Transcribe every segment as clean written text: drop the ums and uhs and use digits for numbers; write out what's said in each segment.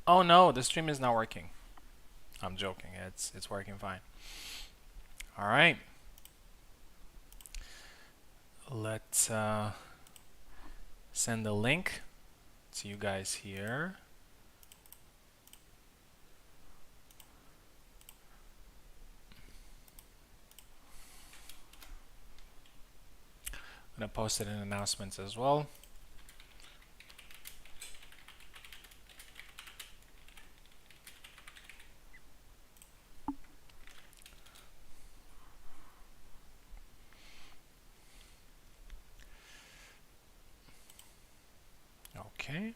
Oh no, the stream is not working. I'm joking. It's working fine. All right. Let's send the link to you guys here. I'm gonna post it in announcements as well. Okay.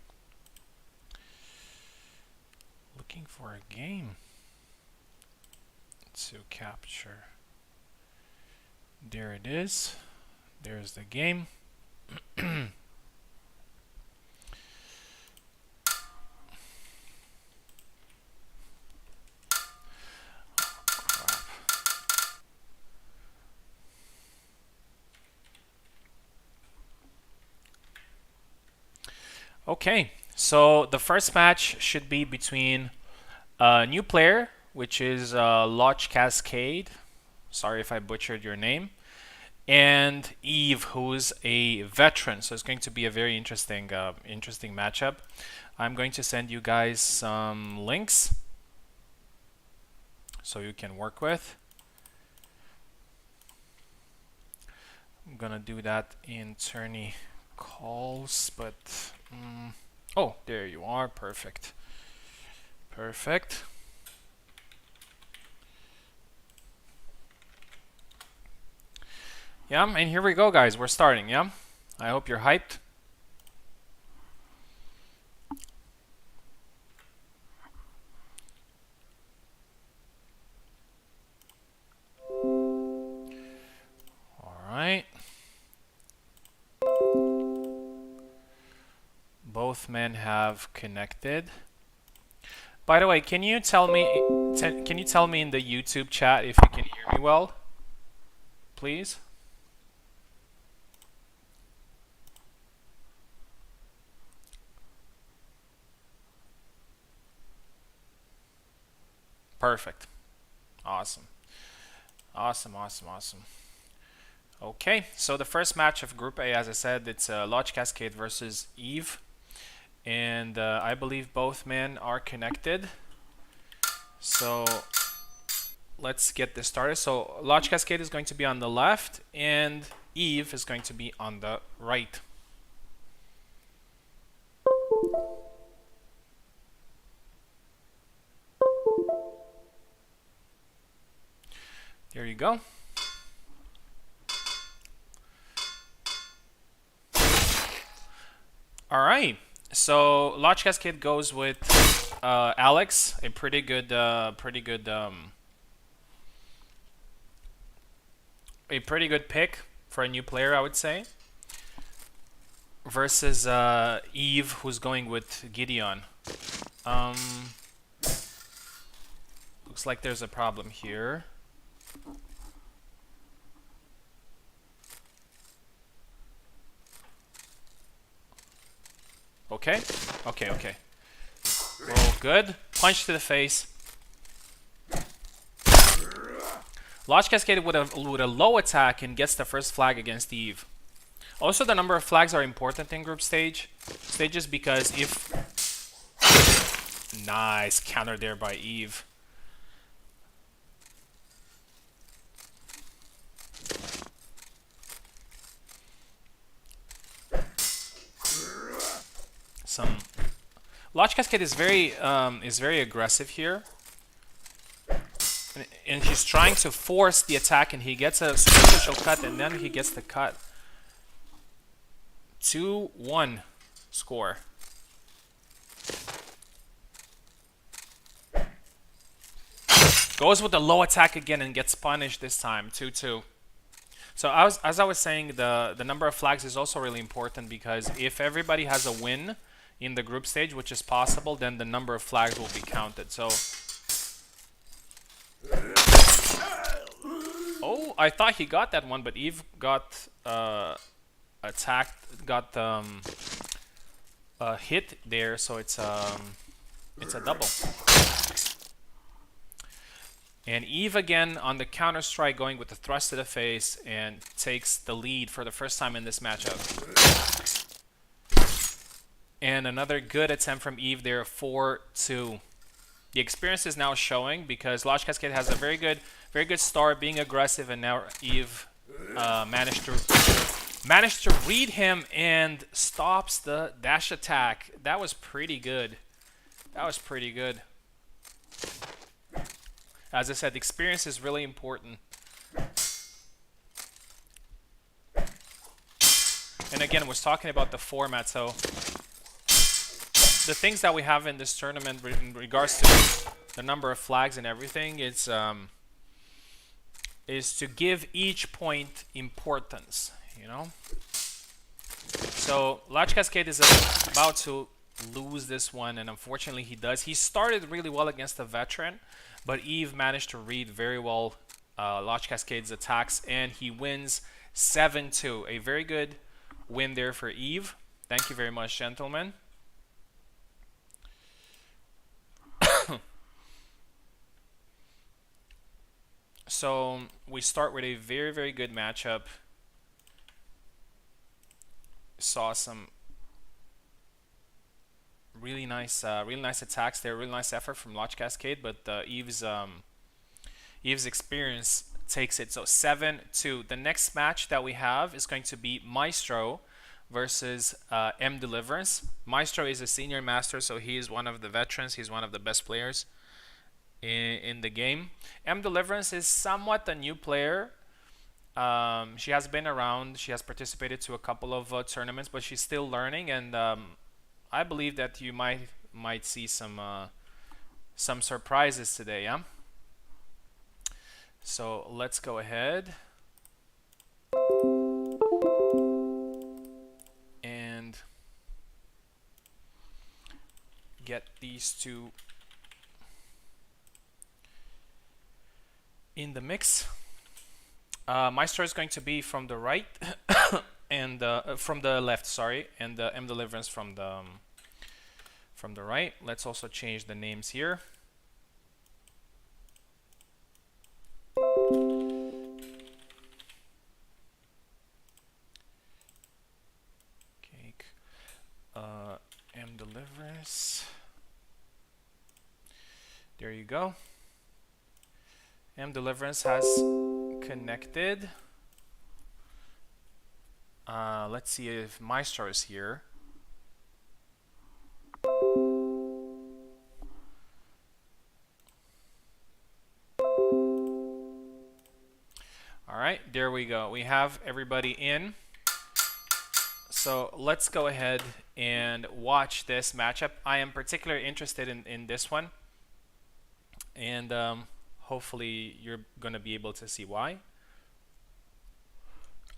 Looking for a game to capture. There it is. There's the game. Okay, so the first match should be between a new player, which is Lauchcasscade. Sorry if I butchered your name. And Eve, who's a veteran. So it's going to be a very interesting matchup. I'm going to send you guys some links so you can work with. I'm gonna do that in tourney calls, but oh, there you are. Perfect. Perfect. Yeah, and here we go, guys. We're starting, yeah? I hope you're hyped. All right. Both men have connected. By the way, can you tell me in the YouTube chat if you can hear me well? Please? Perfect. Awesome. Awesome, awesome, awesome. Okay, so the first match of Group A, as I said, it's Lauchcasscade versus Eve. And I believe both men are connected. So let's get this started. So Lauchcasscade is going to be on the left, and Eve is going to be on the right. There you go. All right. So Lauchcasscade goes with Alex, a pretty good pick for a new player, I would say. Versus Eve, who's going with Gedeon. Looks like there's a problem here. Okay, okay, okay. Roll good. Punch to the face. Lauchcasscade with a low attack and gets the first flag against Eve. Also, the number of flags are important in group stages because if... Nice counter there by Eve. Lauchcasscade is very aggressive here, and he's trying to force the attack, and he gets a superficial cut, and then he gets the cut. 2-1 score. Goes with the low attack again and gets punished this time. 2-2. So as I was saying, the number of flags is also really important because if everybody has a win in the group stage, which is possible, then the number of flags will be counted. So, oh, I thought he got that one, but Eve got attacked, got hit there. So it's It's a double. And Eve again on the counter strike, going with the thrust to the face, and takes the lead for the first time in this matchup. And another good attempt from Eve there, 4-2. The experience is now showing because Lauchcasscade has a very good start, being aggressive, and now Eve managed to read him and stops the dash attack. That was pretty good. That was pretty good. As I said, experience is really important. And again, I was talking about the format, so the things that we have in this tournament in regards to the number of flags and everything, is to give each point importance, you know? So Lauchcasscade is about to lose this one, and unfortunately he does. He started really well against the veteran, but Eve managed to read very well Lauchcasscade's attacks, and he wins 7-2. A very good win there for Eve. Thank you very much, gentlemen. So we start with a very, very good matchup. Saw some really nice attacks there, really nice effort from Lauchcasscade, but Eve's experience takes it. So 7-2. The next match that we have is going to be Maestro versus Mdeliverance. Maestro is a senior master, so he is one of the veterans. He's one of the best players in the game. Mdeliverance is somewhat a new player. She has been around. She has participated to a couple of tournaments, but she's still learning, and I believe that you might see some surprises today, yeah? So let's go ahead and get these two in the mix. Maestro is going to be from the right and from the left, sorry, and Mdeliverance from the right. Let's also change the names here. Cake, Mdeliverance. There you go. Mdeliverance has connected. Let's see if Maestro is here. Alright, there we go. We have everybody in. So let's go ahead and watch this matchup. I am particularly interested in this one. And hopefully you're going to be able to see why.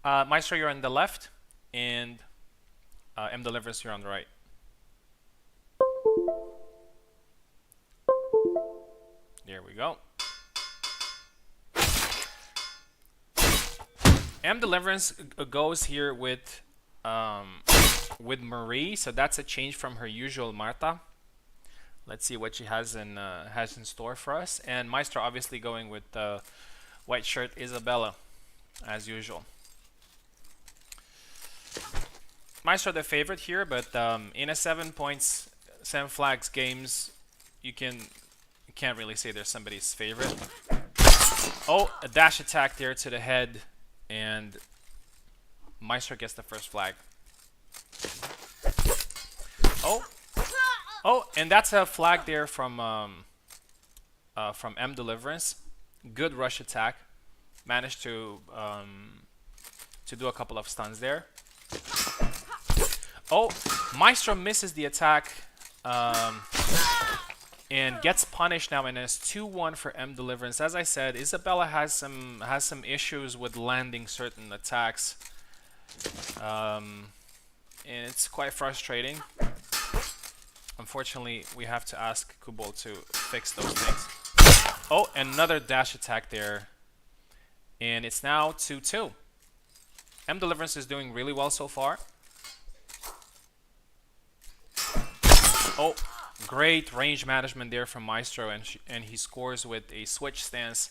Maestro, you're on the left, and Mdeliverance, you're on the right. There we go. Mdeliverance goes here with Marie, so that's a change from her usual Marta. Let's see what she has in store for us. And Maestro obviously going with white shirt Isabella, as usual. Maestro the favorite here, but in a 7 flags games, you can't really say there's somebody's favorite. Oh, a dash attack there to the head, and Maestro gets the first flag. Oh, and that's a flag there from Mdeliverance. Good rush attack. Managed to do a couple of stuns there. Oh, Maestro misses the attack and gets punished now, and it's 2-1 for Mdeliverance. As I said, Isabella has some issues with landing certain attacks, and it's quite frustrating. Unfortunately, we have to ask Kubol to fix those things. Oh, another dash attack there, and it's now 2-2. Mdeliverance is doing really well so far. Oh, great range management there from Maestro, and he scores with a switch stance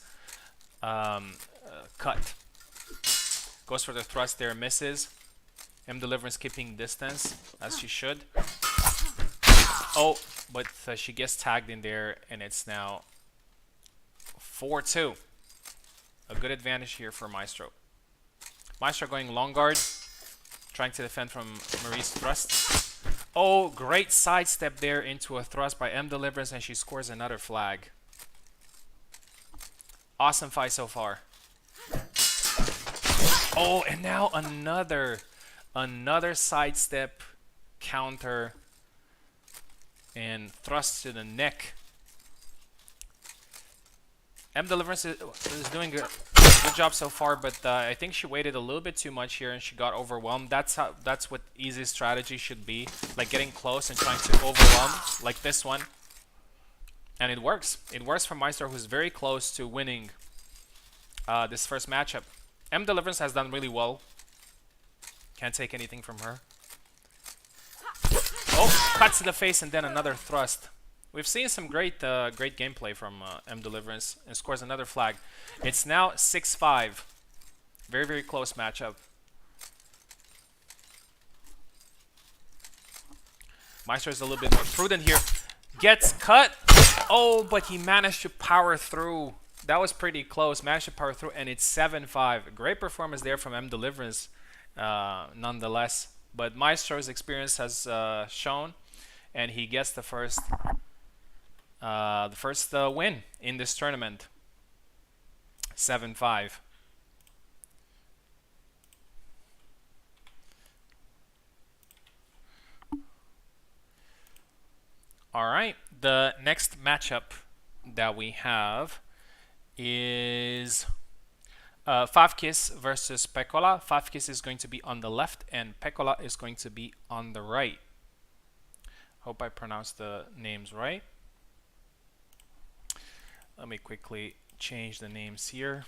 cut. Goes for the thrust there, misses. Mdeliverance keeping distance, as she should. Oh, but she gets tagged in there, and it's now 4-2. A good advantage here for Maestro. Maestro going long guard, trying to defend from Marie's thrust. Oh, great sidestep there into a thrust by Mdeliverance, and she scores another flag. Awesome fight so far. Oh, and now another sidestep counter and thrust to the neck. Mdeliverance is doing a good job so far, but I think she waited a little bit too much here and she got overwhelmed. That's what easy strategy should be, like getting close and trying to overwhelm, like this one. And it works. It works for Maestro, who's very close to winning this first matchup. Mdeliverance has done really well. Can't take anything from her. Oh, cuts to the face and then another thrust. We've seen some great gameplay from Mdeliverance, and scores another flag. It's now 6-5. Very, very close matchup. Maestro is a little bit more prudent here. Gets cut. Oh, but he managed to power through. That was pretty close. Managed to power through, and it's 7-5. Great performance there from Mdeliverance, nonetheless. But Maestro's experience has shown, and he gets the first win in this tournament. 7-5. All right, the next matchup that we have is Favkis versus Peccola. Favkis is going to be on the left and Peccola is going to be on the right. Hope I pronounced the names right. Let me quickly change the names here.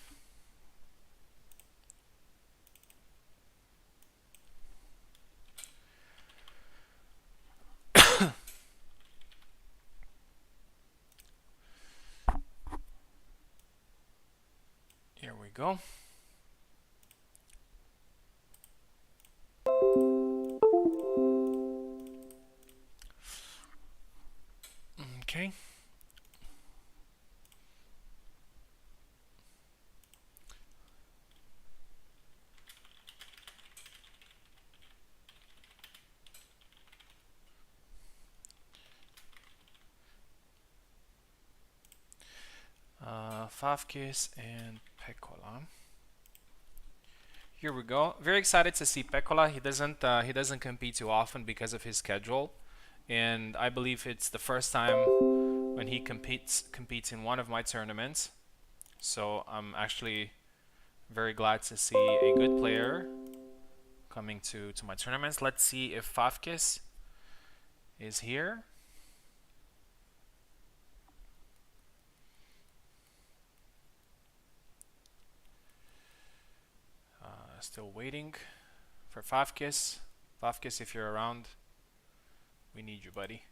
Here we go. Okay. Favkis and Peccola. Here we go. Very excited to see Peccola. He doesn't compete too often because of his schedule, and I believe it's the first time when he competes in one of my tournaments. So I'm actually very glad to see a good player coming to my tournaments. Let's see if Favkis is here. Still waiting for Favkis. Favkis, if you're around, we need you, buddy.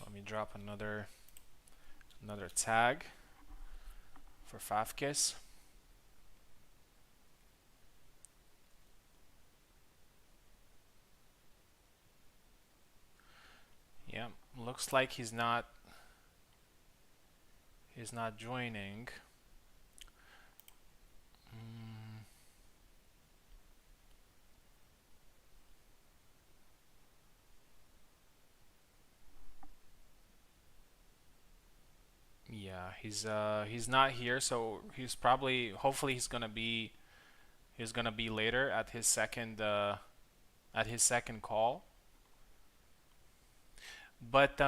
Let me drop another tag for Favkis. Yeah, looks like he's not joining. Yeah, he's not here, so he's probably, hopefully he's gonna be later at his second call. But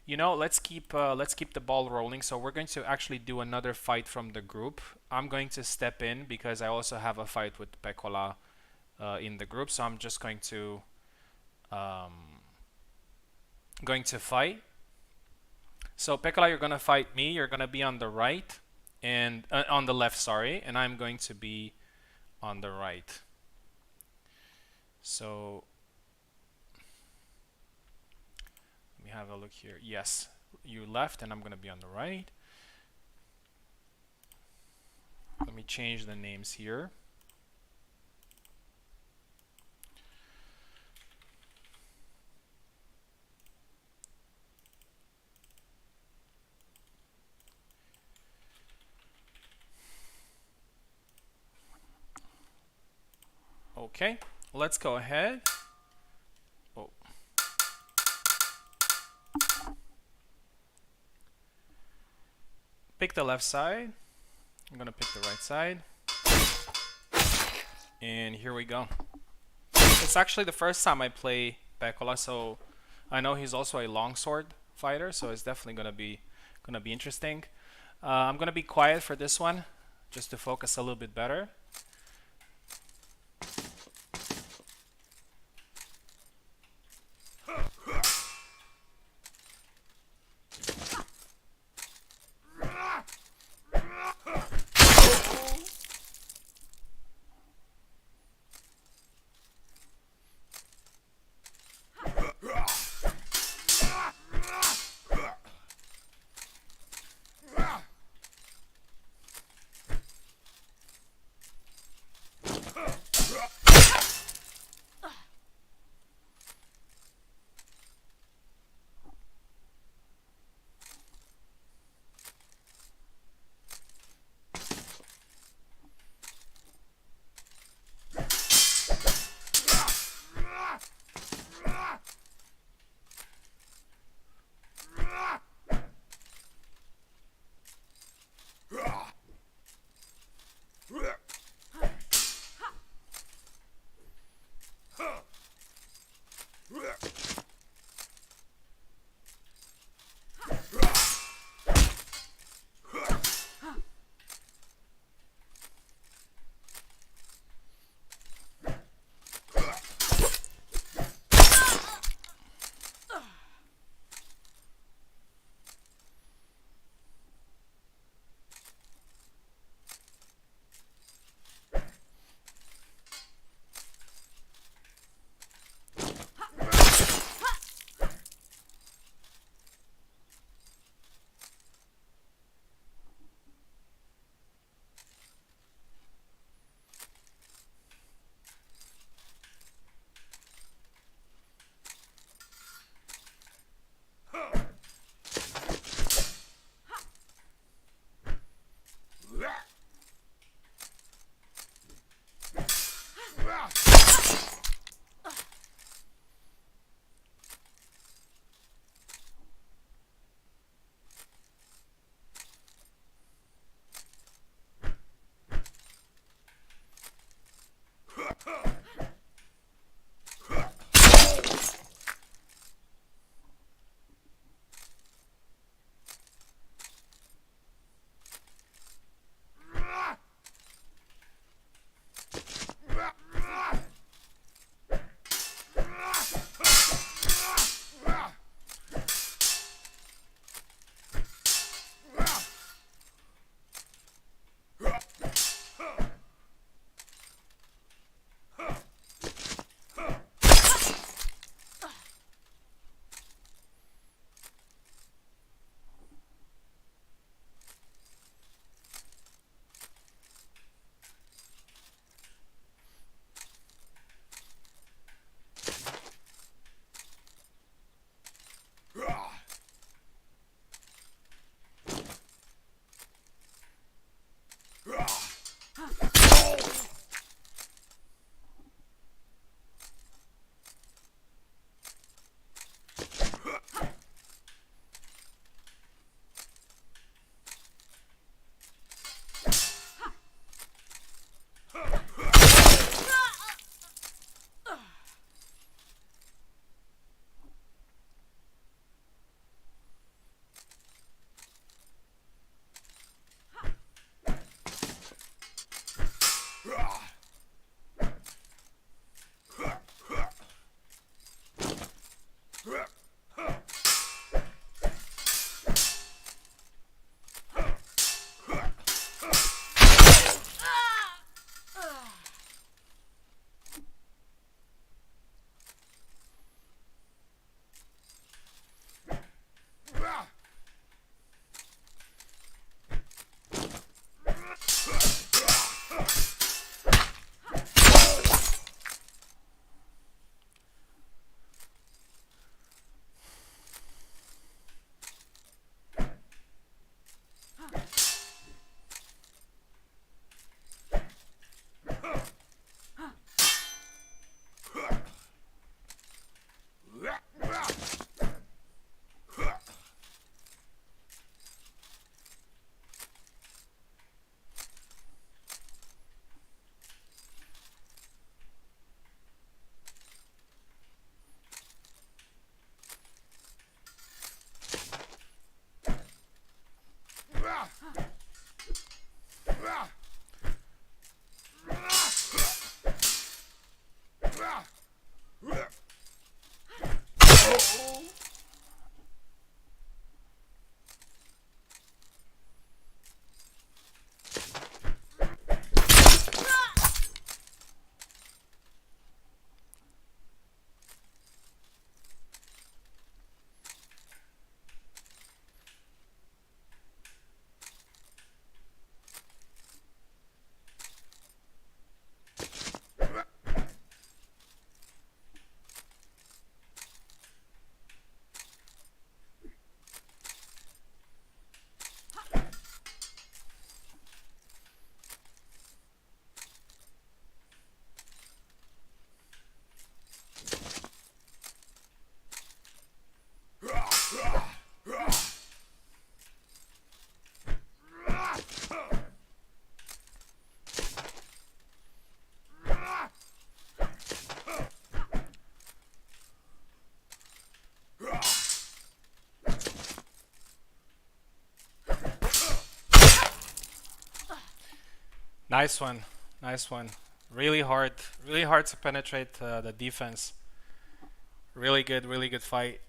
you know, let's keep the ball rolling. So we're going to actually do another fight from the group. I'm going to step in because I also have a fight with Peccola in the group. So I'm just going to fight. So Peccola, you're gonna fight me. You're gonna be on the right and on the left, sorry, and I'm going to be on the right. So let me have a look here. Yes, you left, and I'm gonna be on the right. Let me change the names here. Okay, let's go ahead. Oh. Pick the left side. I'm gonna pick the right side. And here we go. It's actually the first time I play Peccola, so I know he's also a longsword fighter, so it's definitely gonna be interesting. I'm gonna be quiet for this one, just to focus a little bit better. Nice one. Nice one. Really hard to penetrate the defense. Really good fight.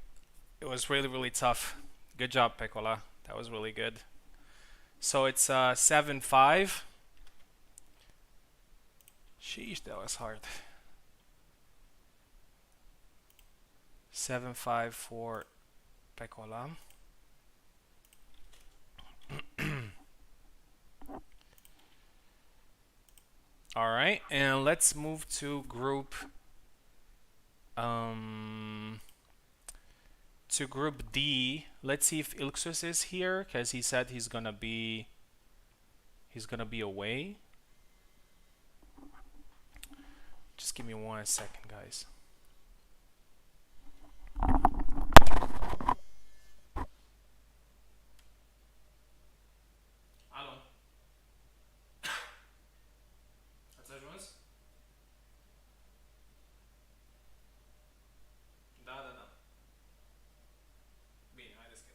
It was really tough. Good job, Peccola. That was really good. So it's 7-5. Sheesh, that was hard. 7-5 for Peccola. All right, and let's move to um group D. Let's see if Ilxuss is here because he said he's gonna be away. Just give me 1 second, guys. Halo. A coś u was? Da. Bine, haideți că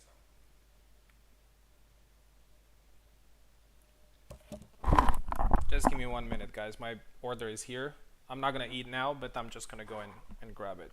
Just give me 1 minute, guys. My order is here. I'm not gonna eat now, but I'm just gonna go and grab it.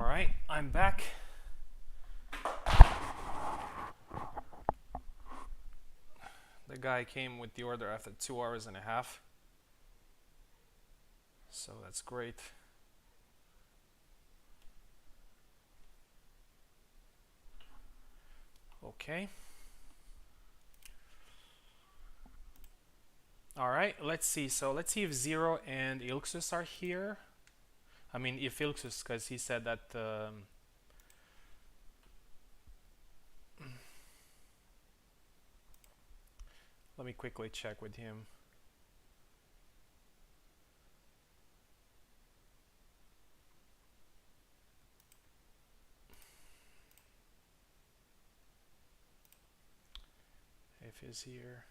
All right, I'm back. The guy came with the order after 2 hours and a half. So that's great. Okay. All right, let's see. So let's see if Zero and Ilxuss are here. I mean, if Ilxuss, because he said that. Let me quickly check with him. If he's here.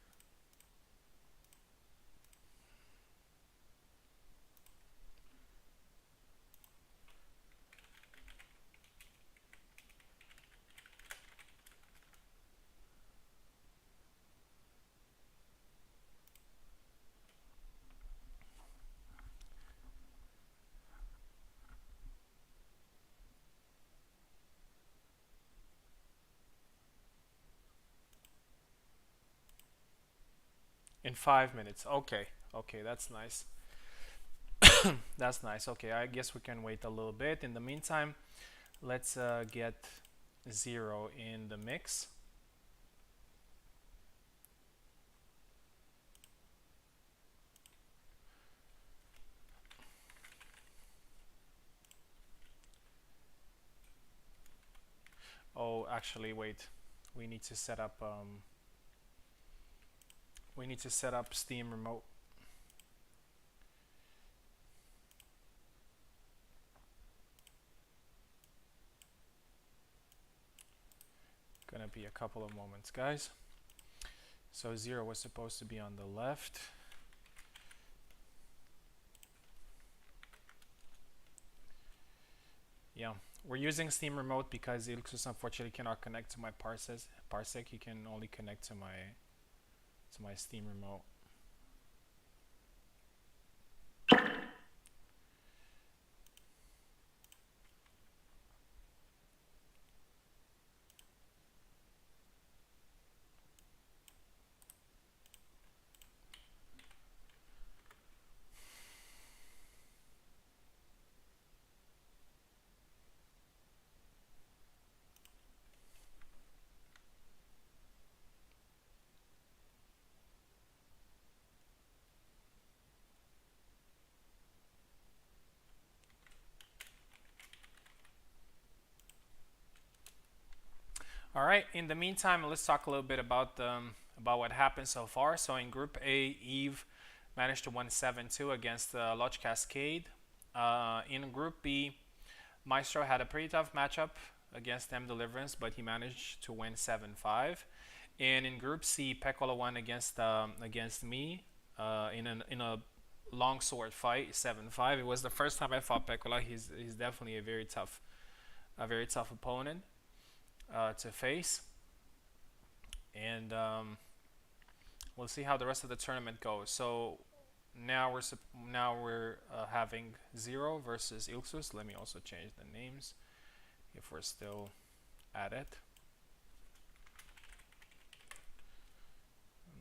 In 5 minutes. Okay. Okay, that's nice. That's nice. Okay, I guess we can wait a little bit. In the meantime, let's get Zero in the mix. Oh, actually, wait. We need to set up. We need to set up Steam Remote. Gonna be a couple of moments, guys. So Zero was supposed to be on the left. Yeah, we're using Steam Remote because Ilxuss unfortunately cannot connect to my parsec. He can only connect to my Steam Remote. All right. In the meantime, let's talk a little bit about what happened so far. So in Group A, Eve managed to win 7-2 against Lauchcasscade. In Group B, Maestro had a pretty tough matchup against Mdeliverance, but he managed to win 7-5. And in Group C, Peccola won against me in a long sword fight, 7-5. It was the first time I fought Peccola. He's definitely a very tough opponent to face, and we'll see how the rest of the tournament goes. So now we're having Zero versus Ilxuss. Let me also change the names if we're still at it.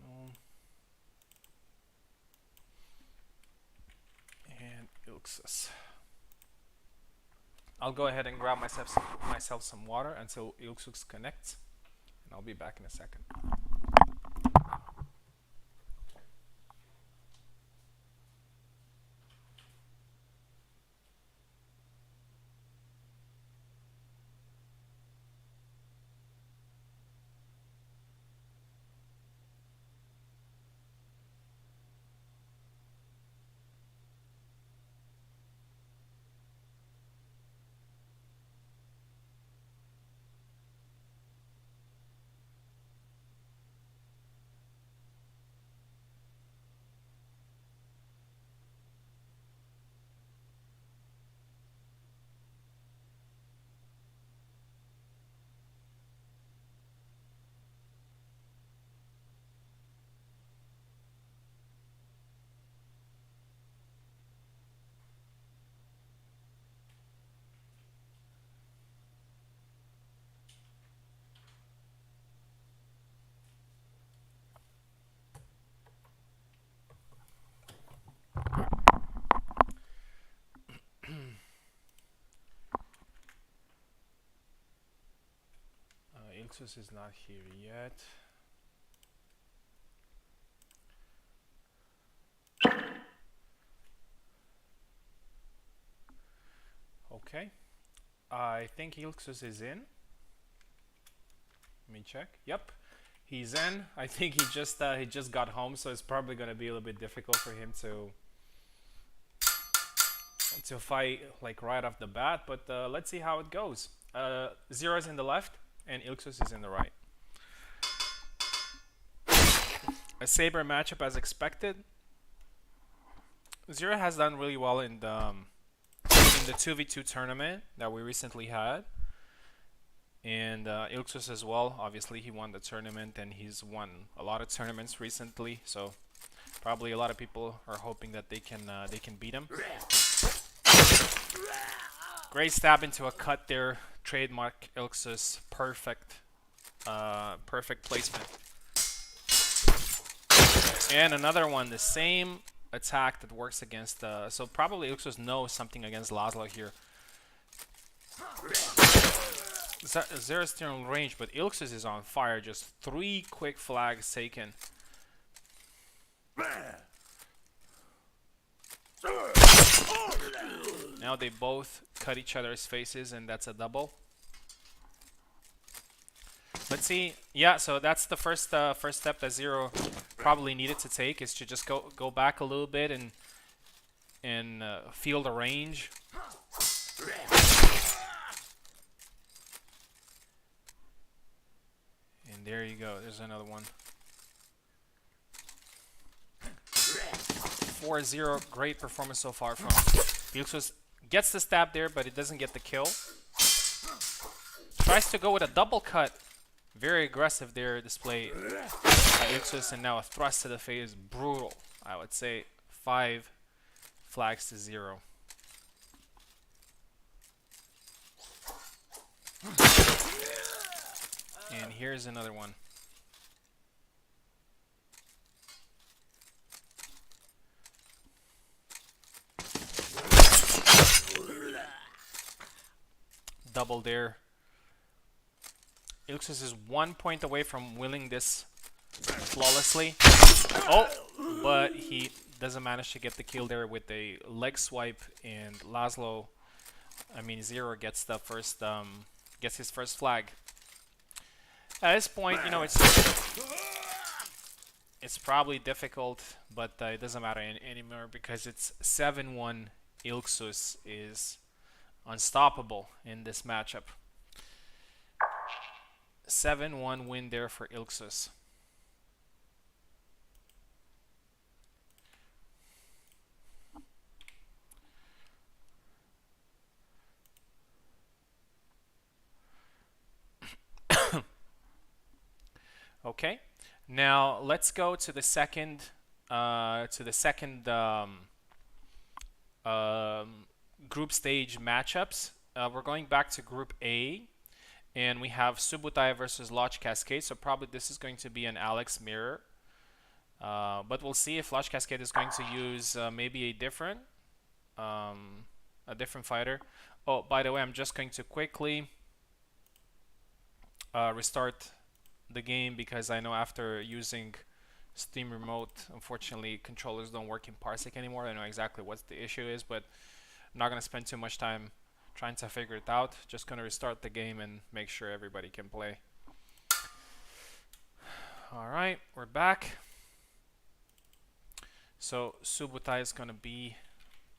No. And Ilxuss. I'll go ahead and grab myself some water until Ilxuss connects, and I'll be back in a second. Ilxuss is not here yet. Okay, I think Ilxuss is in. Let me check. Yep, he's in. I think he just got home, so it's probably gonna be a little bit difficult for him to fight like right off the bat. But let's see how it goes. Zero's in the left, and Ilxuss is in the right. A Saber matchup as expected. Zero has done really well in the 2v2 tournament that we recently had. And Ilxuss as well. Obviously, he won the tournament, and he's won a lot of tournaments recently. So probably a lot of people are hoping that they can beat him. Great stab into a cut there. Trademark Ilxuss. Perfect placement. And another one, the same attack that works against. So probably Ilxuss knows something against Laszlo here. Zera's still in range, but Ilxuss is on fire. Just 3 quick flags taken. Now they both cut each other's faces, and that's a double. Let's see. Yeah, so that's the first step that Zero probably needed to take, is to just go back a little bit and feel the range. And there you go. There's another one. 4-0. Great performance so far from Ilxuss. Gets the stab there, but it doesn't get the kill. Tries to go with a double cut. Very aggressive there displayed by Ilxuss, and now a thrust to the face. Brutal, I would say. 5 flags to 0. And here's another one. Double there. Ilxuss is 1 point away from winning this flawlessly. Oh, but he doesn't manage to get the kill there with a leg swipe, and Laszlo, Zero gets the first, gets his first flag. At this point, you know, it's probably difficult, but it doesn't matter anymore because it's 7-1. Ilxuss is unstoppable in this matchup. 7-1 win there for Ilxuss. Okay, now let's go to the second group stage matchups. We're going back to Group A, and we have Subutai versus Lauchcasscade. So probably this is going to be an Alex mirror, but we'll see if Lauchcasscade is going to use maybe a different fighter. Oh, by the way, I'm just going to quickly restart the game because I know after using Steam Remote, unfortunately, controllers don't work in Parsec anymore. I know exactly what the issue is, but I'm not going to spend too much time trying to figure it out. Just going to restart the game and make sure everybody can play. Alright, we're back. So Subutai is going to be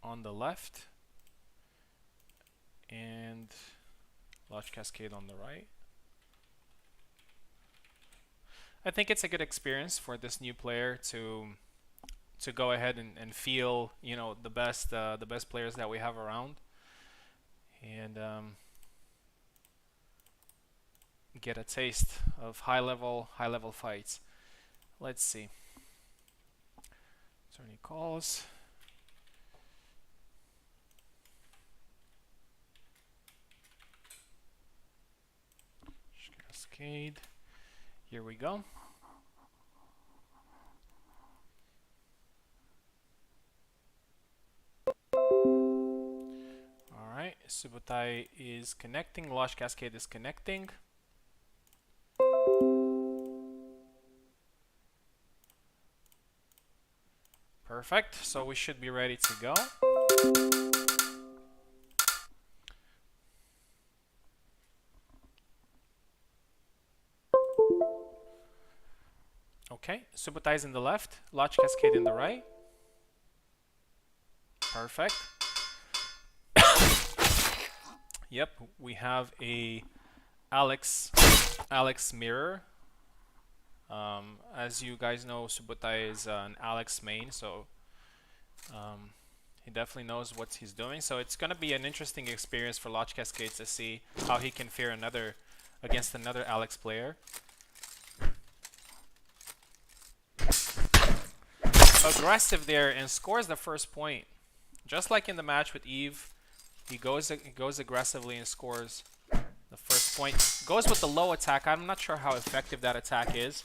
on the left and Lauchcasscade on the right. I think it's a good experience for this new player to go ahead and feel, you know, the best players that we have around, and get a taste of high level fights. Let's see. Is there any calls? Cascade. Here we go. Alright, Subutai is connecting, Lauchcasscade is connecting. Perfect, so we should be ready to go. Okay, Subutai is in the left, Lauchcasscade in the right. Perfect. Yep, we have a Alex mirror. As you guys know, Subutai is an Alex main, so he definitely knows what he's doing. So it's gonna be an interesting experience for Lauchcasscade to see how he can fare against another Alex player. Aggressive there and scores the first point. Just like in the match with Eve, he goes aggressively and scores the first point. Goes with the low attack. I'm not sure how effective that attack is,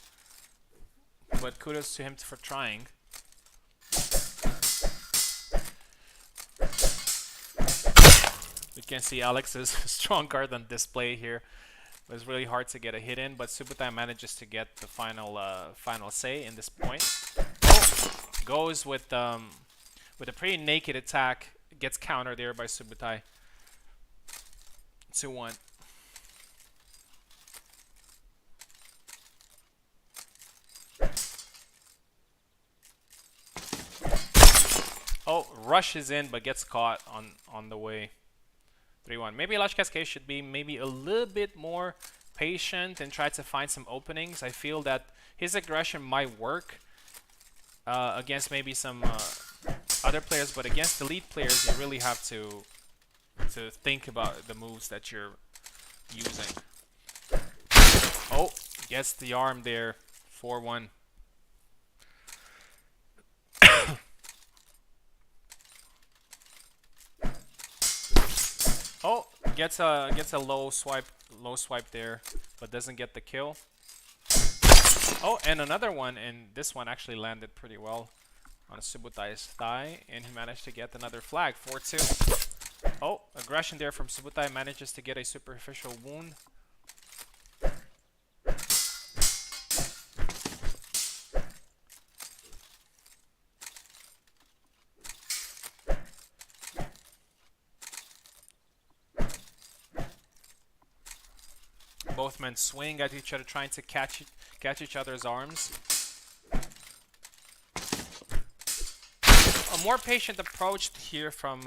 but kudos to him for trying. can see Alex's strong card on display here. It was really hard to get a hit in, but Subutai manages to get the final say in this point. Oh, goes with a pretty naked attack. Gets countered there by Subutai. 2-1. Oh, rushes in but gets caught on the way. 3-1. Maybe Lauchcasscade should be maybe a little bit more patient and try to find some openings. I feel that his aggression might work against maybe some other players, but against elite players, you really have to think about the moves that you're using. Oh, gets the arm there. 4-1. Oh, gets a low swipe there, but doesn't get the kill. Oh, and another one, and this one actually landed pretty well on Subutai's thigh, and he managed to get another flag. 4-2. Oh, aggression there from Subutai, manages to get a superficial wound. Both men swing at each other, trying to catch each other's arms. A more patient approach here from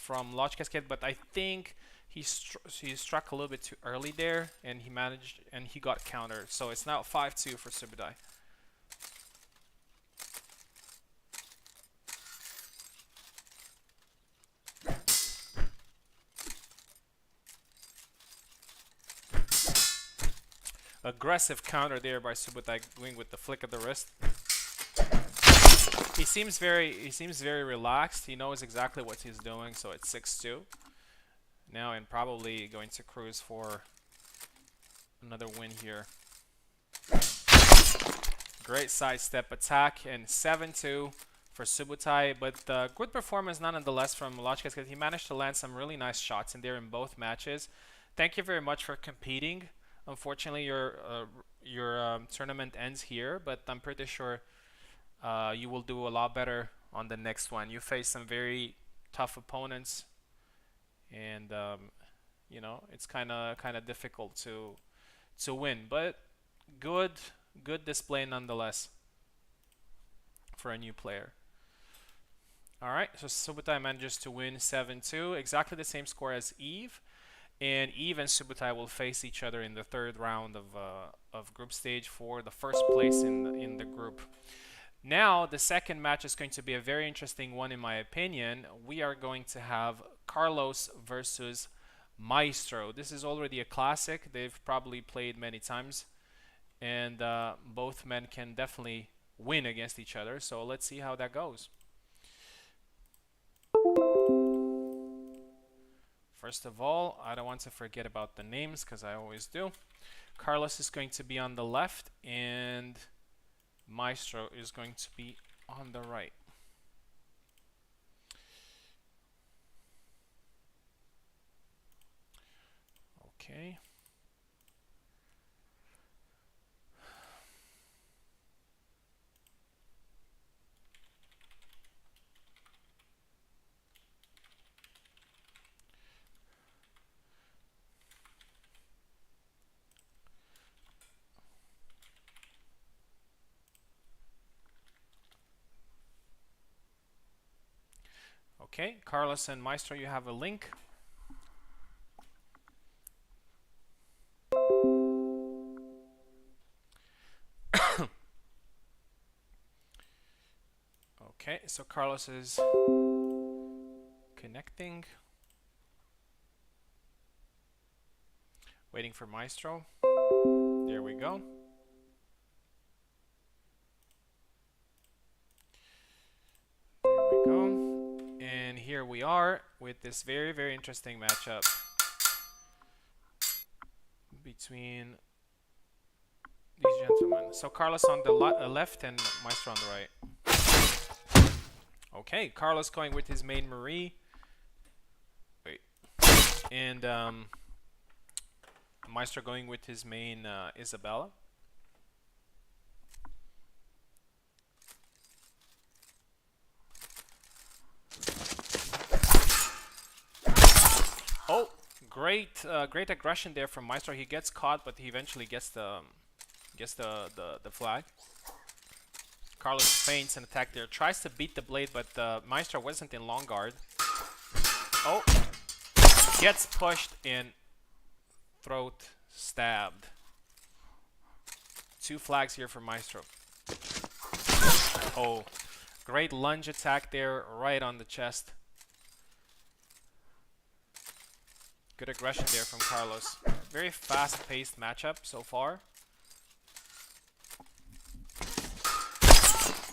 Lauchcasscade, but I think he struck a little bit too early there, and he got countered. So it's now 5-2 for Subutai. Aggressive counter there by Subutai, going with the flick of the wrist. He seems very relaxed. He knows exactly what he's doing, so it's 6-2. Now, and probably going to cruise for another win here. Great sidestep attack, and 7-2 for Subutai, but good performance nonetheless from Lauchcasscade. He managed to land some really nice shots in there in both matches. Thank you very much for competing. Unfortunately, your tournament ends here, but I'm pretty sure you will do a lot better on the next one. You face some very tough opponents, and you know, it's kind of difficult to win, but good display nonetheless for a new player. All right, so Subutai manages to win 7-2, exactly the same score as Eve. And Eve and Subutai will face each other in the third round of group stage for the first place in the group. Now, the second match is going to be a very interesting one in my opinion. We are going to have Carlos versus Maestro. This is already a classic. They've probably played many times, and both men can definitely win against each other. So let's see how that goes. First of all, I don't want to forget about the names because I always do. Carlos is going to be on the left and Maestro is going to be on the right. Okay. Okay, Carlos and Maestro, you have a link. Okay, so Carlos is connecting. Waiting for Maestro. There we go. There we go. And here we are with this very, very interesting matchup between these gentlemen. So Carlos on the left and Maestro on the right. Okay, Carlos going with his main Marie. And Maestro going with his main Isabella. Oh, great aggression there from Maestro. He gets caught, but he eventually gets the flag. Carlos feints an attack there, tries to beat the blade, but Maestro wasn't in long guard. Oh, gets pushed and throat stabbed. 2 flags here for Maestro. Oh, great lunge attack there, right on the chest. Good aggression there from Carlos. Very fast-paced matchup so far.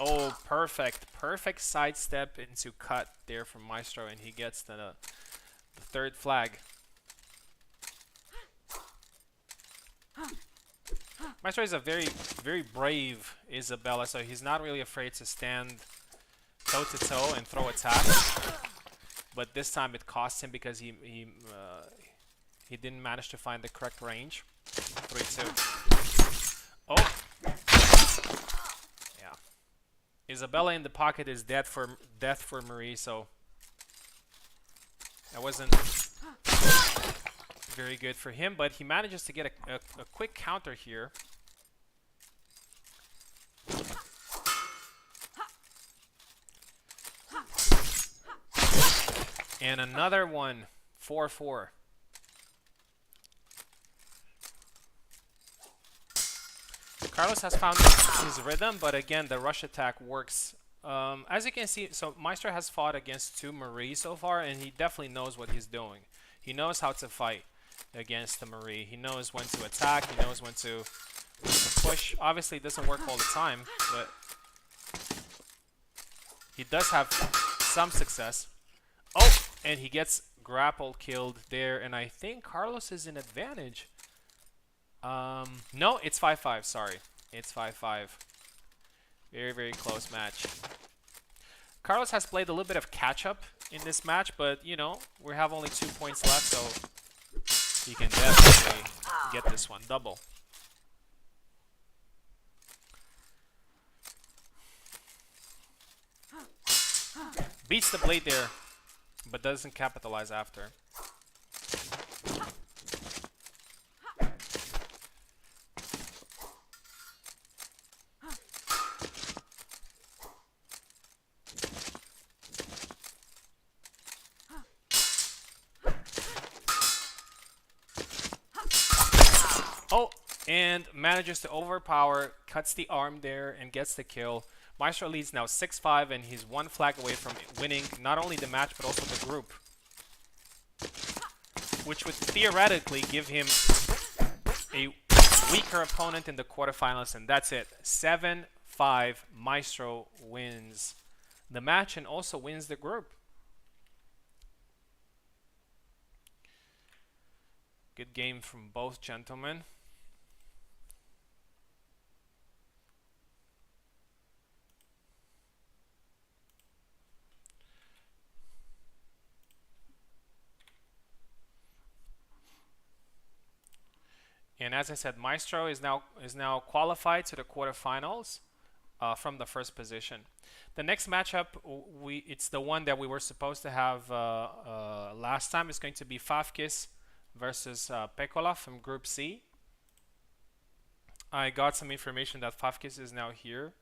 Oh, perfect sidestep into cut there from Maestro, and he gets the 3rd flag. Maestro is a very brave Isabella, so he's not really afraid to stand toe to toe and throw attacks. But this time it cost him because he didn't manage to find the correct range. 3-2. Oh. Yeah. Isabella in the pocket is death for Marie, so that wasn't very good for him, but he manages to get a quick counter here. And another one, 4-4. Carlos has found his rhythm, but again, the rush attack works. As you can see, so Maestro has fought against 2 Marie so far, and he definitely knows what he's doing. He knows how to fight against the Marie. He knows when to attack, he knows when to push. Obviously, it doesn't work all the time, but he does have some success. Oh, and he gets grapple killed there, and I think Carlos is in advantage. No, it's 5-5, sorry. It's 5-5. Very close match. Carlos has played a little bit of catch-up in this match, but, you know, we have only 2 points left, so he can definitely get this one. Double. Beats the blade there, but doesn't capitalize after. Oh, and manages to overpower, cuts the arm there, and gets the kill. Maestro leads now 6-5, and he's 1 flag away from winning not only the match, but also the group. Which would theoretically give him a weaker opponent in the quarterfinals, and that's it. 7-5, Maestro wins the match and also wins the group. Good game from both gentlemen. And as I said, Maestro is now qualified to the quarterfinals from the first position. The next matchup, it's the one that we were supposed to have last time. It's going to be Favkis versus Peccola from Group C. I got some information that Favkis is now here.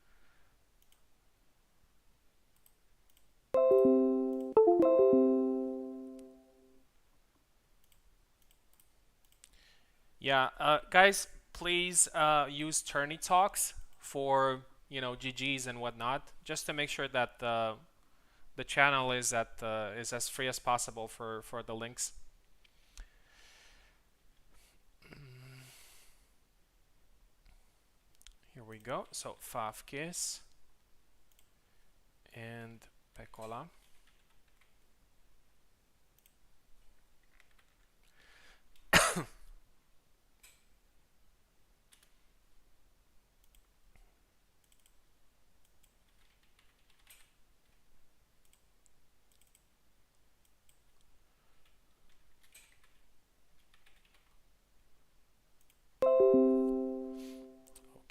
Yeah, guys, please use tourney talks for, you know, GGs and whatnot, just to make sure that the channel is as free as possible for the links. Here we go. So Favkis and Peccola.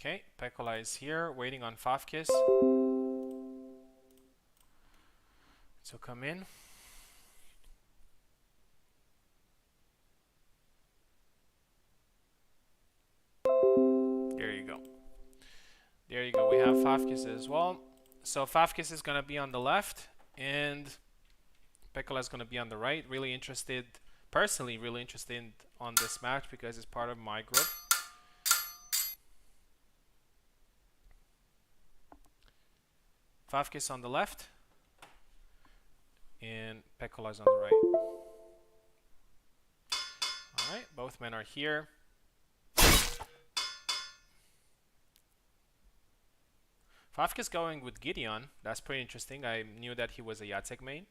Okay, Peccola is here, waiting on Favkis to come in. There you go. There you go. We have Favkis as well. So Favkis is going to be on the left, and Peccola is going to be on the right. Really interested, personally, really interested on this match because it's part of my group. Favkis on the left, and Peccola is on the right. All right, both men are here. Favkis going with Gedeon. That's pretty interesting. I knew that he was a Jacek main.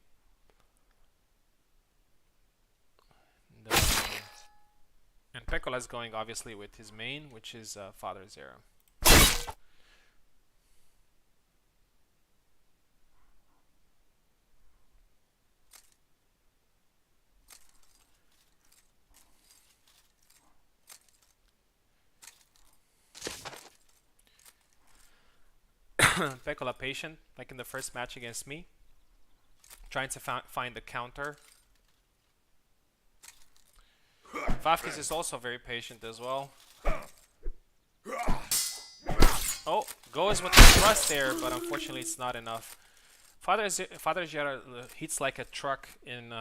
And Peccola is going obviously with his main, which is Father Zera. Peccola patient, like in the first match against me, trying to find the counter. Favkis is also very patient as well. Oh, goes with the thrust there, but unfortunately it's not enough. Father Zera hits like a truck in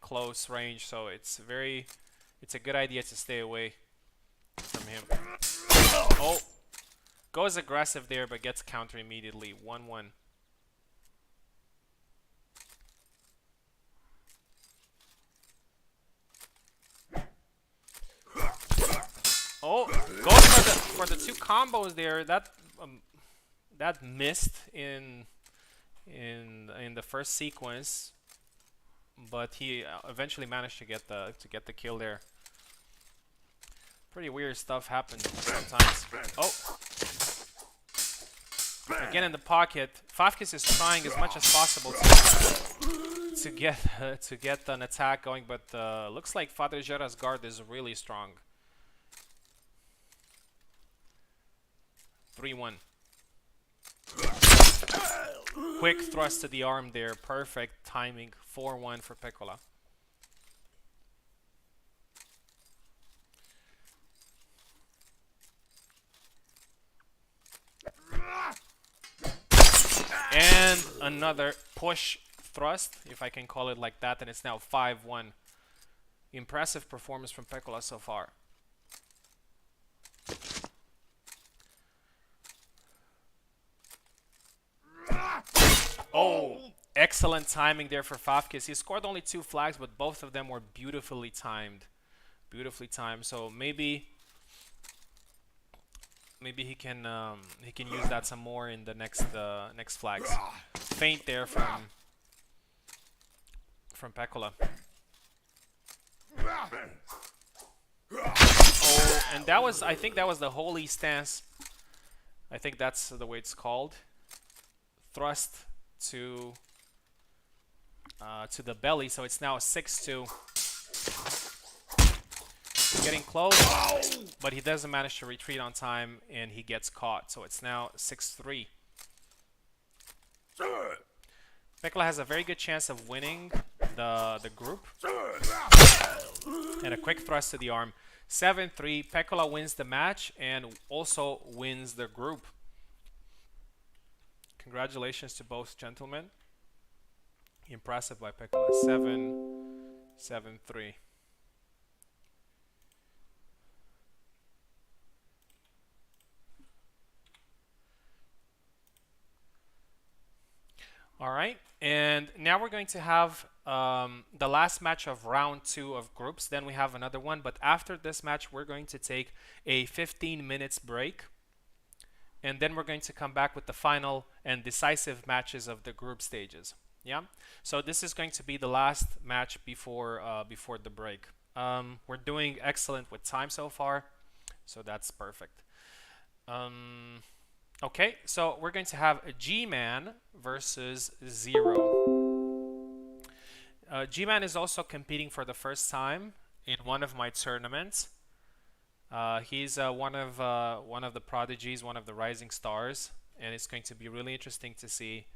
close range, so it's a good idea to stay away from him. Oh, goes aggressive there, but gets counter immediately. 1-1. Oh, goes for the two combos there. That missed in the first sequence, but he eventually managed to get the kill there. Pretty weird stuff happens sometimes. Oh, again in the pocket. Favkis is trying as much as possible to get an attack going, but looks like Father Zera's guard is really strong. 3-1. Quick thrust to the arm there. Perfect timing. 4-1 for Peccola. And another push thrust, if I can call it like that, and it's now 5-1. Impressive performance from Peccola so far. Oh, excellent timing there for Favkis. He scored only 2 flags, but both of them were beautifully timed. Beautifully timed. So maybe he can use that some more in the next flags. Feint there from Peccola. Oh, and I think that was the holy stance. I think that's the way it's called. Thrust to the belly, so it's now 6-2. Getting close, but he doesn't manage to retreat on time, and he gets caught. So it's now 6-3. Peccola has a very good chance of winning the group. And a quick thrust to the arm. 7-3. Peccola wins the match and also wins the group. Congratulations to both gentlemen. Impressive by Peccola. 7-3. All right, and now we're going to have the last match of round 2 of groups. Then we have another one, but after this match, we're going to take a 15 minutes break. And then we're going to come back with the final and decisive matches of the group stages. Yeah. So this is going to be the last match before the break. We're doing excellent with time so far, so that's perfect. Okay, so we're going to have a Gman versus Zero. Gman is also competing for the first time in one of my tournaments. He's one of the prodigies, one of the rising stars, and it's going to be really interesting to see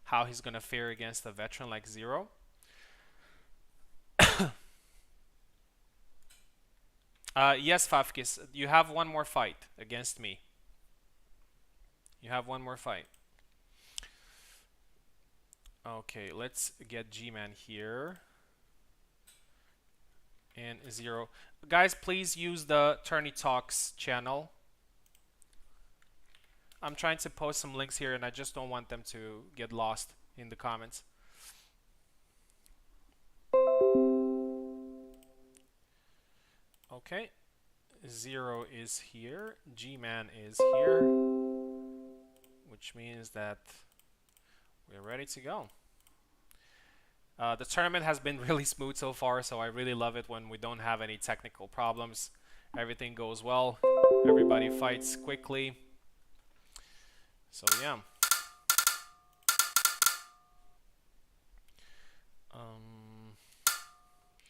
how he's going to fare against a veteran like Zero. Yes, Favkis, you have one more fight against me. You have one more fight. Okay, let's get Gman here. And Zero. Guys, please use the Tourney Talks channel. I'm trying to post some links here and I just don't want them to get lost in the comments. Okay, Zero is here, Gman is here, which means that we're ready to go. The tournament has been really smooth so far, so I really love it when we don't have any technical problems. Everything goes well, everybody fights quickly. So yeah.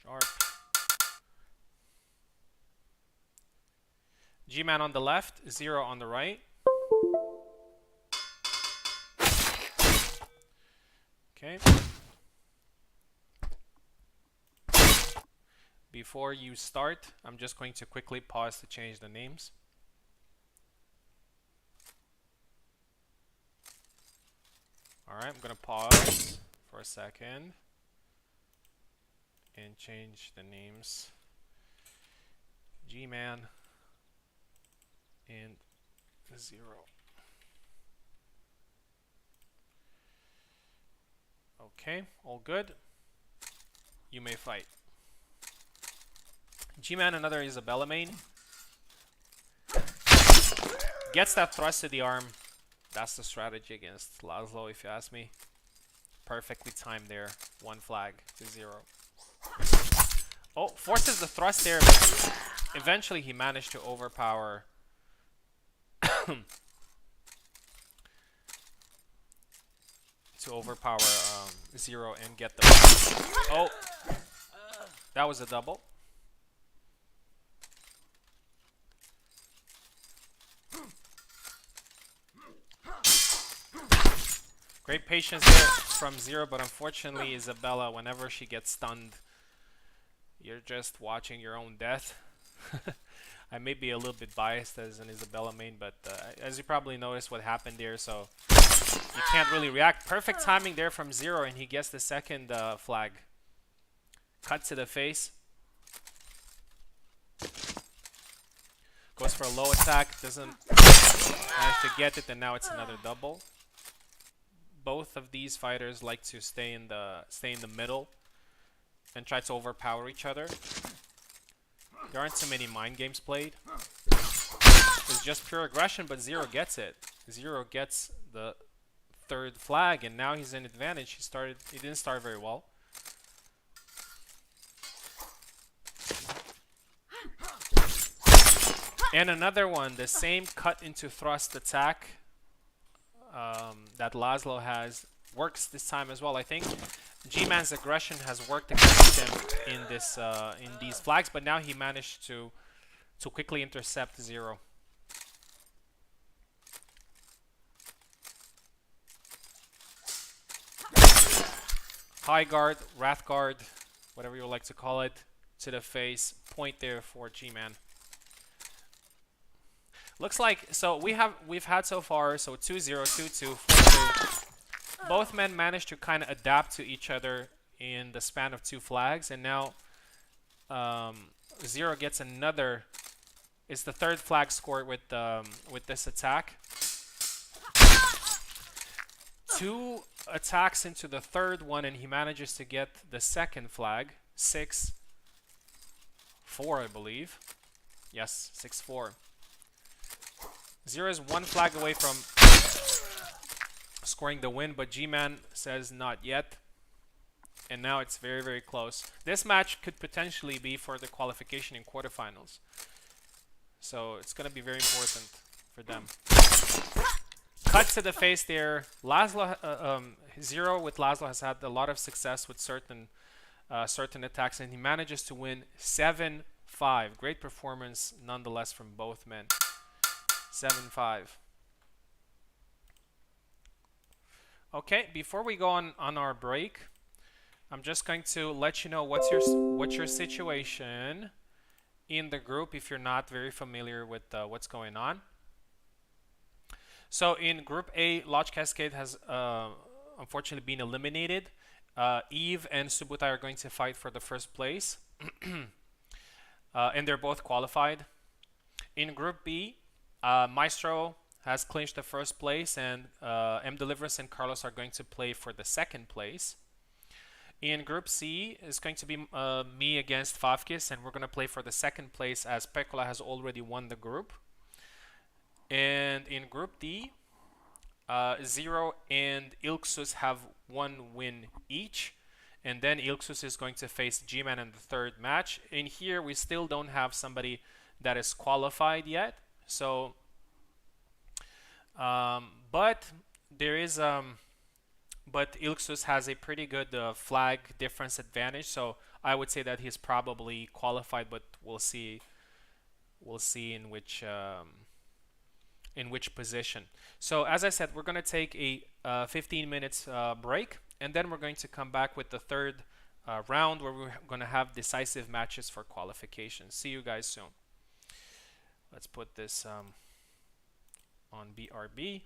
Sharp. Gman on the left, Zero on the right. Okay. Before you start, I'm just going to quickly pause to change the names. Alright, I'm going to pause for a second and change the names. Gman and Zero. Okay, all good. You may fight. Gman, another Isabella main. Gets that thrust to the arm. That's the strategy against Laszlo, if you ask me. Perfectly timed there. One flag to Zero. Oh, forces the thrust there, but eventually he managed to overpower Zero and get the... Oh! That was a double. Great patience there from Zero, but unfortunately Isabella, whenever she gets stunned, you're just watching your own death. I may be a little bit biased as an Isabella main, but as you probably noticed what happened there, so you can't really react. Perfect timing there from Zero, and he gets the second flag. Cut to the face. Goes for a low attack, doesn't manage to get it, and now it's another double. Both of these fighters like to stay in the middle and try to overpower each other. There aren't too many mind games played. It's just pure aggression, but Zero gets it. Zero gets the third flag, and now he's in advantage. He didn't start very well. And another one, the same cut into thrust attack that Laszlo has works this time as well. I think Gman's aggression has worked against him in these flags, but now he managed to quickly intercept Zero. High guard, wrath guard, whatever you would like to call it, to the face. Point there for Gman. Looks like, so we've had so far, so 2-0, 2-2, 4-2. Both men managed to kind of adapt to each other in the span of two flags, and now Zero gets another. It's the third flag scored with this attack. 2 attacks into the third one, and he manages to get the second flag. 6-4, I believe. Yes, 6-4. Zero is one flag away from scoring the win, but Gman says not yet. And now it's very, very close. This match could potentially be for the qualification in quarterfinals. So it's going to be very important for them. Cut to the face there. Laszlo, Zero with Laszlo has had a lot of success with certain attacks, and he manages to win 7 7-5. Great performance nonetheless from both men. 7-5. Okay, before we go on our break, I'm just going to let you know what's your situation in the group if you're not very familiar with what's going on. So in Group A, Lauchcasscade has unfortunately been eliminated. Eve and Subutai are going to fight for the first place, and they're both qualified. In Group B, Maestro has clinched the first place, and Mdeliverance and Carlos are going to play for the second place. In Group C, it's going to be me against Favkis, and we're going to play for the second place as Peccola has already won the group. And in Group D, Zero and Ilxuss have one win each. And then Ilxuss is going to face Gman in the third match. In here, we still don't have somebody that is qualified yet. So, but there is, but Ilxuss has a pretty good flag difference advantage. So I would say that he's probably qualified, but we'll see. We'll see in which position. So as I said, we're going to take a 15 minutes break, and then we're going to come back with the third round where we're going to have decisive matches for qualification. See you guys soon. Let's put this on BRB.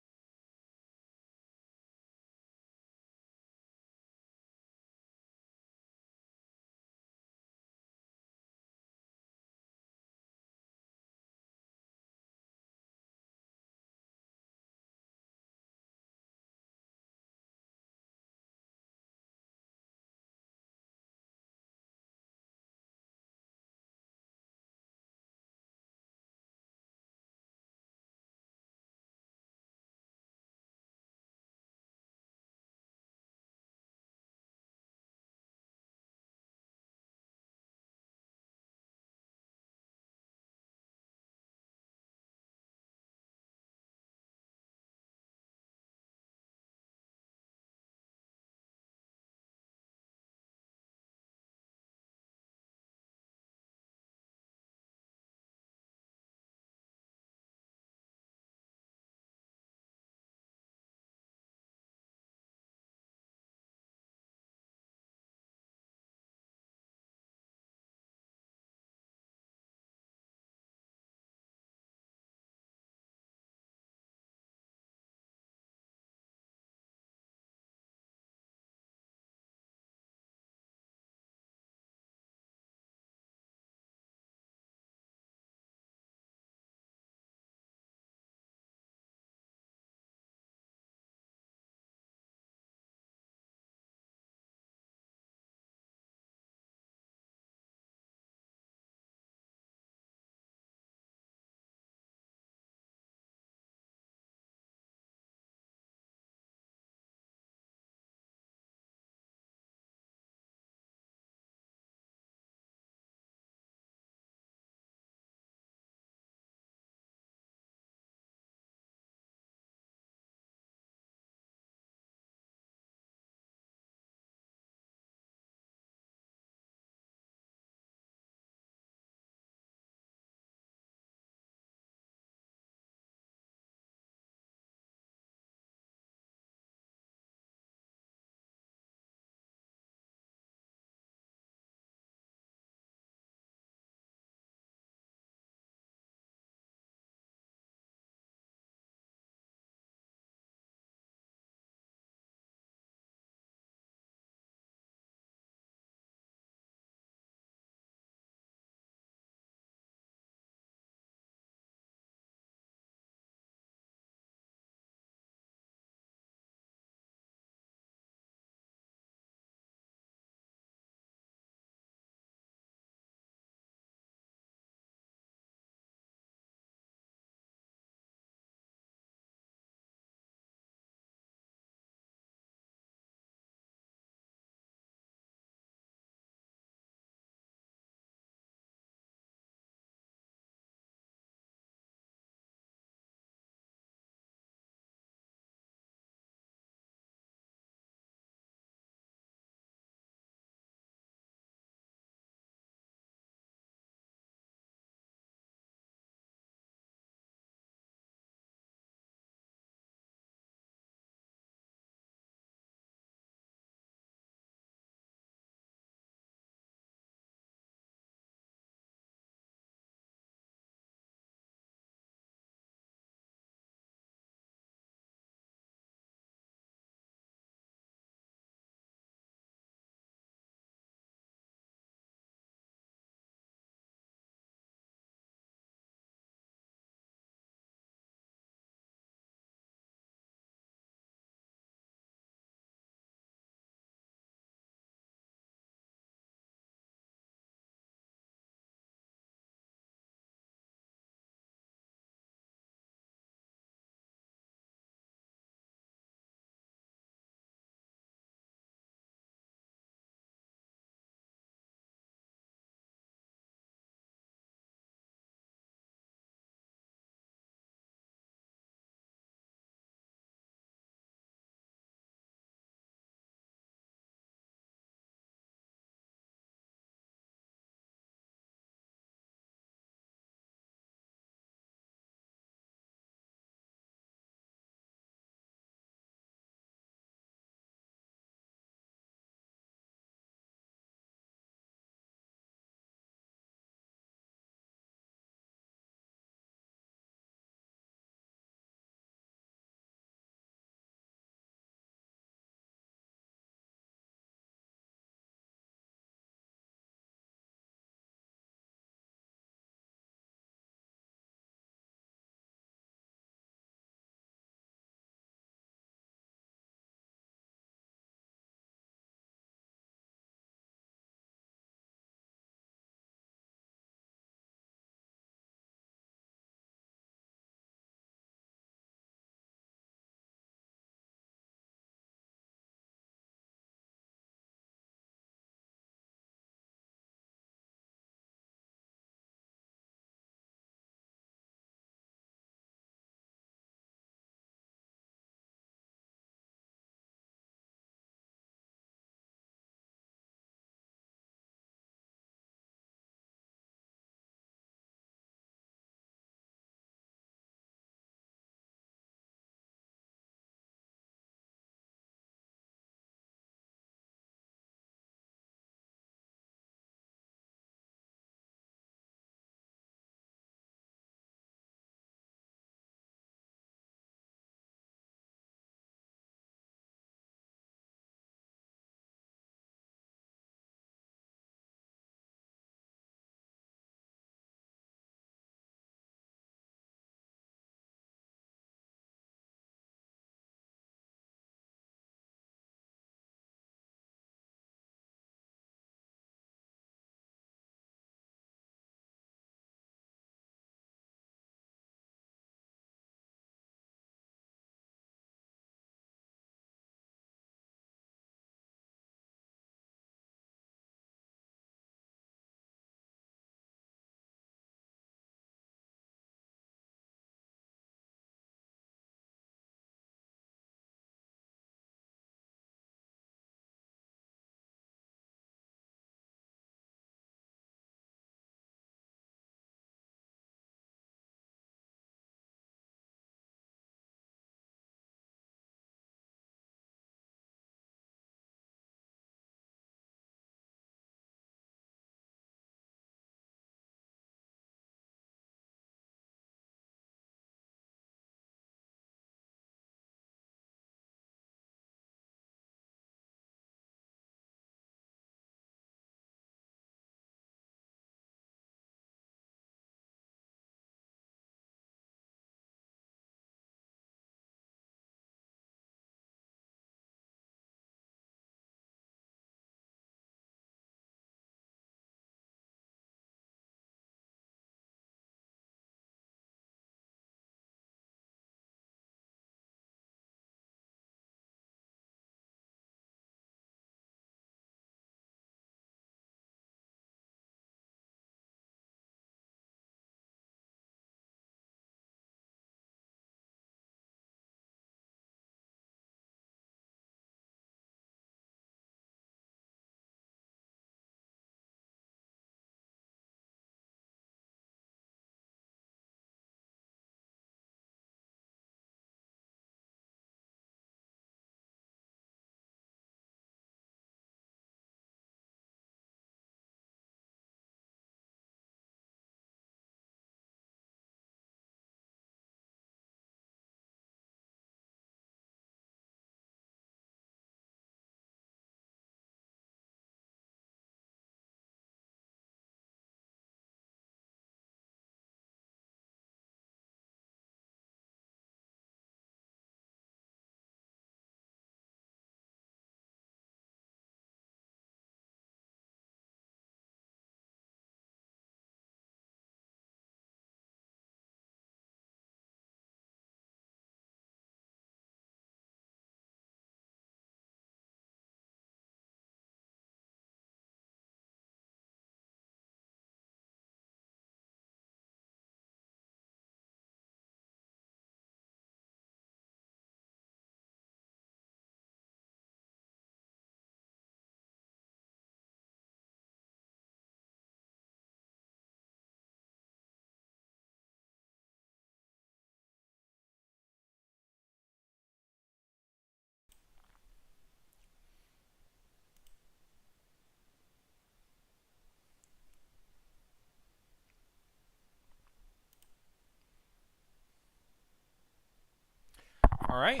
All right,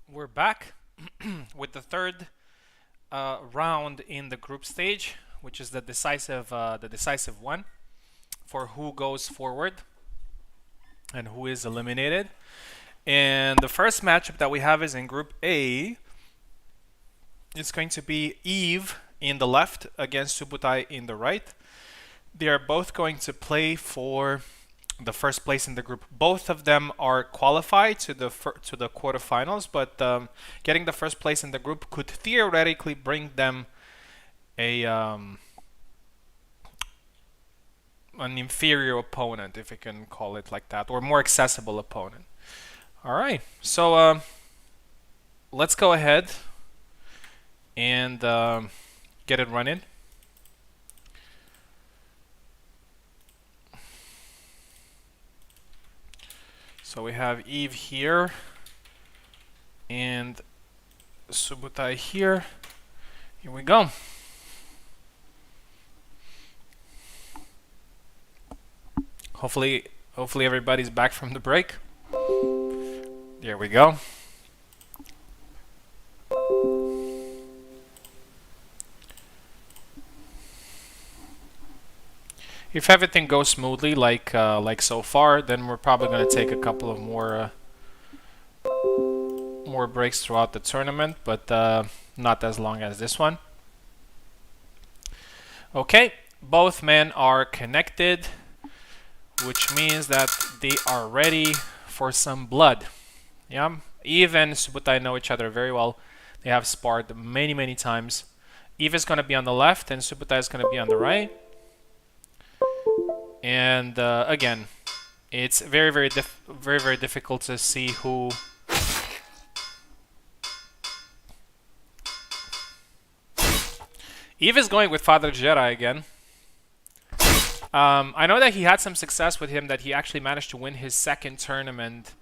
we're back with the third round in the group stage, which is the decisive one for who goes forward and who is eliminated. And the first matchup that we have is in Group A. It's going to be Eve in the left against Subutai in the right. They are both going to play for the first place in the group. Both of them are qualified to the quarterfinals, but getting the first place in the group could theoretically bring them an inferior opponent, if you can call it like that, or more accessible opponent. All right, so let's go ahead and get it running. So we have Eve here and Subutai here. Here we go. Hopefully everybody's back from the break. There we go. If everything goes smoothly, like so far, then we're probably going to take a couple of more breaks throughout the tournament, but not as long as this one. Okay, both men are connected, which means that they are ready for some blood. Yeah, Eve and Subutai know each other very well. They have sparred many times. Eve is going to be on the left, and Subutai is going to be on the right. And again, it's very difficult to see who. Eve is going with Father Zera again. I know that he had some success with him, that he actually managed to win his second tournament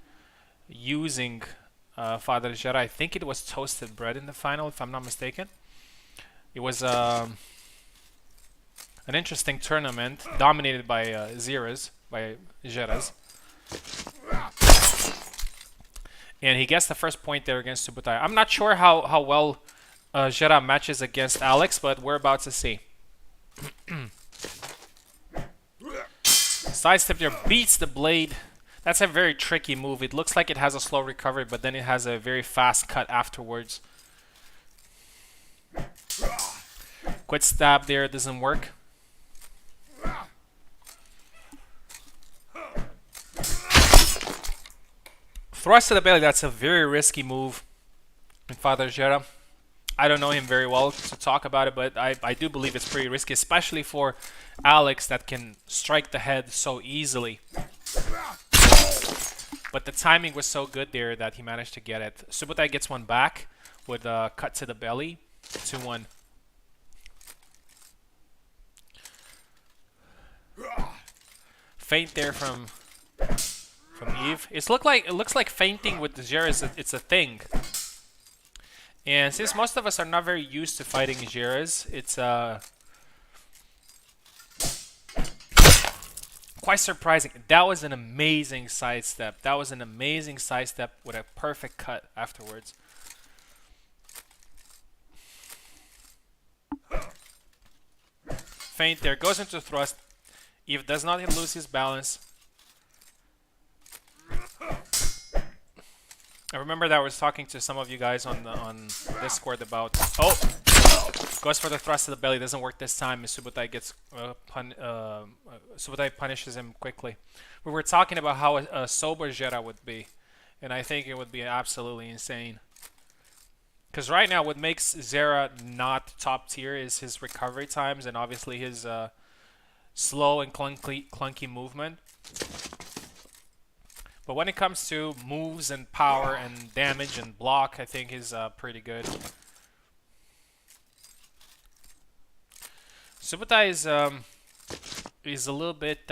using Father Zera. I think it was Toasted Bread in the final, if I'm not mistaken. It was an interesting tournament, dominated by Zeras, by Zeras. And he gets the first point there against Subutai. I'm not sure how well Zera matches against Alex, but we're about to see. Sidestep there, beats the blade. That's a very tricky move. It looks like it has a slow recovery, but then it has a very fast cut afterwards. Quick stab there, doesn't work. Thrust to the belly, that's a very risky move in Father Zera. I don't know him very well to talk about it, but I do believe it's pretty risky, especially for Alex that can strike the head so easily. But the timing was so good there that he managed to get it. Subutai gets one back with a cut to the belly, 2-1. Feint there from Eve. It looks like feinting with the Zeras. It's a thing. And since most of us are not very used to fighting Zeras, it's quite surprising. That was an amazing sidestep. That was an amazing sidestep with a perfect cut afterwards. Feint there, goes into thrust. Eve does not lose his balance. I remember that I was talking to some of you guys on Discord about. Oh, goes for the thrust to the belly. Doesn't work this time. Subutai gets Subutai punishes him quickly. We were talking about how a sober Zera would be, and I think it would be absolutely insane. Because right now, what makes Zera not top tier is his recovery times, and obviously his slow and clunky movement. But when it comes to moves and power and damage and block, I think he's pretty good. Subutai is a little bit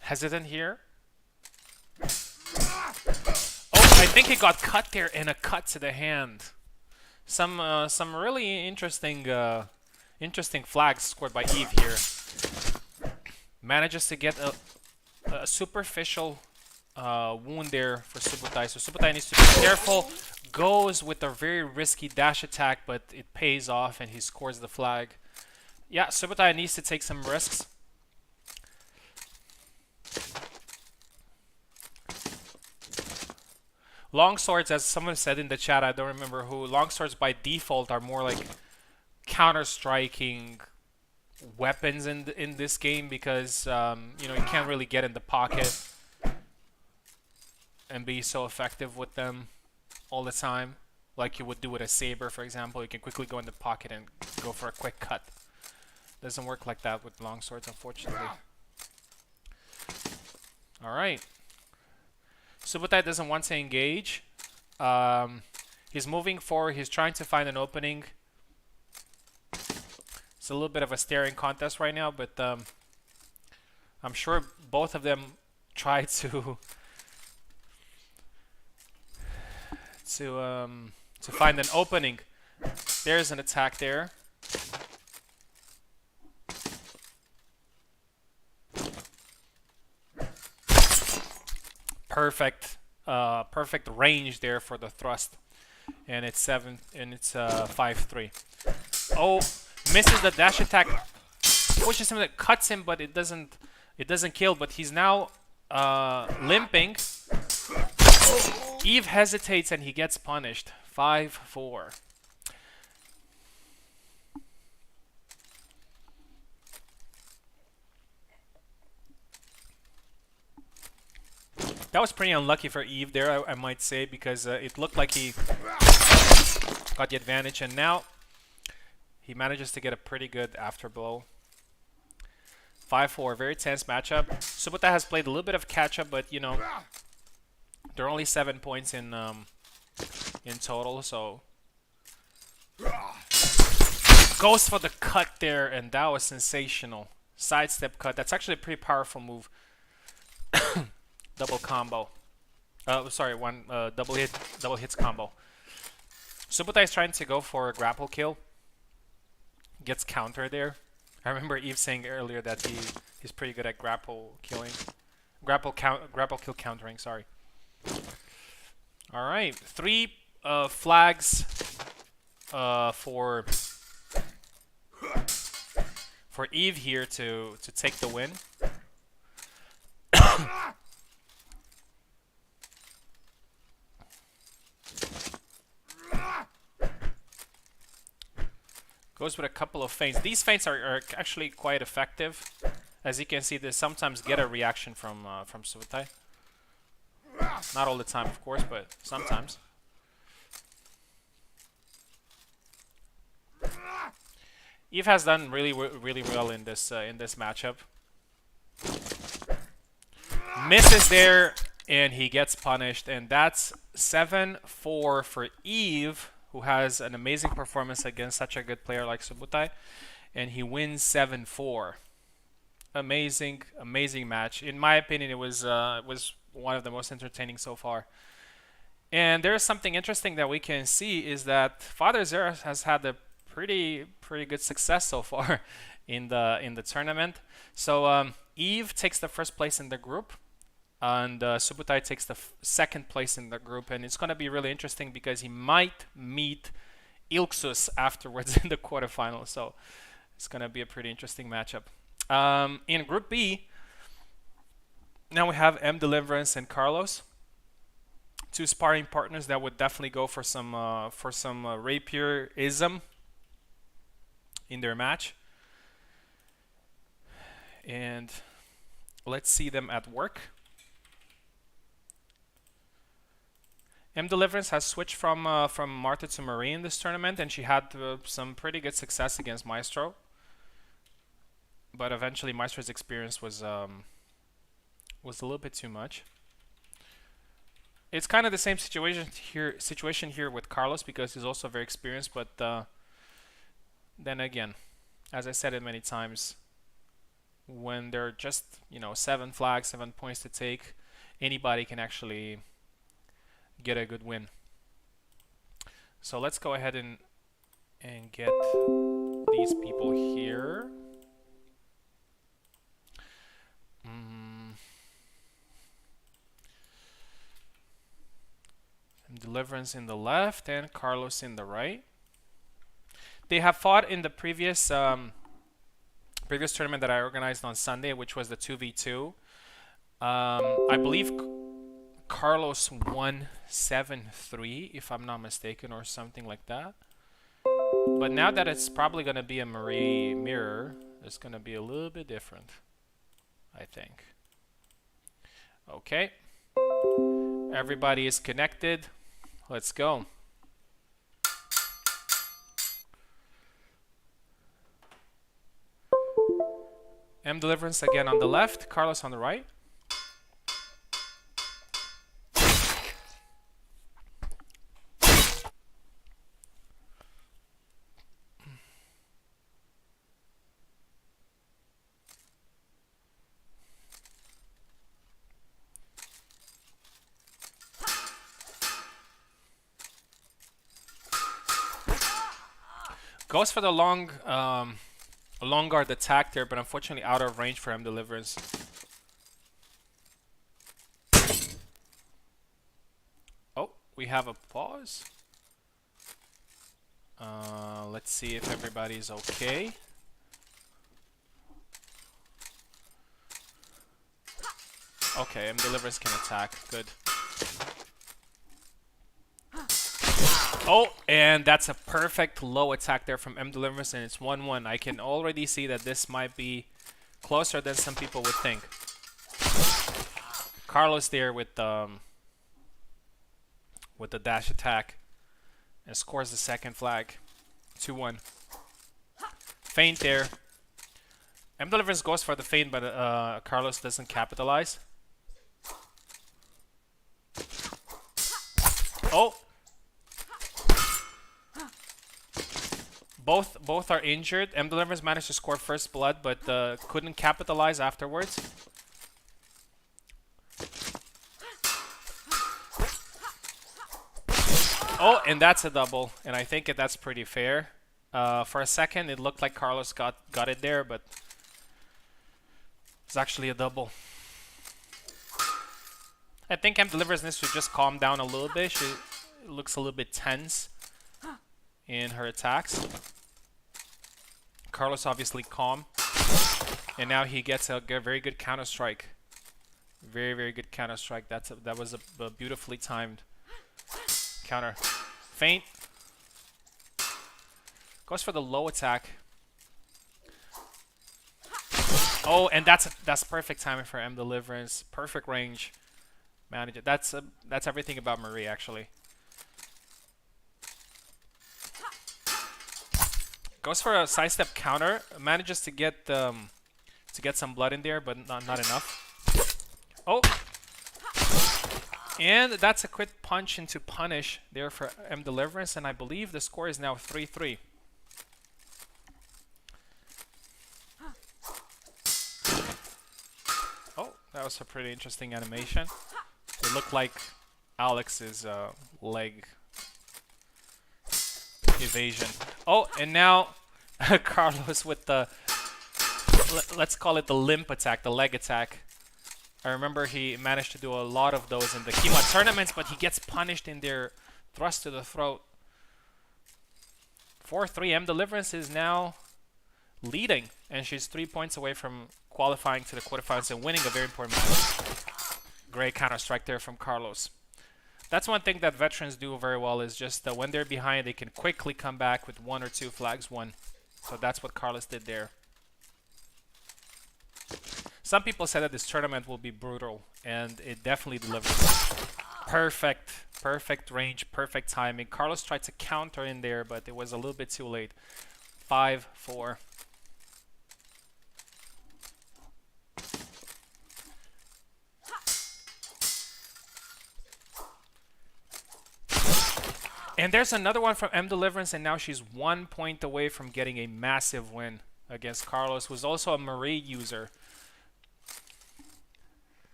hesitant here. Oh, I think he got cut there, and a cut to the hand. Some really interesting flags scored by Eve here. Manages to get a superficial wound there for Subutai. So Subutai needs to be careful. Goes with a very risky dash attack, but it pays off and he scores the flag. Yeah, Subutai needs to take some risks. Longswords, as someone said in the chat, I don't remember who, longswords by default are more like counter-striking weapons in this game because you know, you can't really get in the pocket and be so effective with them all the time like you would do with a saber, for example. You can quickly go in the pocket and go for a quick cut. Doesn't work like that with longswords, unfortunately. Alright. Subutai doesn't want to engage. He's moving forward. He's trying to find an opening. It's a little bit of a staring contest right now, but I'm sure both of them try to find an opening. There's an attack there. Perfect, perfect range there for the thrust, and it's 5-3. Oh, misses the dash attack, pushes him, that cuts him, but it doesn't kill. But he's now limping. Eve hesitates and he gets punished. 5-4. That was pretty unlucky for Eve there, I might say, because it looked like he got the advantage, and now he manages to get a pretty good afterblow. 5-4, very tense matchup. Subutai has played a little bit of catch-up, but you know, there are only 7 points in total, so goes for the cut there, and that was sensational. Sidestep cut. That's actually a pretty powerful move. Double combo. Sorry, one double hits combo. Subutai is trying to go for a grapple kill. Gets counter there. I remember Eve saying earlier that he's pretty good at grapple killing. Grapple kill countering, sorry. Alright, 3 flags for Eve here to take the win. Goes with a couple of feints. These feints are actually quite effective. As you can see, they sometimes get a reaction from Subutai. Not all the time, of course, but sometimes. Eve has done really well in this matchup. Misses there, and he gets punished, and that's 7-4 for Eve, who has an amazing performance against such a good player like Subutai, and he wins 7-4. Amazing match. In my opinion, it was one of the most entertaining so far. And there's something interesting that we can see is that Father Zera has had a pretty good success so far in the tournament. So Eve takes the first place in the group, and Subutai takes the second place in the group, and it's going to be really interesting because he might meet Ilxuss afterwards in the quarterfinals. So it's going to be a pretty interesting matchup. In Group B, now we have Mdeliverance and Carlos, 2 sparring partners that would definitely go for some rapierism in their match. And let's see them at work. Mdeliverance has switched from Marta to Marie in this tournament, and she had some pretty good success against Maestro. But eventually, Maestro's experience was a little bit too much. It's kind of the same situation here with Carlos, because he's also very experienced. But then again, as I said it many times, when there are just 7 flags, 7 points to take, anybody can actually get a good win. So let's go ahead and get these people here. Mdeliverance in the left and Carlos in the right. They have fought in the previous previous tournament that I organized on Sunday, which was the 2v2. I believe Carlos won 7-3, if I'm not mistaken, or something like that. But now that it's probably going to be a Marie mirror, it's going to be a little bit different, I think. Okay. Everybody is connected. Let's go. Mdeliverance again on the left, Carlos on the right. Goes for the long guard attack there, but unfortunately out of range for Mdeliverance. Oh, we have a pause. Let's see if everybody's okay. Okay, Mdeliverance can attack. Good. Oh, and that's a perfect low attack there from Mdeliverance, and it's 1-1. I can already see that this might be closer than some people would think. Carlos there with the dash attack and scores the second flag. 2-1. Feint there. Mdeliverance goes for the feint, but Carlos doesn't capitalize. Oh! Both are injured. Mdeliverance managed to score first blood, but couldn't capitalize afterwards. Oh, and that's a double, and I think that's pretty fair. For a second, it looked like Carlos got it there, but it's actually a double. I think Mdeliverance needs to just calm down a little bit. She looks a little bit tense in her attacks. Carlos obviously calm, and now he gets a very good counter strike. Very good counter strike. That was a beautifully timed counter. Feint. Goes for the low attack. Oh, and that's perfect timing for Mdeliverance. Perfect range. Manage it. That's everything about Marie actually. Goes for a sidestep counter, manages to get some blood in there, but not enough. Oh, and that's a quick punch into punish there for Mdeliverance, and I believe the score is now 3-3. Oh, that was a pretty interesting animation. It looked like Alex's leg evasion. Oh, and now Carlos with the, let's call it the limp attack, the leg attack. I remember he managed to do a lot of those in the Gman tournaments, but he gets punished in their thrust to the throat. 4-3. Mdeliverance is now leading, and she's 3 points away from qualifying to the quarterfinals and winning a very important match. Great counter strike there from Carlos. That's one thing that veterans do very well, is just that when they're behind, they can quickly come back with 1 or 2 flags won. So that's what Carlos did there. Some people said that this tournament will be brutal, and it definitely delivered. Perfect range, perfect timing. Carlos tried to counter in there, but it was a little bit too late. 5-4. And there's another one from Mdeliverance, and now she's 1 point away from getting a massive win against Carlos, who's also a Marie user.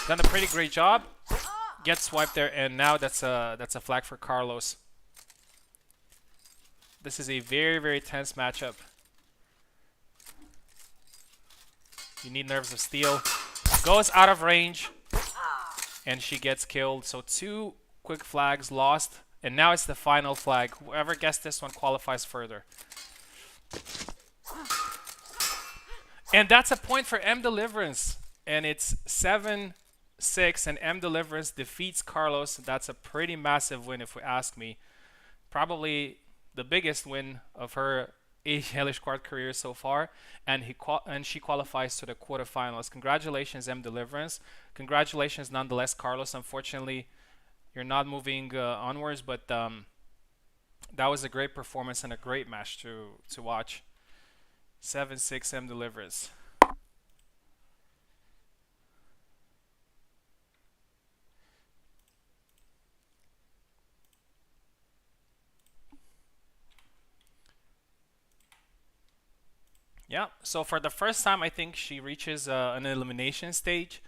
Done a pretty great job. Gets swiped there, and now that's a flag for Carlos. This is a very tense matchup. You need nerves of steel. Goes out of range. and she gets killed. So 2 quick flags lost, and now it's the final flag. Whoever gets this one qualifies further. And that's a point for Mdeliverance, and it's 7-6, and Mdeliverance defeats Carlos. That's a pretty massive win, if you ask me. Probably the biggest win of her Hellish Quart career so far, and she qualifies to the quarterfinals. Congratulations, Mdeliverance. Congratulations, nonetheless, Carlos. Unfortunately, you're not moving onwards, but that was a great performance and a great match to watch. 7-6 Mdeliverance. Yeah, so for the first time, I think she reaches an elimination stage,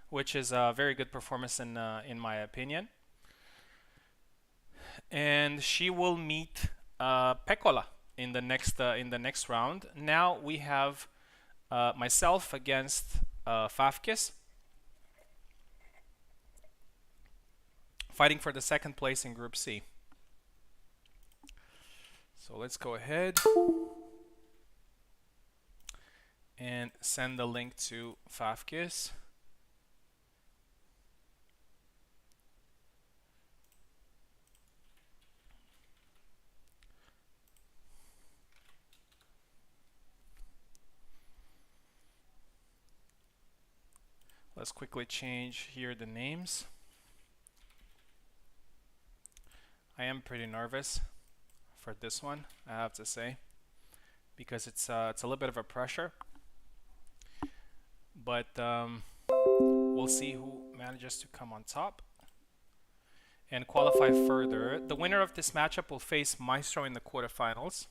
which is a very good performance in my opinion. And she will meet Peccola in the next round. Now we have myself against Favkis, fighting for the second place in Group C. So let's go ahead and send the link to Favkis. Let's quickly change here the names. I am pretty nervous for this one, I have to say, because it's a little bit of a pressure. But we'll see who manages to come on top and qualify further. The winner of this matchup will face Maestro in the quarterfinals.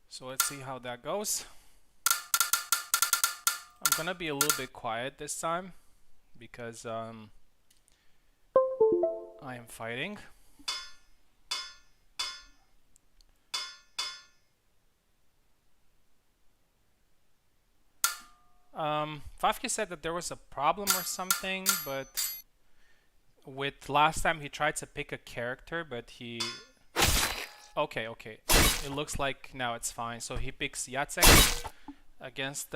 So let's see how that goes. I'm gonna be a little bit quiet this time because I am fighting. Favkis said that there was a problem or something, but with last time he tried to pick a character, but he... Okay. It looks like now it's fine. So he picks Jacek against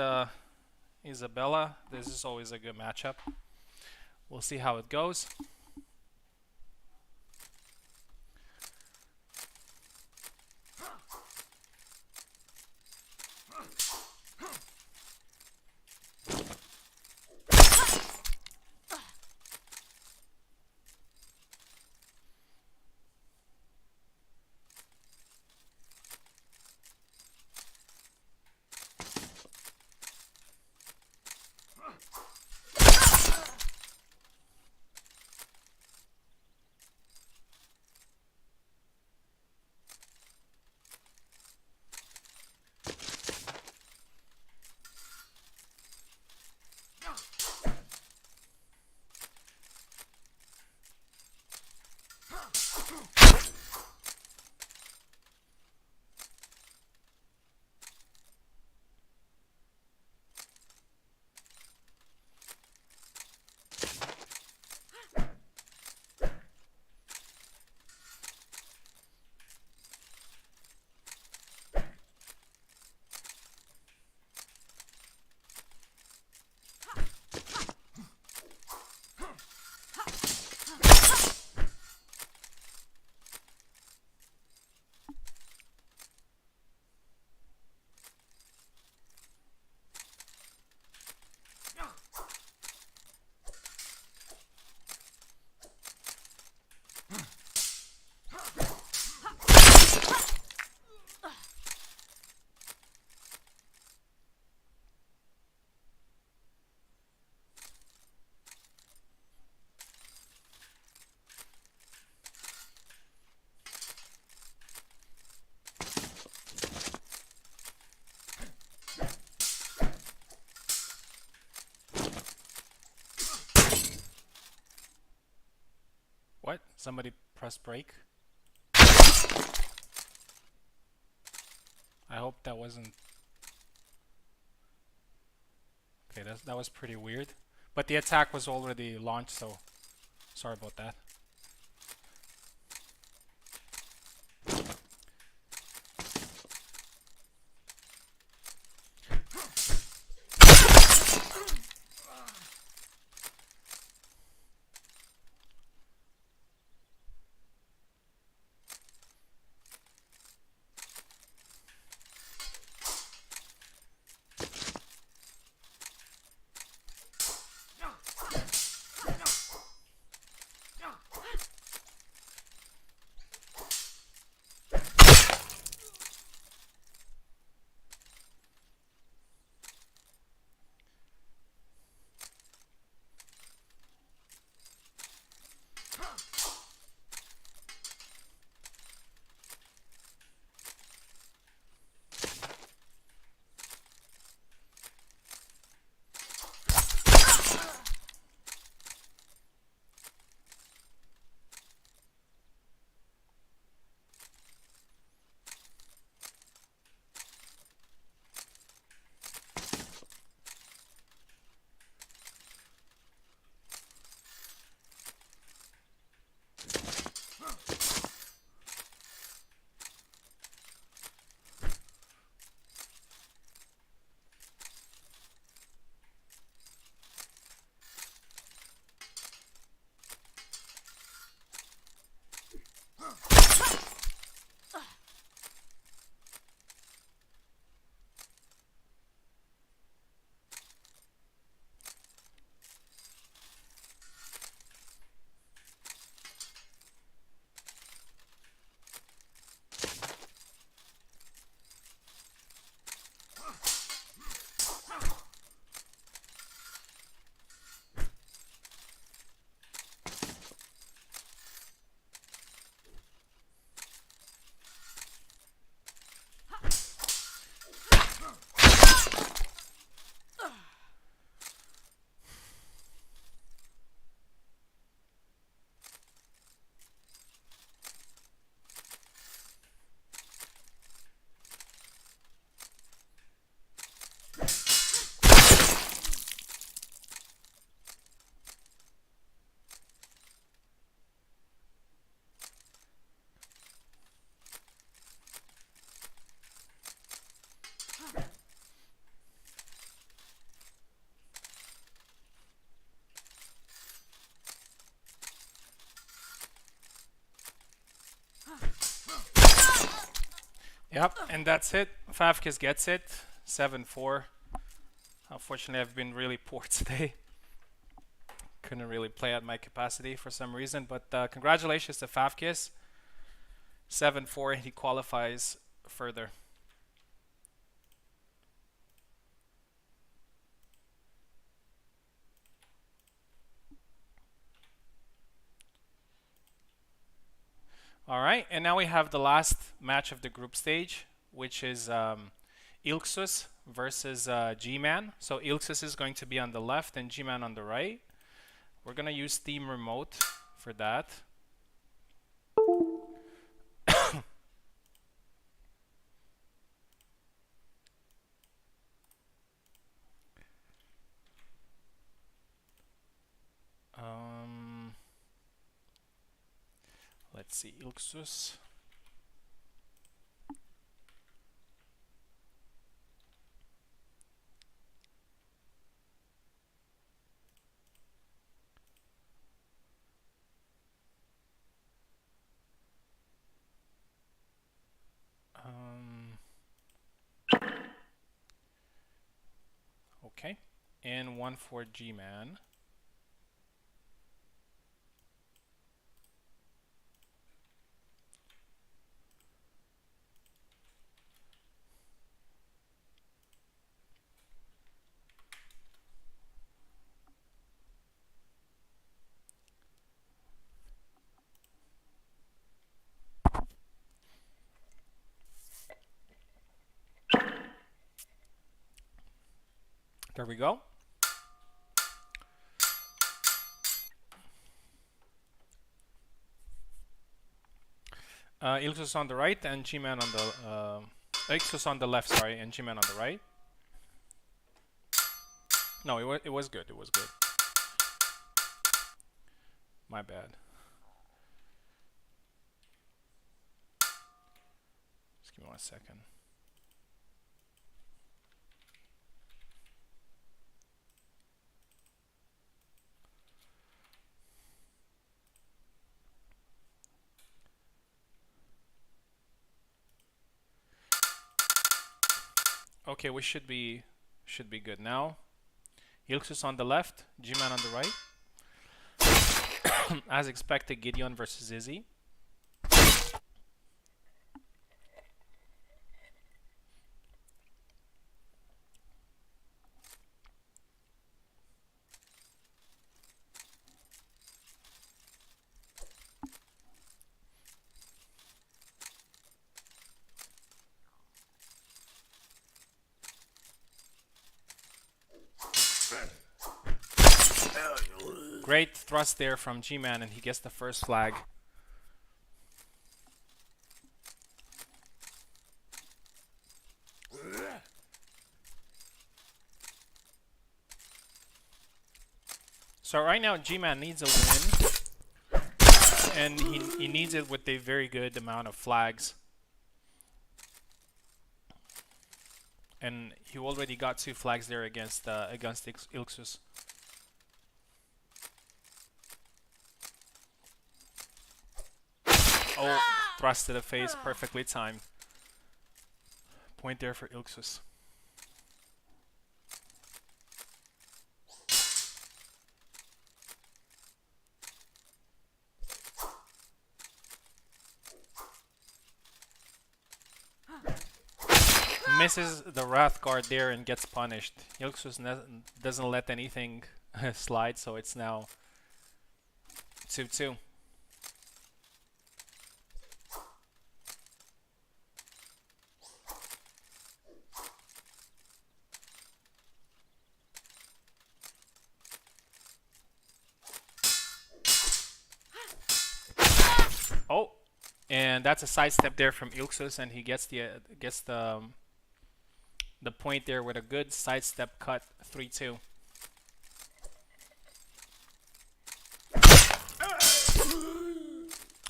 Isabella. This is always a good matchup. We'll see how it goes. What? Somebody press break? I hope that wasn't... Okay, that was pretty weird. But the attack was already launched, so sorry about that. Yep, and that's it. Favkis gets it. 7-4. Unfortunately, I've been really poor today. Couldn't really play at my capacity for some reason, but congratulations to Favkis. 7-4, he qualifies further. Alright, and now we have the last match of the group stage, which is Ilxuss versus Gman. So Ilxuss is going to be on the left and Gman on the right. We're going to use Steam Remote for that. Let's see, Ilxuss. Okay, and one for Gman. There we go. Ilxuss on the right and Gman on the Ilxuss on the left, sorry, and Gman on the right. No, it was good. It was good. My bad. Just give me 1 second. Okay, we should be good now. Ilxuss on the left, Gman on the right. As expected, Gedeon versus Izzy. Great thrust there from Gman, and he gets the first flag. So right now, Gman needs a win, and he needs it with a very good amount of flags. And he already got 2 flags there against Ilxuss. Oh, thrust to the face, perfectly timed. Point there for Ilxuss. Misses the Wrath Guard there and gets punished. Ilxuss doesn't let anything slide, so it's now 2-2. Oh, and that's a sidestep there from Ilxuss, and he gets the point there with a good sidestep cut. 3-2.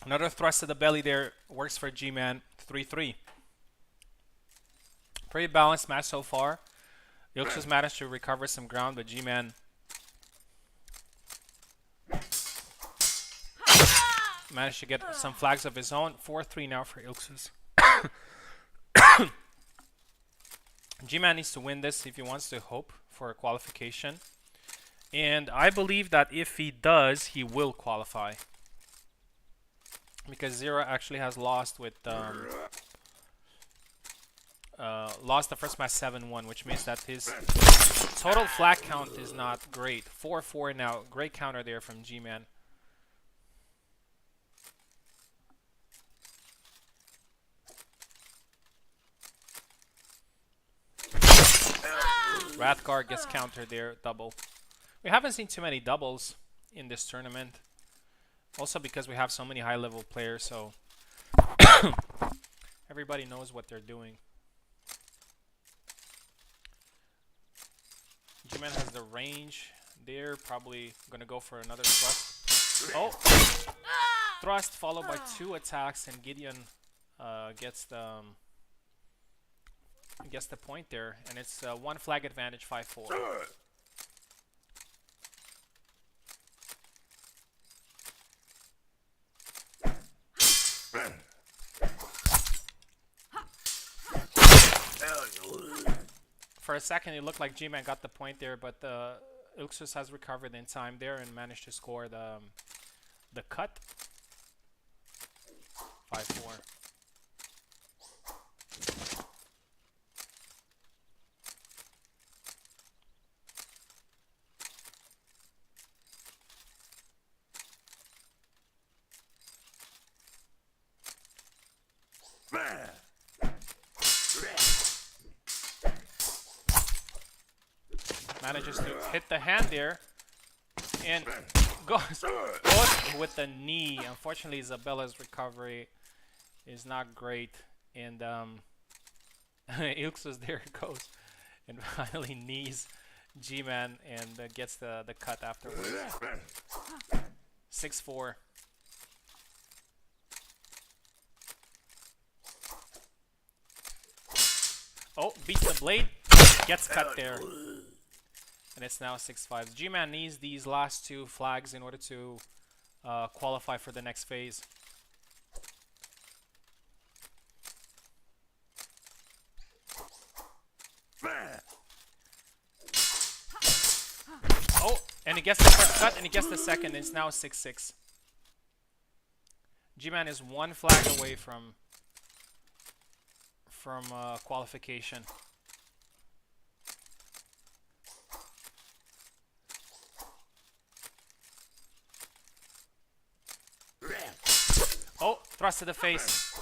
Another thrust to the belly there works for Gman. 3-3. Pretty balanced match so far. Ilxuss managed to recover some ground, but Gman managed to get some flags of his own. 4-3 now for Ilxuss. Gman needs to win this if he wants to hope for a qualification. And I believe that if he does, he will qualify. Because Zera actually has lost with lost the first match 7-1, which means that his total flag count is not great. 4-4 now. Great counter there from Gman. Wrathguard gets countered there, double. We haven't seen too many doubles in this tournament. Also because we have so many high-level players, so everybody knows what they're doing. Gman has the range there, probably gonna go for another thrust. Oh! Thrust followed by 2 attacks, and Gedeon gets the point there, and it's 1 flag advantage, 5-4. For a second, it looked like Gman got the point there, but Ilxuss has recovered in time there and managed to score the cut. 5-4. Manages to hit the hand there and goes with the knee. Unfortunately, Isabella's recovery is not great, and Ilxuss there goes and finally knees Gman and gets the cut afterwards. 6-4. Oh, beats the blade. Gets cut there. And it's now 6-5. Gman needs these last two flags in order to qualify for the next phase. Oh, and he gets the first cut, and he gets the second. It's now 6-6. Gman is one flag away from qualification. Oh, thrust to the face.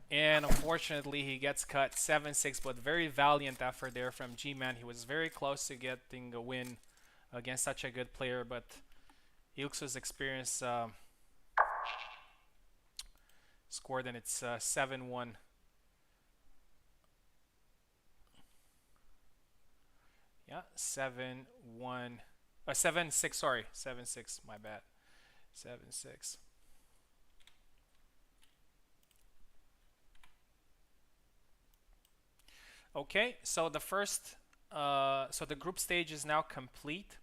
And unfortunately, he gets cut 7-6, but very valiant effort there from Gman. He was very close to getting a win against such a good player, but Ilxuss experience scored, and it's 7-1. Yeah, 7-1. 7-6, sorry. 7-6, my bad. 7-6. Okay, so the first, so the group stage is now complete.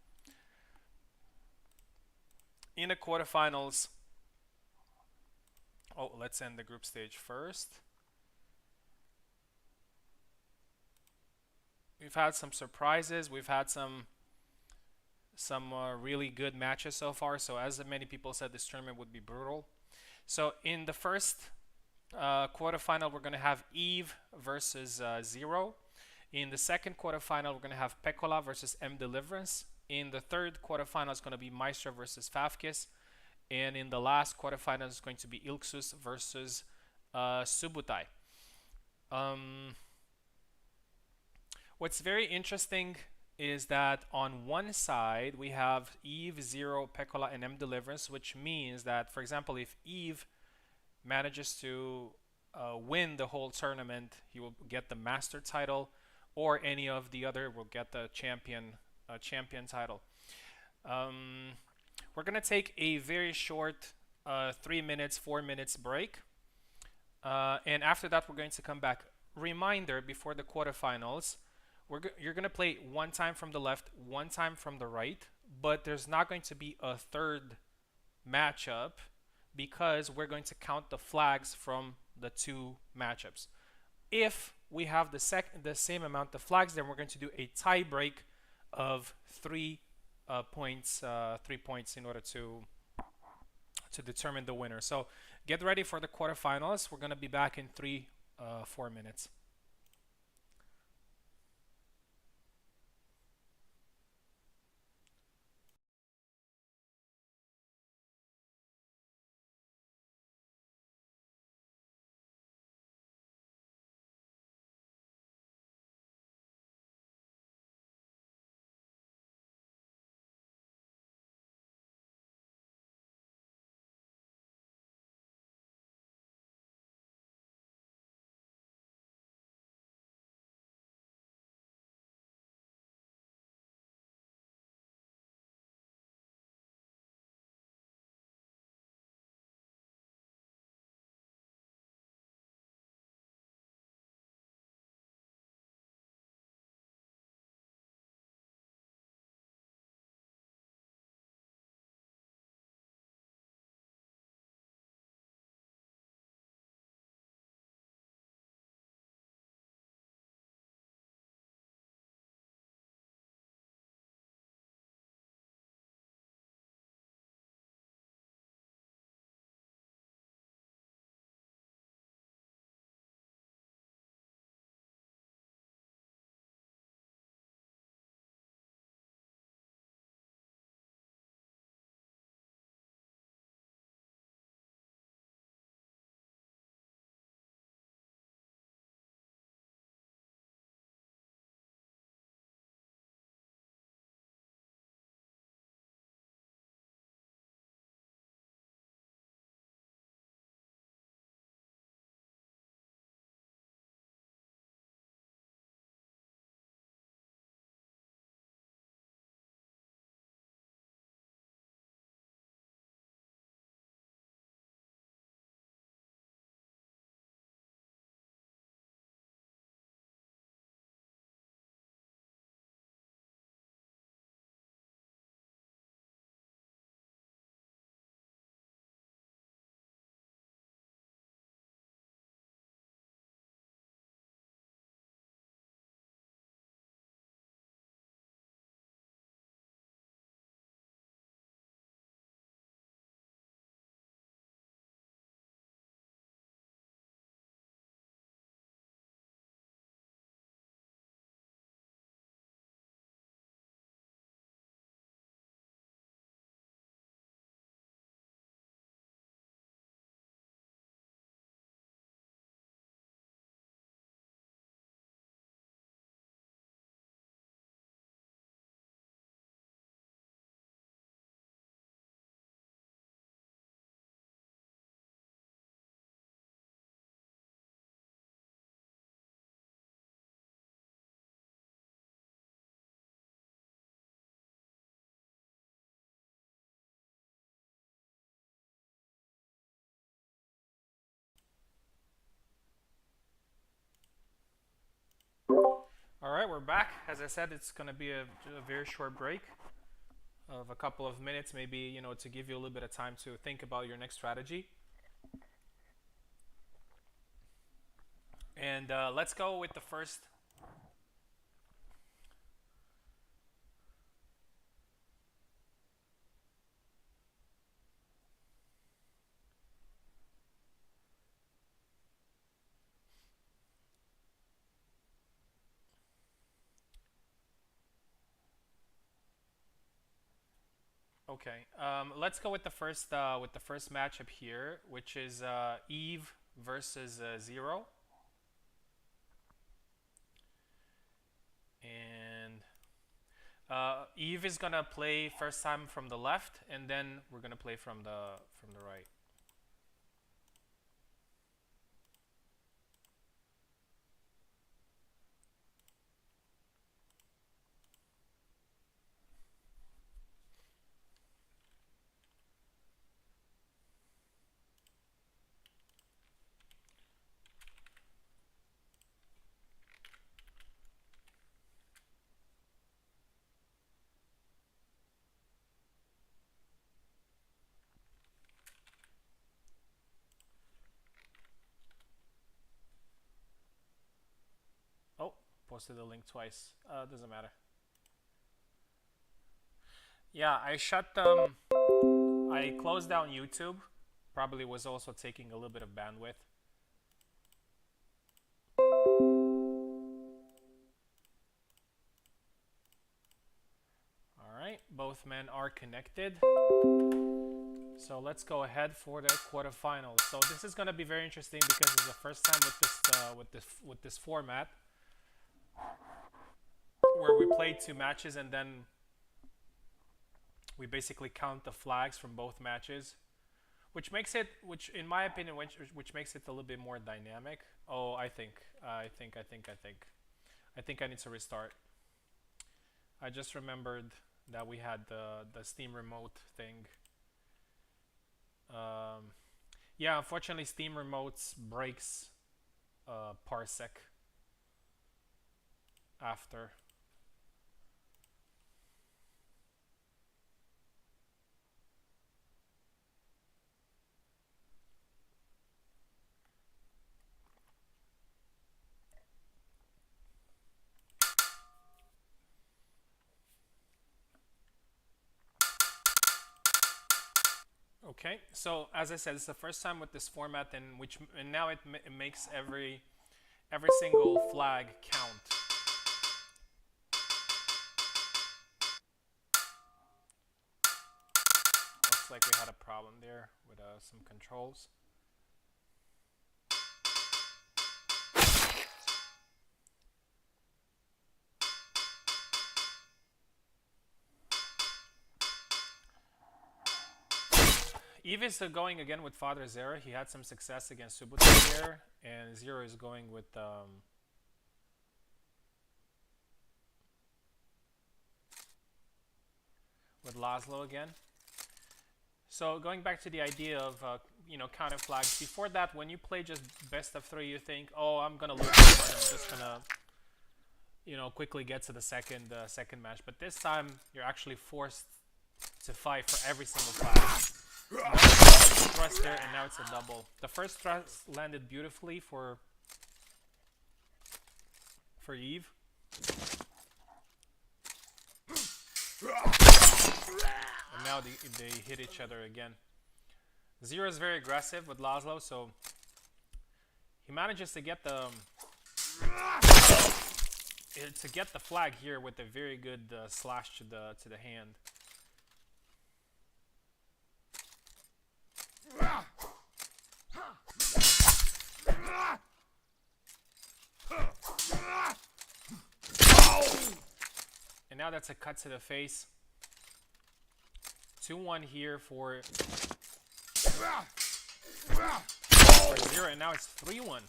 In the quarterfinals, oh, let's end the group stage first. We've had some surprises. We've had some really good matches so far. So as many people said, this tournament would be brutal. So in the first quarterfinal, we're going to have Eve versus Zero. In the second quarterfinal, we're going to have Peccola versus Mdeliverance. In the third quarterfinal, it's going to be Meistrocake versus Favkis. And in the last quarterfinal, it's going to be Ilxuss versus Subutai. What's very interesting is that on one side, we have Eve, Zero, Peccola, and Mdeliverance, which means that, for example, if Eve manages to win the whole tournament, he will get the master title, or any of the other will get the champion title. We're gonna take a very short 3 minutes, 4 minutes break, and after that we're going to come back. Reminder before the quarterfinals, you're gonna play one time from the left, one time from the right, but there's not going to be a third matchup because we're going to count the flags from the two matchups. If we have the same amount of flags, then we're going to do a tie break of 3 points, 3 points in order to determine the winner. So get ready for the quarterfinals. We're going to be back in 4 minutes. we're back. As I said, it's going to be a very short break of a couple of minutes, maybe, you know, to give you a little bit of time to think about your next strategy. And let's go with the first. Okay, let's go with the first matchup here, which is Eve versus Zero. And Eve is gonna play first time from the left, and then we're gonna play from the right. Oh, posted the link twice. Doesn't matter. Yeah, I closed down YouTube. Probably was also taking a little bit of bandwidth. Alright, both men are connected. So let's go ahead for the quarterfinals. So this is going to be very interesting because it's the first time with this format where we play 2 matches and then we basically count the flags from both matches, which makes it, in my opinion, which makes it a little bit more dynamic. Oh, I think I need to restart. I just remembered that we had the Steam remote thing. Yeah, unfortunately, Steam remotes breaks parsec after. Okay, so as I said, it's the first time with this format, and now it makes every single flag count. Looks like we had a problem there with some controls. Eve is going again with Father Zera. He had some success against Subutai there, and Zero is going with Laszlo again. So going back to the idea of you know, counter flags. Before that, when you play just best of 3, you think, oh, I'm gonna lose this one. I'm just gonna, you know, quickly get to the second match. But this time, you're actually forced to fight for every single flag. Thrust there, and now it's a double. The first thrust landed beautifully for Eve. And now they hit each other again. Zero is very aggressive with Laszlo, so he manages to get the flag here with a very good slash to the hand. And now that's a cut to the face. 2-1 here for Zero, and now it's 3-1.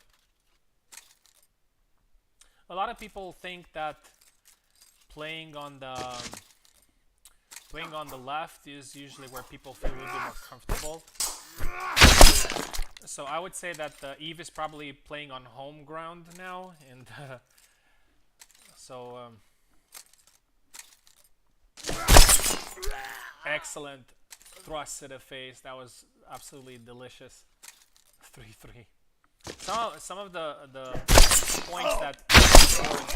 A lot of people think that playing on the left is usually where people feel a little bit more comfortable. So I would say that Eve is probably playing on home ground now, and So excellent thrust to the face. That was absolutely delicious. 3-3. Some of the points that scored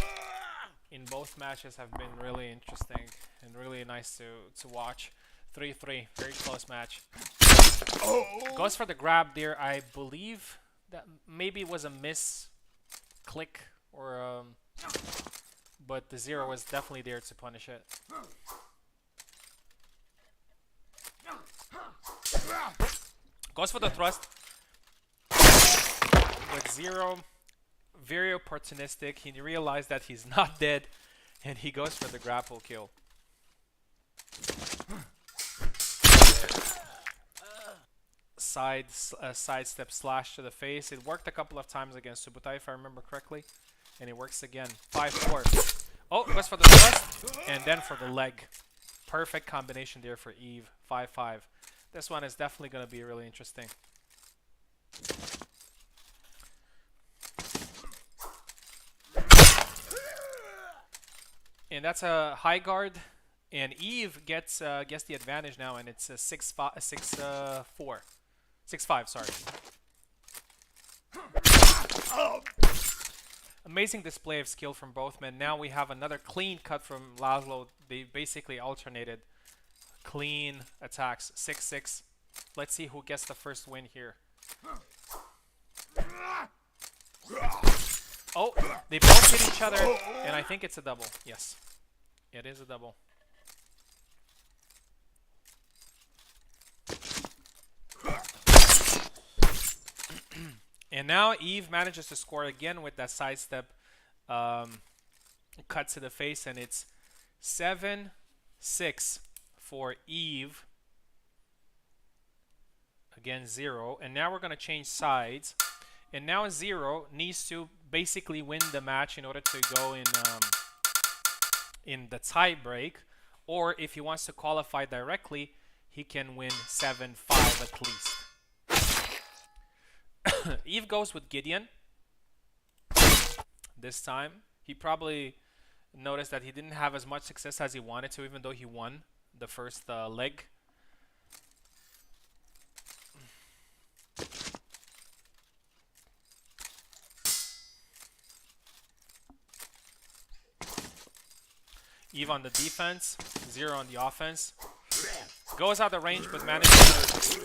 in both matches have been really interesting and really nice to watch. 3-3, very close match. Goes for the grab there. I believe that maybe it was a miss click or but the Zera was definitely there to punish it. Goes for the thrust. But Zero, very opportunistic. He realized that he's not dead, and he goes for the grapple kill. Sidestep slash to the face. It worked a couple of times against Subutai, if I remember correctly. And it works again. 5-4. Oh, goes for the thrust, and then for the leg. Perfect combination there for Eve. 5-5. This one is definitely going to be really interesting. And that's a high guard, and Eve gets the advantage now, and it's a 6-5, sorry. Amazing display of skill from both men. Now we have another clean cut from Laszlo. They basically alternated clean attacks. 6-6. Let's see who gets the first win here. Oh, they both hit each other, and I think it's a double. Yes, it is a double. And now Eve manages to score again with that sidestep cut to the face, and it's 7-6 for Eve against Zero. And now we're going to change sides. And now Zero needs to basically win the match in order to go in the tie break. Or if he wants to qualify directly, he can win 7-5 at least. Eve goes with Gedeon. This time, he probably noticed that he didn't have as much success as he wanted to, even though he won the first leg. Eve on the defense, Zero on the offense. Goes out of range, but manages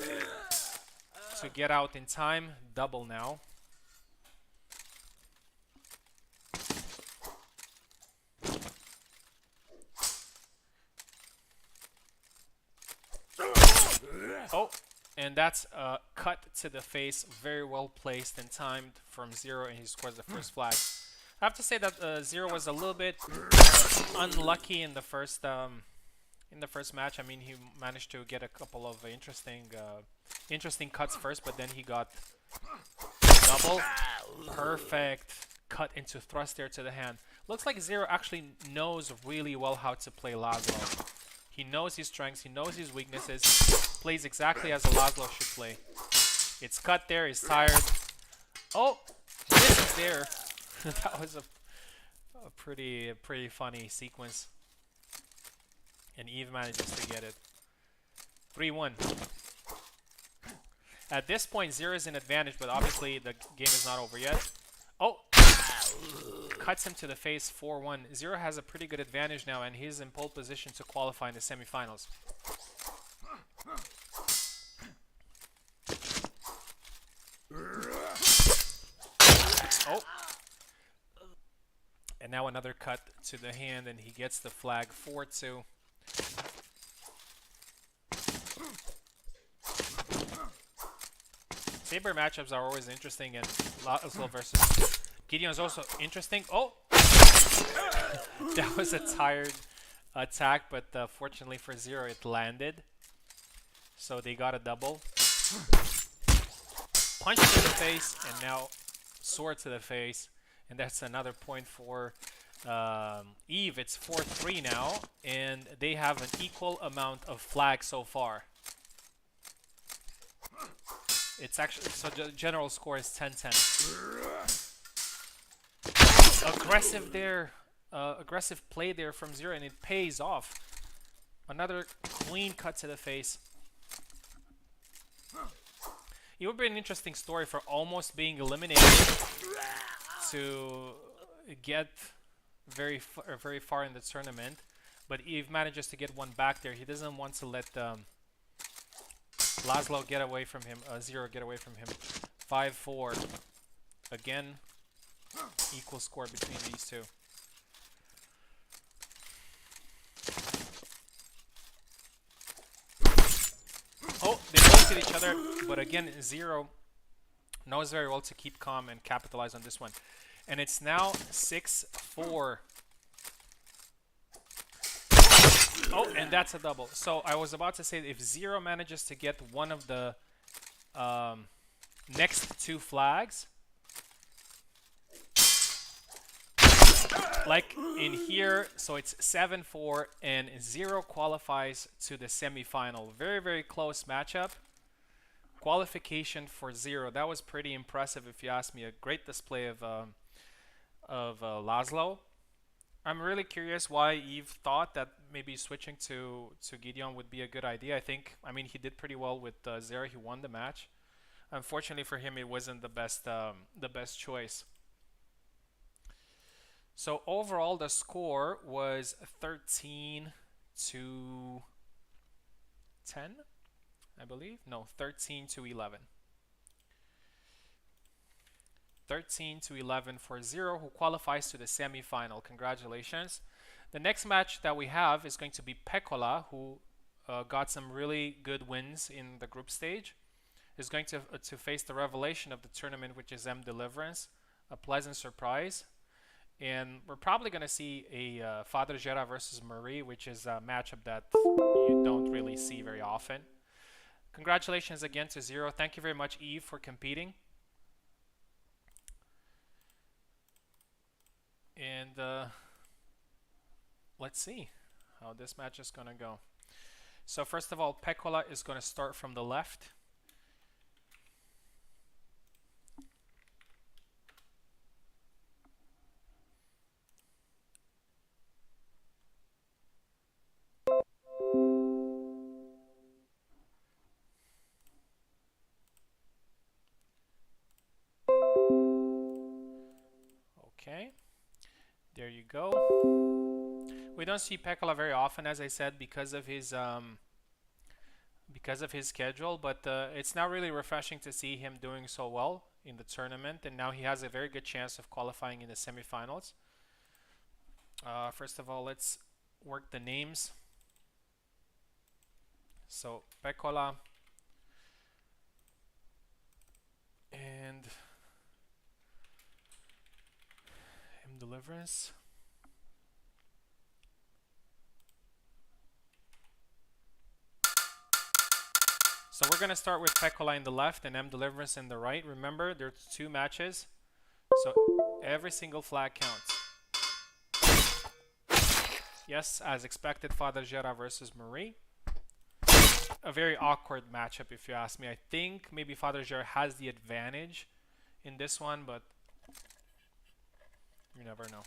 to get out in time. Double now. Oh, and that's a cut to the face. Very well placed and timed from Zero, and he scores the first flag. I have to say that Zero was a little bit unlucky in the first match. I mean, he managed to get a couple of interesting cuts first, but then he got double. Perfect cut into thrust there to the hand. Looks like Zero actually knows really well how to play Laszlo. He knows his strengths, he knows his weaknesses, plays exactly as a Laszlo should play. It's cut there, he's tired. Oh, this is there. That was a pretty funny sequence. And Eve manages to get it. 3-1. At this point, Zero is in advantage, but obviously the game is not over yet. Oh! Cuts him to the face, 4-1. Zero has a pretty good advantage now, and he's in pole position to qualify in the semifinals. Oh! And now another cut to the hand, and he gets the flag, 4-2. Saber matchups are always interesting, and Laszlo versus Gedeon is also interesting. Oh! That was a tired attack, but fortunately for Zero, it landed. So they got a double. Punch to the face, and now sword to the face. And that's another point for Eve. It's 4-3 now, and they have an equal amount of flags so far. It's actually, so the general score is 10-10. Aggressive there. aggressive play there from Zera, and it pays off. Another clean cut to the face. It would be an interesting story for almost being eliminated to get very far in the tournament, but Eve manages to get one back there. He doesn't want to let Laszlo get away from him, Zera get away from him. 5-4. Again, equal score between these two. Oh, they both hit each other, but again, Zera knows very well to keep calm and capitalize on this one. And it's now 6-4. Oh, and that's a double. So I was about to say, if Zera manages to get one of the next two flags, like in here, so it's 7-4, and Zera qualifies to the semi-final. Very, very close matchup. Qualification for Zera. That was pretty impressive, if you ask me. A great display of Laszlo. I'm really curious why Eve thought that maybe switching to Gedeon would be a good idea. I mean, he did pretty well with Zera. He won the match. Unfortunately for him, it wasn't the best choice. So overall, the score was 13-10, I believe. No, 13-11. 13-11 for Zera, who qualifies to the semi-final. Congratulations. The next match that we have is going to be Peccola, who got some really good wins in the group stage. Is going to face the revelation of the tournament, which is Mdeliverance. A pleasant surprise. And we're probably going to see a Father Zera versus Marie, which is a matchup that you don't really see very often. Congratulations again to Zera. Thank you very much, Eve, for competing. And let's see how this match is going to go. So first of all, Peccola is going to start from the left. Okay, there you go. We don't see Peccola very often, as I said, because of his schedule, but it's now really refreshing to see him doing so well in the tournament, and now he has a very good chance of qualifying in the semifinals. First of all, let's work the names. So Peccola and Mdeliverance. So we're going to start with Peccola in the left and Mdeliverance in the right. Remember, there's 2 matches, so every single flag counts. Yes, as expected, Father Zera versus Marie. A very awkward matchup, if you ask me. I think maybe Father Zera has the advantage in this one, but you never know.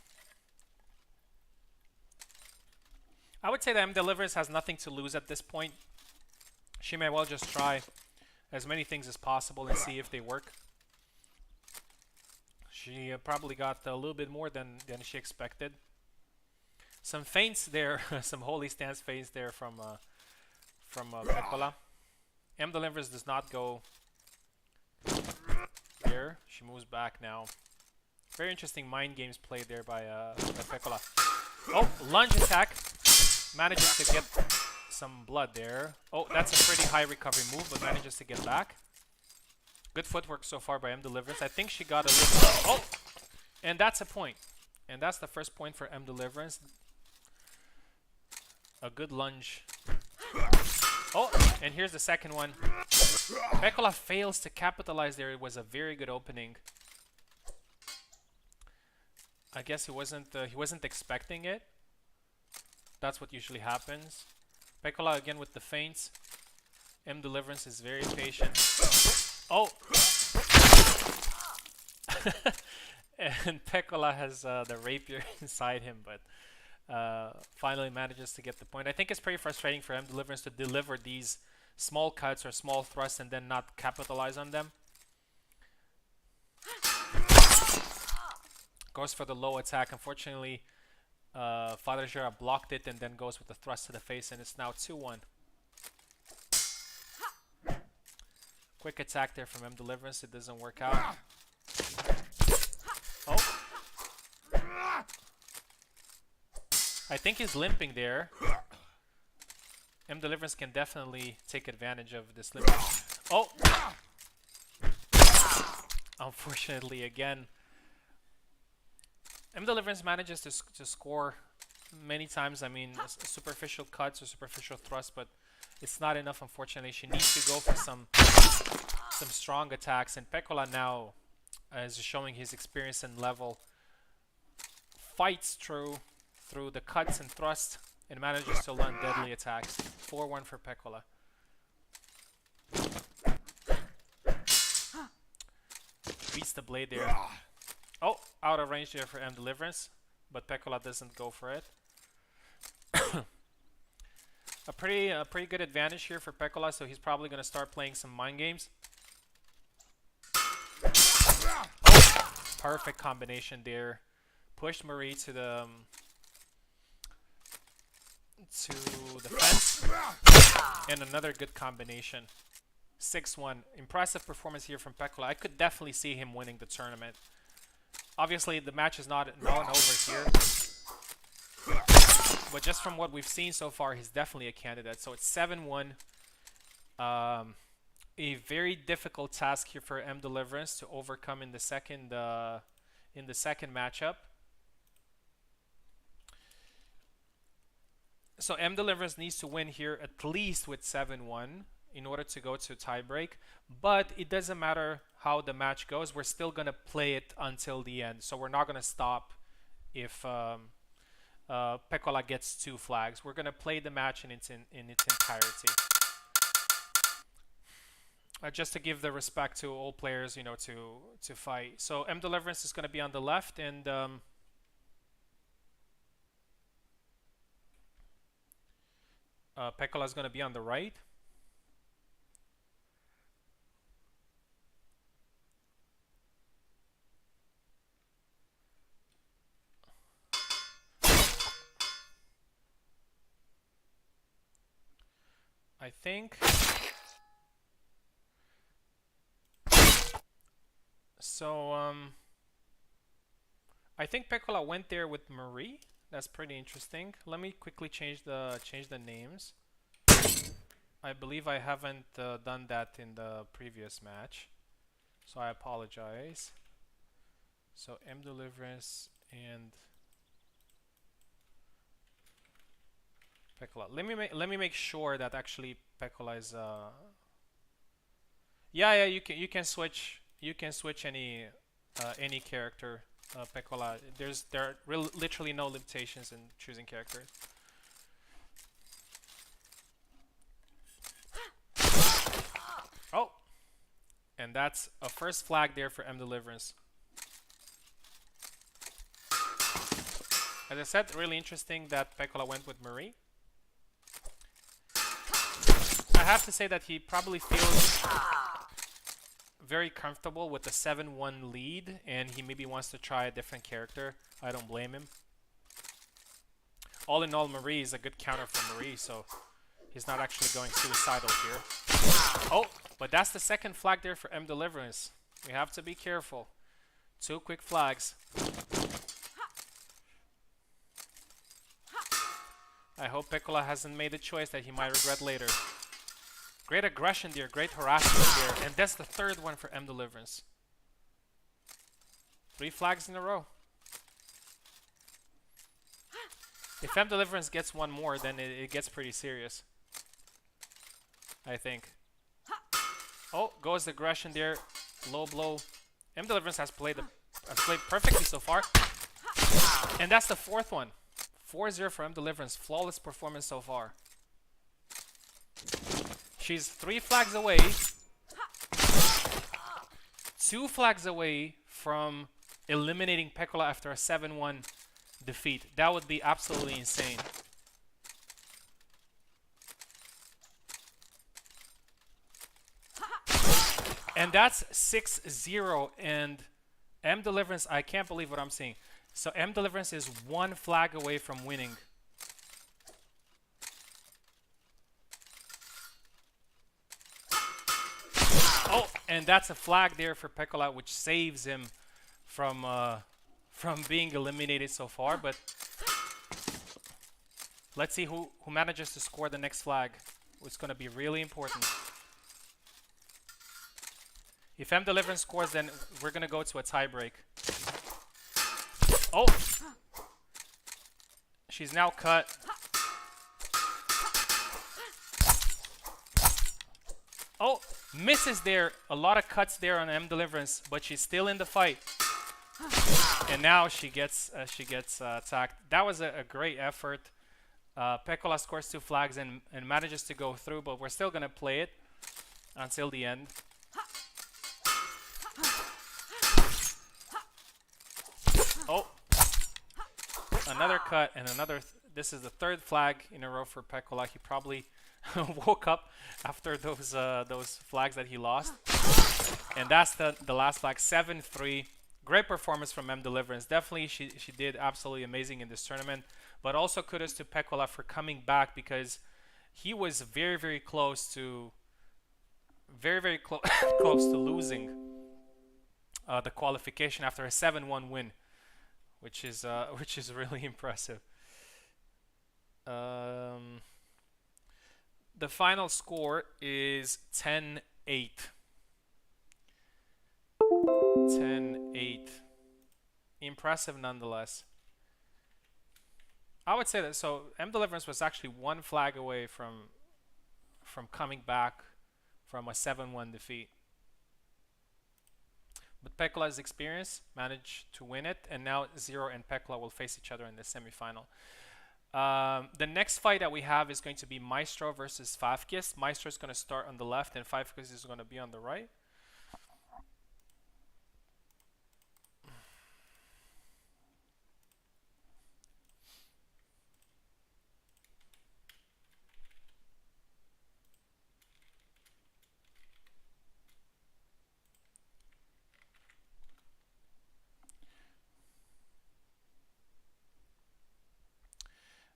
I would say that Mdeliverance has nothing to lose at this point. She may well just try as many things as possible and see if they work. She probably got a little bit more than she expected. Some feints there, some holy stance feints there from Peccola. Mdeliverance does not go there. She moves back now. Very interesting mind games played there by Peccola. Oh, lunge attack. Manages to get some blood there. Oh, that's a pretty high recovery move, but manages to get back. Good footwork so far by Mdeliverance. I think she got a little... Oh! And that's a point. And that's the first point for Mdeliverance. A good lunge. Oh, and here's the second one. Peccola fails to capitalize there. It was a very good opening. I guess he wasn't expecting it. That's what usually happens. Peccola again with the feints. Mdeliverance is very patient. Oh! And Peccola has the rapier inside him, but finally manages to get the point. I think it's pretty frustrating for Mdeliverance to deliver these small cuts or small thrusts and then not capitalize on them. Goes for the low attack. Unfortunately, Father Zera blocked it and then goes with the thrust to the face, and it's now 2-1. Quick attack there from Mdeliverance. It doesn't work out. Oh. I think he's limping there. Mdeliverance can definitely take advantage of this limp. Oh! Unfortunately, again, Mdeliverance manages to score many times. I mean, superficial cuts or superficial thrusts, but it's not enough, unfortunately. She needs to go for some strong attacks, and Peccola now is showing his experience and level. Fights through the cuts and thrusts and manages to land deadly attacks. 4-1 for Peccola. Beats the blade there. Oh, out of range there for Mdeliverance, but Peccola doesn't go for it. A pretty good advantage here for Peccola, so he's probably going to start playing some mind games. Oh, perfect combination there. Pushed Marie to the fence, and another good combination. 6-1. Impressive performance here from Peccola. I could definitely see him winning the tournament. Obviously, the match is not over here, but just from what we've seen so far, he's definitely a candidate. So it's 7-1. A very difficult task here for Mdeliverance to overcome in the second matchup. So Mdeliverance needs to win here at least with 7-1 in order to go to tiebreak, but it doesn't matter how the match goes. We're still gonna play it until the end, so we're not gonna stop if Peccola gets 2 flags. We're gonna play the match in its entirety. Just to give the respect to all players, you know, to fight. So Mdeliverance is gonna be on the left, and Peccola is gonna be on the right. I think so. I think Peccola went there with Marie. That's pretty interesting. Let me quickly change the names. I believe I haven't done that in the previous match, so I apologize. So Mdeliverance and Peccola. Let me make sure that actually Peccola is yeah, you can switch any character. Peccola, there are literally no limitations in choosing characters. Oh, and that's a first flag there for Mdeliverance. As I said, really interesting that Peccola went with Marie. I have to say that he probably feels very comfortable with the 7-1 lead, and he maybe wants to try a different character. I don't blame him. All in all, Marie is a good counter for Marie, so he's not actually going suicidal here. Oh, but that's the second flag there for Mdeliverance. We have to be careful. 2 quick flags. I hope Peccola hasn't made a choice that he might regret later. Great aggression there, great harassment there, and that's the 3rd one for Mdeliverance. 3 flags in a row. If Mdeliverance gets 1 more, then it gets pretty serious, I think. Oh, goes the aggression there, low blow. Mdeliverance has played perfectly so far, and that's the 4th one. 4-0 for Mdeliverance, flawless performance so far. She's 3 flags away, 2 flags away from eliminating Peccola after a 7-1 defeat. That would be absolutely insane. And that's 6-0. And Mdeliverance, I can't believe what I'm seeing. So Mdeliverance is one flag away from winning. Oh, and that's a flag there for Peccola, which saves him from being eliminated so far. But let's see who manages to score the next flag. It's going to be really important. If Mdeliverance scores, then we're going to go to a tiebreak. Oh! She's now cut. Oh! Misses there. A lot of cuts there on Mdeliverance, but she's still in the fight. And now she gets attacked. That was a great effort. Peccola scores 2 flags and manages to go through, but we're still going to play it until the end. Oh, another cut and another. This is the 3rd flag in a row for Peccola. He probably woke up after those flags that he lost. And that's the last flag, 7-3. Great performance from Mdeliverance. Definitely, she did absolutely amazing in this tournament. But also kudos to Peccola for coming back, because he was very, very close to close to losing the qualification after a 7-1 win. Which is really impressive. The final score is 10-8. 10-8. Impressive nonetheless. I would say that Mdeliverance was actually one flag away from coming back from a 7-1 defeat. But Peccola's experience managed to win it, and now Zero and Peccola will face each other in the semifinal. The next fight that we have is going to be Maestro versus Favkis. Maestro is going to start on the left, and Favkis is going to be on the right.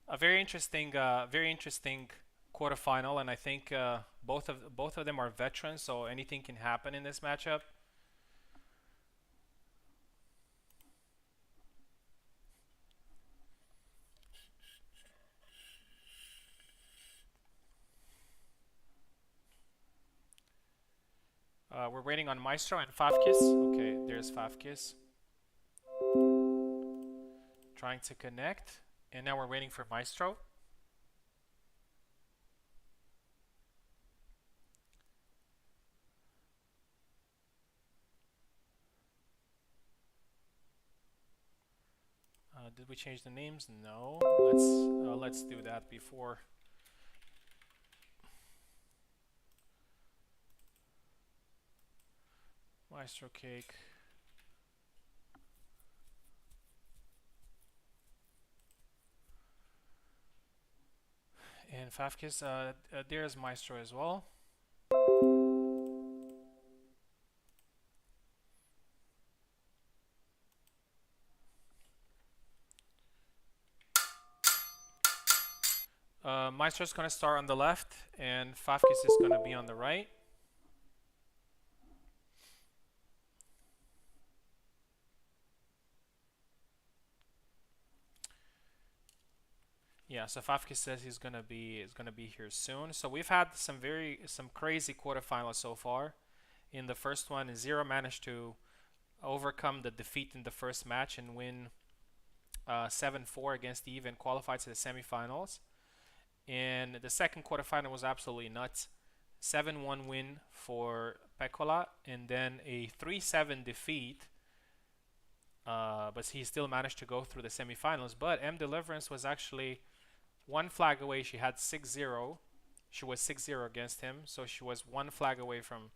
A very interesting quarterfinal, and I think both of them are veterans, so anything can happen in this matchup. We're waiting on Maestro and Favkis. Okay, there's Favkis. Trying to connect. And now we're waiting for Maestro. Did we change the names? No. Let's do that before. Meistrocake. And Favkis, there's Maestro as well. Maestro's going to start on the left, and Favkis is going to be on the right. Yeah, so Favkis says he's gonna be here soon. So we've had some crazy quarterfinals so far. In the first one, Zera managed to overcome the defeat in the first match and win 7-4 against Eve and qualify to the semifinals. And the second quarterfinal was absolutely nuts. 7-1 win for Peccola, and then a 3-7 defeat. But he still managed to go through the semifinals. But Mdeliverance was actually one flag away. She had 6-0. She was 6-0 against him, so she was one flag away from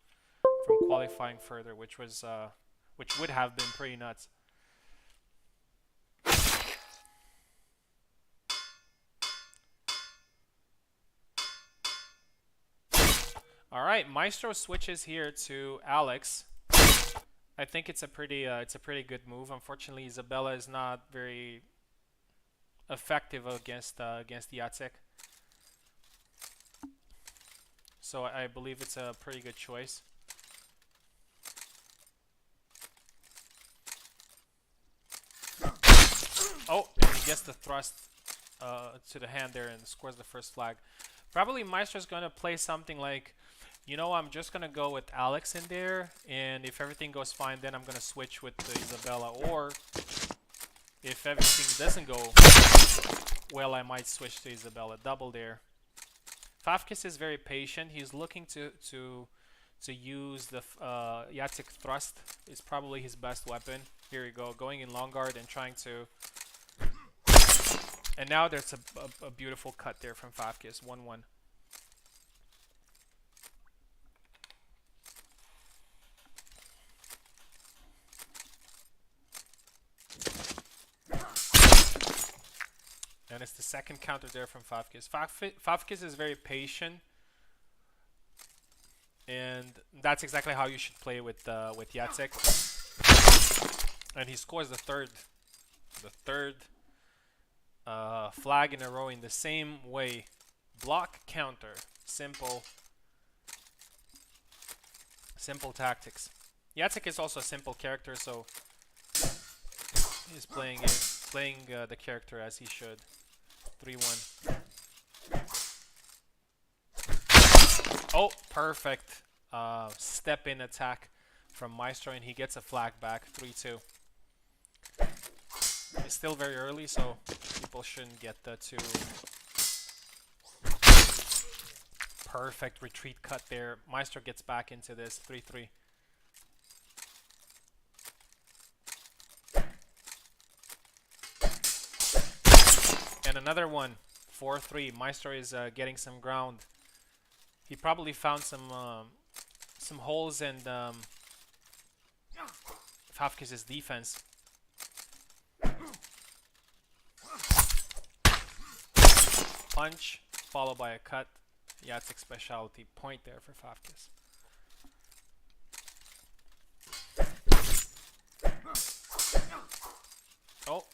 qualifying further, which would have been pretty nuts. All right, Maestro switches here to Alex. I think it's a pretty good move. Unfortunately, Isabella is not very effective against Jacek. So I believe it's a pretty good choice. Oh, and he gets the thrust to the hand there and scores the first flag. Probably Maestro's going to play something like, you know, I'm just going to go with Alex in there, and if everything goes fine, then I'm going to switch with the Isabella. Or if everything doesn't go well, I might switch to Isabella. Double there. Favkis is very patient. He's looking to use the Jacek thrust. Is probably his best weapon. Here we go, going in long guard and trying to. And now there's a beautiful cut there from Favkis. 1-1. And it's the second counter there from Favkis. Favkis is very patient, and that's exactly how you should play with Jacek. And he scores the third flag in a row in the same way. Block, counter, simple tactics. Jacek is also a simple character, so he's playing the character as he should. 3-1. Oh, perfect step in attack from Maestro, and he gets a flag back. 3-2. It's still very early, so people shouldn't get too. Perfect retreat cut there. Maestro gets back into this. 3-3. And another one. 4-3. Maestro is getting some ground. He probably found some holes in Favkis' defense. Punch, followed by a cut. Jacek specialty point there for Favkis. Oh,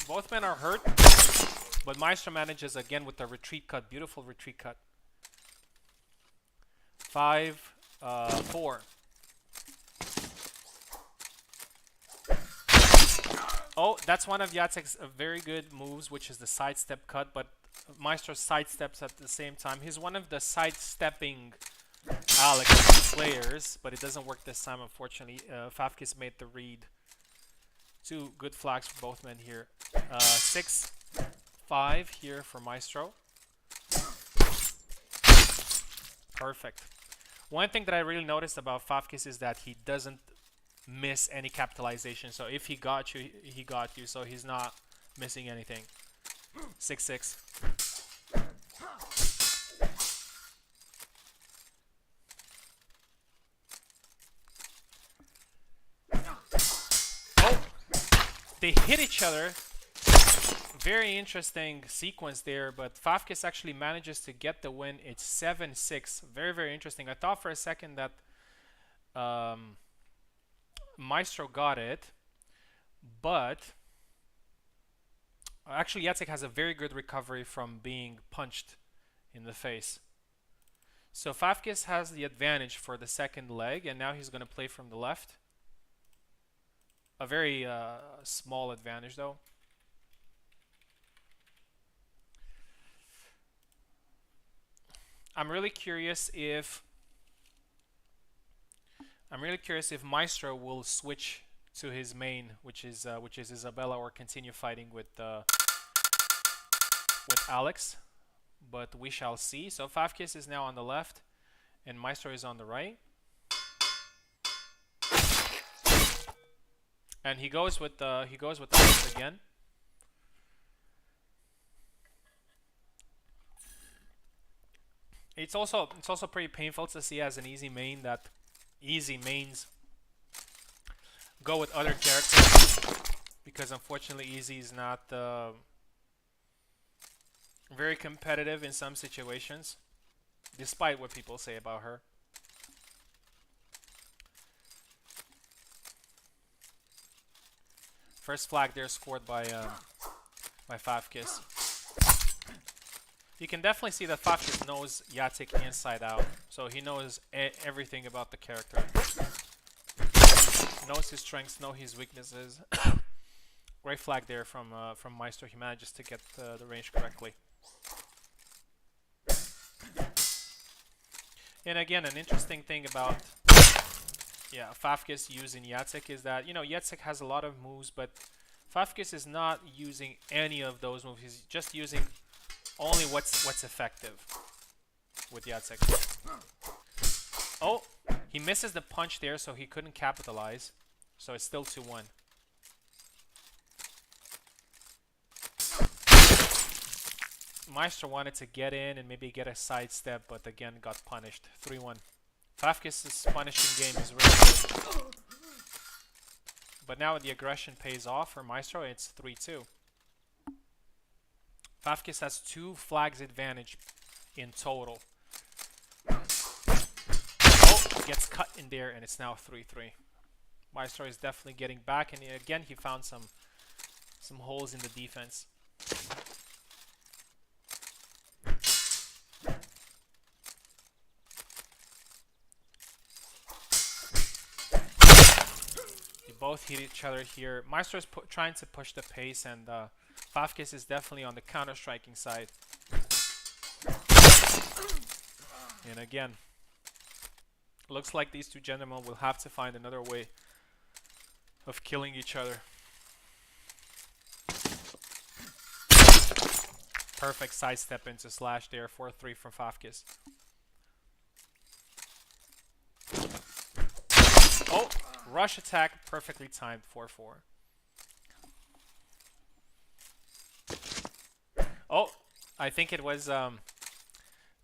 both men are hurt, but Maestro manages again with the retreat cut. Beautiful retreat cut. 5-4. Oh, that's one of Jacek's very good moves, which is the sidestep cut, but Maestro sidesteps at the same time. He's one of the sidestepping Alex players, but it doesn't work this time, unfortunately. Favkis made the read. Two good flags for both men here. 6-5 here for Maestro. Perfect. One thing that I really noticed about Favkis is that he doesn't miss any capitalization. So if he got you, he got you. So he's not missing anything. 6-6. Oh! They hit each other. Very interesting sequence there, but Favkis actually manages to get the win. It's 7-6. Very, very interesting. I thought for a second that Maestro got it, but actually Jacek has a very good recovery from being punched in the face. So Favkis has the advantage for the second leg, and now he's going to play from the left. A very small advantage, though. I'm really curious if Maestro will switch to his main, which is Isabella, or continue fighting with Alex. But we shall see. So Favkis is now on the left, and Maestro is on the right. And he goes with Alex again. It's also pretty painful to see as an easy main that easy mains go with other characters, because unfortunately easy is not very competitive in some situations. despite what people say about her. First flag there scored by Favkis. You can definitely see that Favkis knows Jacek inside out, so he knows everything about the character. Knows his strengths, knows his weaknesses. Great flag there from Maestro. He manages to get the range correctly. And again, an interesting thing about Favkis using Jacek is that, you know, Jacek has a lot of moves, but Favkis is not using any of those moves. He's just using only what's effective with Jacek. Oh, he misses the punch there, so he couldn't capitalize. So it's still 2-1. Maestro wanted to get in and maybe get a sidestep, but again got punished. 3-1. Favkis' punishing game is really good. But now the aggression pays off for Maestro. It's 3-2. Favkis has 2 flags advantage in total. Oh, gets cut in there, and it's now 3-3. Maestro is definitely getting back, and again he found some holes in the defense. They both hit each other here. Maestro is trying to push the pace, and Favkis is definitely on the counter-striking side. And again, looks like these two gentlemen will have to find another way of killing each other. Perfect sidestep into slash there. 4-3 from Favkis. Oh, rush attack, perfectly timed. 4-4. Oh, I think it was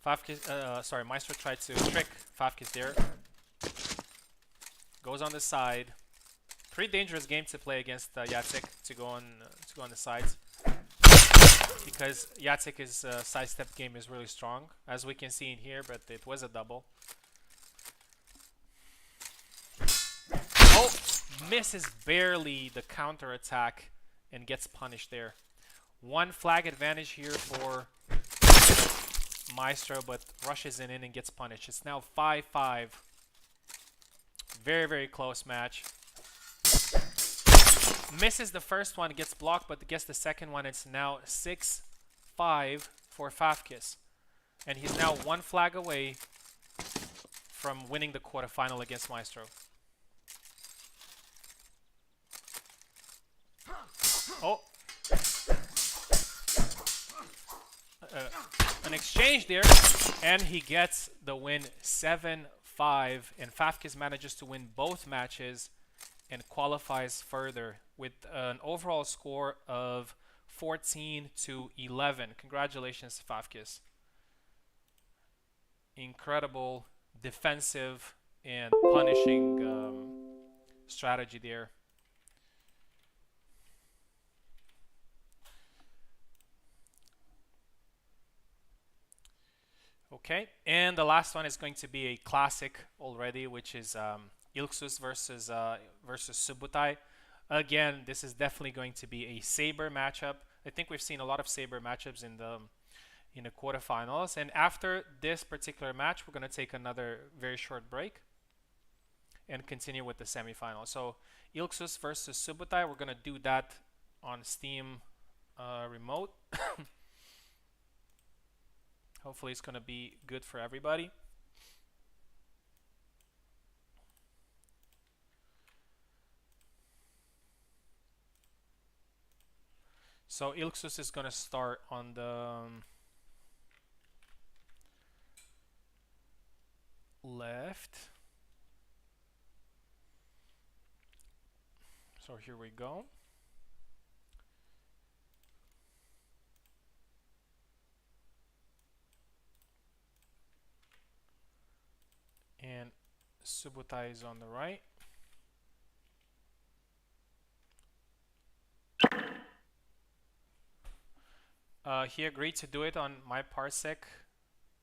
Favkis. Sorry, Maestro tried to trick Favkis there. Goes on the side. Pretty dangerous game to play against Jacek to go on the sides, because Jacek's sidestep game is really strong, as we can see in here. But it was a double. Oh, misses barely the counter attack and gets punished there. 1 flag advantage here for Maestro, but rushes in and gets punished. It's now 5-5. Very, very close match. Misses the first one, gets blocked, but gets the second one. It's now 6-5 for Favkis. And he's now 1 flag away from winning the quarterfinal against Maestro. Oh. An exchange there, and he gets the win 7-5, and Favkis manages to win both matches and qualifies further with an overall score of 14-11. Congratulations, Favkis. Incredible defensive and punishing strategy there. Okay, and the last one is going to be a classic already, which is Ilxuss versus Subutai. Again, this is definitely going to be a Saber matchup. I think we've seen a lot of Saber matchups in the quarterfinals. And after this particular match, we're going to take another very short break and continue with the semifinals. So Ilxuss versus Subutai, we're going to do that on Steam remote. Hopefully it's going to be good for everybody. So Ilxuss is going to start on the left. So here we go. And Subutai is on the right. He agreed to do it on my parsec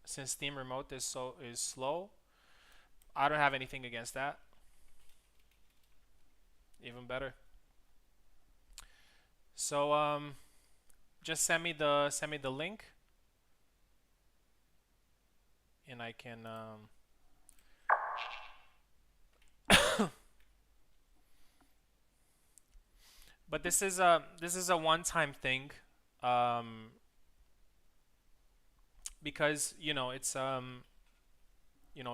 since Steam Remote is slow, I don't have anything against that. Even better. So just send me the link, and I can but this is a one-time thing, um, because it's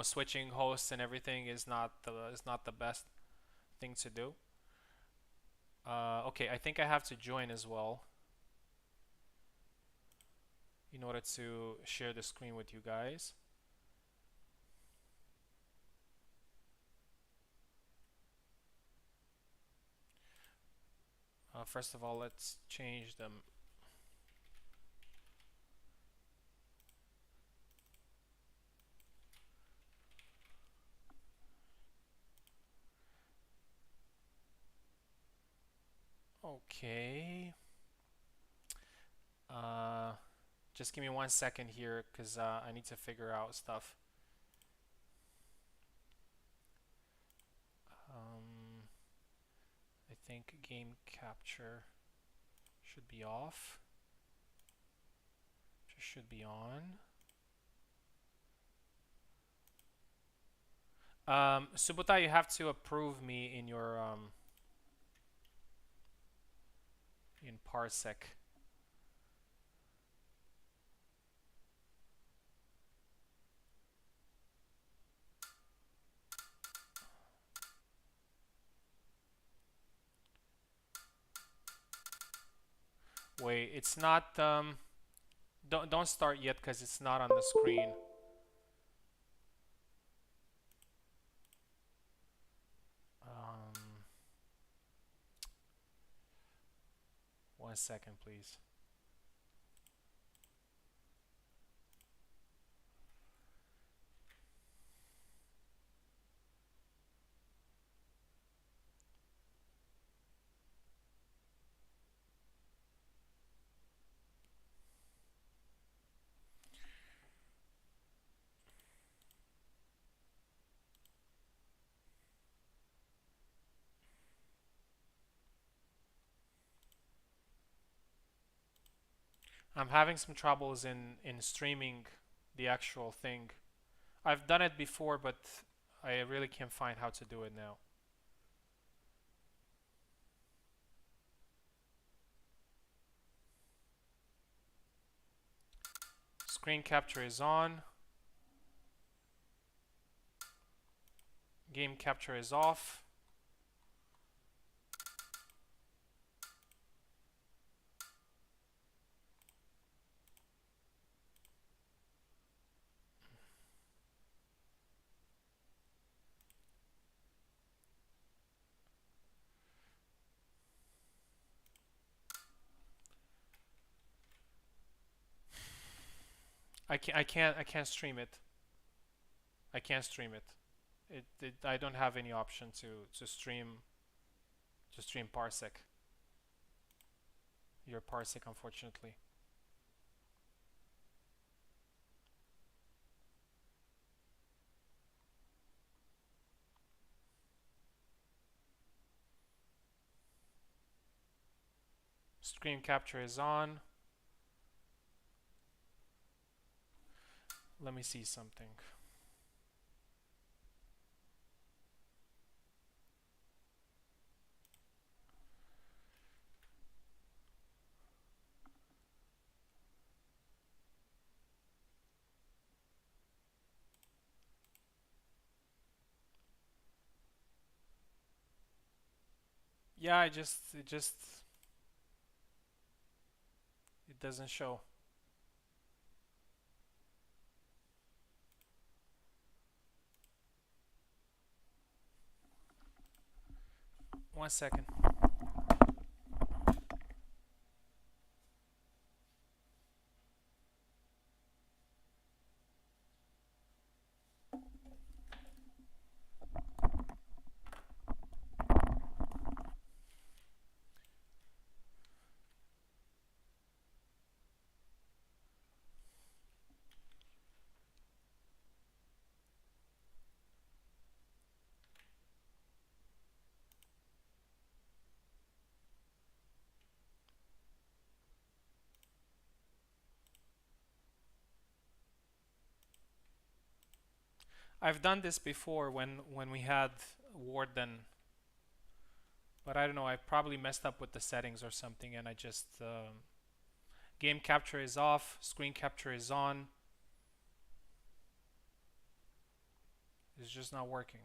switching hosts and everything is not the best thing to do. Okay, I think I have to join as well in order to share the screen with you guys. First of all, let's change them. Okay. Uh, just give me 1 second here, because I need to figure out stuff. I think game capture should be off. Just should be on. Subutai, you have to approve me in your in Parsec. Wait, it's not. Don't start yet, because it's not on the screen. 1 second, please. I'm having some troubles in streaming the actual thing. I've done it before, but I really can't find how to do it now. Screen capture is on. Game capture is off. I can't stream it. I can't stream it. I don't have any option to stream Parsec. Your Parsec, unfortunately. Screen capture is on. Let me see something. Yeah, it doesn't show. One second. I've done this before when we had Warden, but I don't know. I probably messed up with the settings or something, and I just game capture is off, screen capture is on. It's just not working.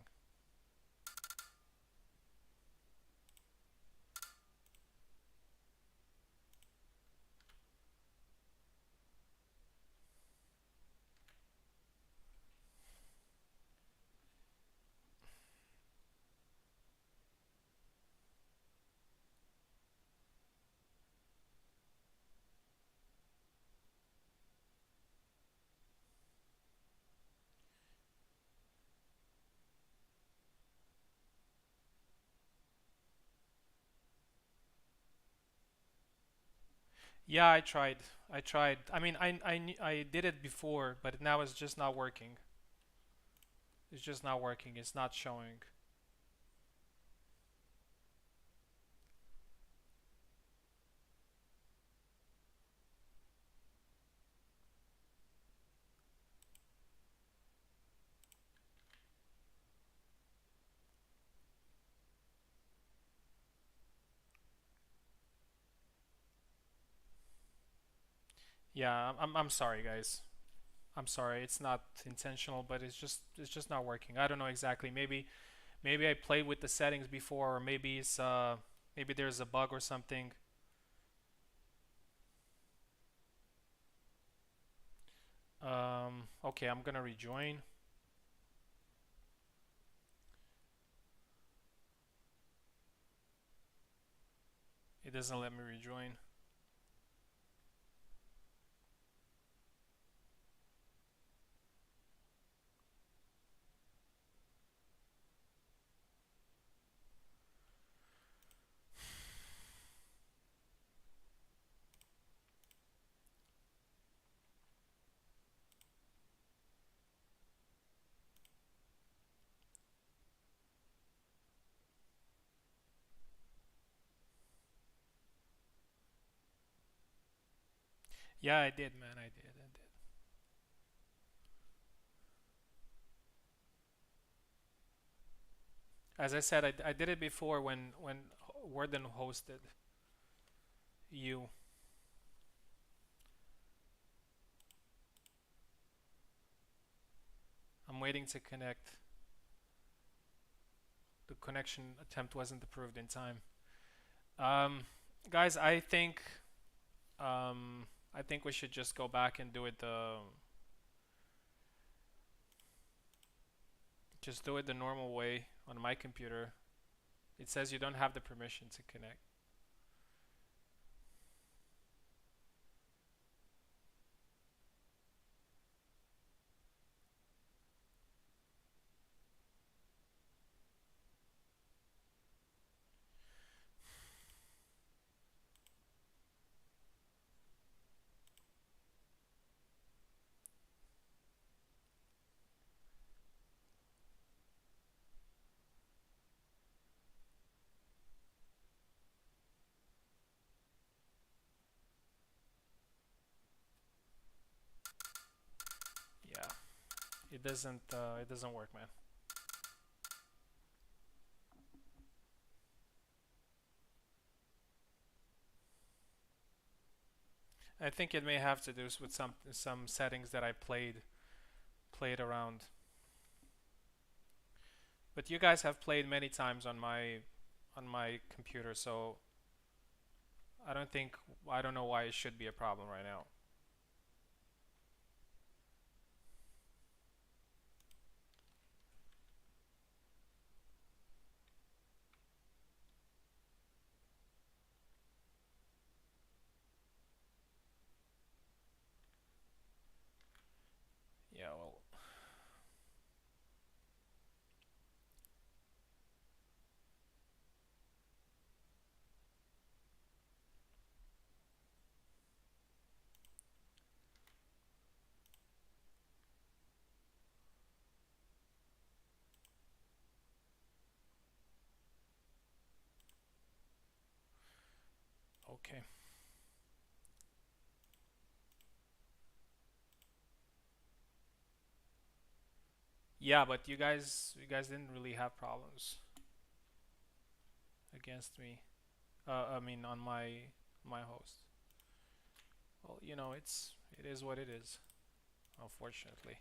Yeah, I tried. I tried. I mean, I did it before, but now it's just not working. It's just not working. It's not showing. Yeah, I'm sorry, guys. I'm sorry. It's not intentional, but it's just not working. I don't know exactly. Maybe I played with the settings before, or maybe there's a bug or something. Okay, I'm gonna rejoin. It doesn't let me rejoin. Yeah, I did, man. I did. I did. As I said, I did it before when Warden hosted you. I'm waiting to connect. The connection attempt wasn't approved in time. Um, guys, I think we should just go back and do it just do it the normal way on my computer. It says you don't have the permission to connect. Yeah, it doesn't work, man. I think it may have to do with some settings that I played around. But you guys have played many times on my computer, so I don't think I don't know why it should be a problem right now. Yeah, well, okay. Yeah, but you guys didn't really have problems against me. I mean, on my host. Well, you know, it is what it is, unfortunately.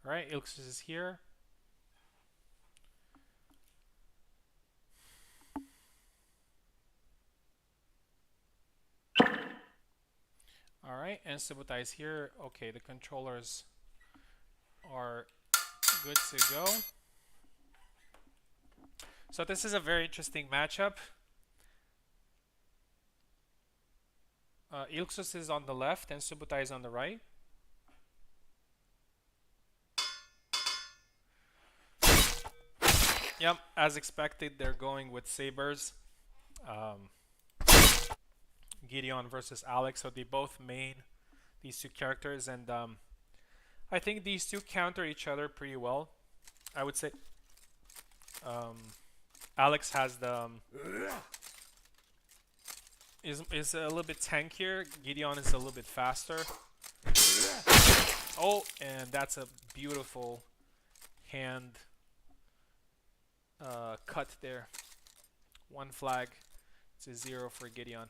All right, Ilxuss is here. All right, and Subutai is here. Okay, the controllers are good to go. So this is a very interesting matchup. Ilxuss is on the left and Subutai is on the right. Yep, as expected, they're going with sabers. Gedeon versus Alex, so they both main these two characters, and I think these two counter each other pretty well. I would say Alex has the is a little bit tankier. Gedeon is a little bit faster. Oh, and that's a beautiful hand cut there. One flag. It's a 0 for Gedeon.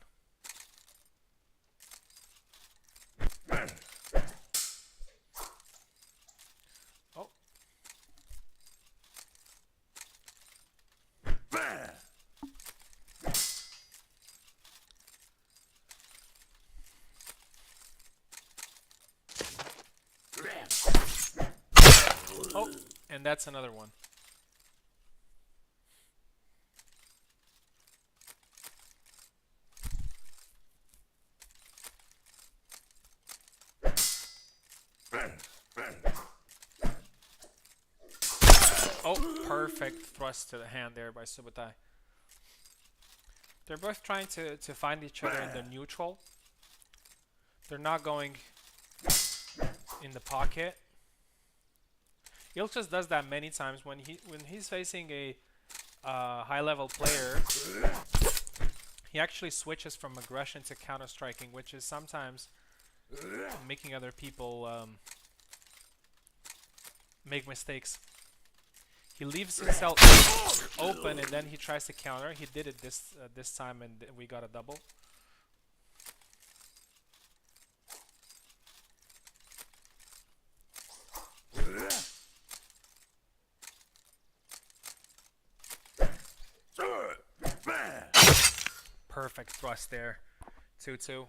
Oh. Oh, and that's another one. Oh, perfect thrust to the hand there by Subutai. They're both trying to find each other in the neutral. They're not going in the pocket. Ilxuss does that many times when he's facing a high-level player. He actually switches from aggression to counter-striking, which is sometimes making other people make mistakes. He leaves himself open and then he tries to counter. He did it this time and we got a double. Perfect thrust there. 2-2.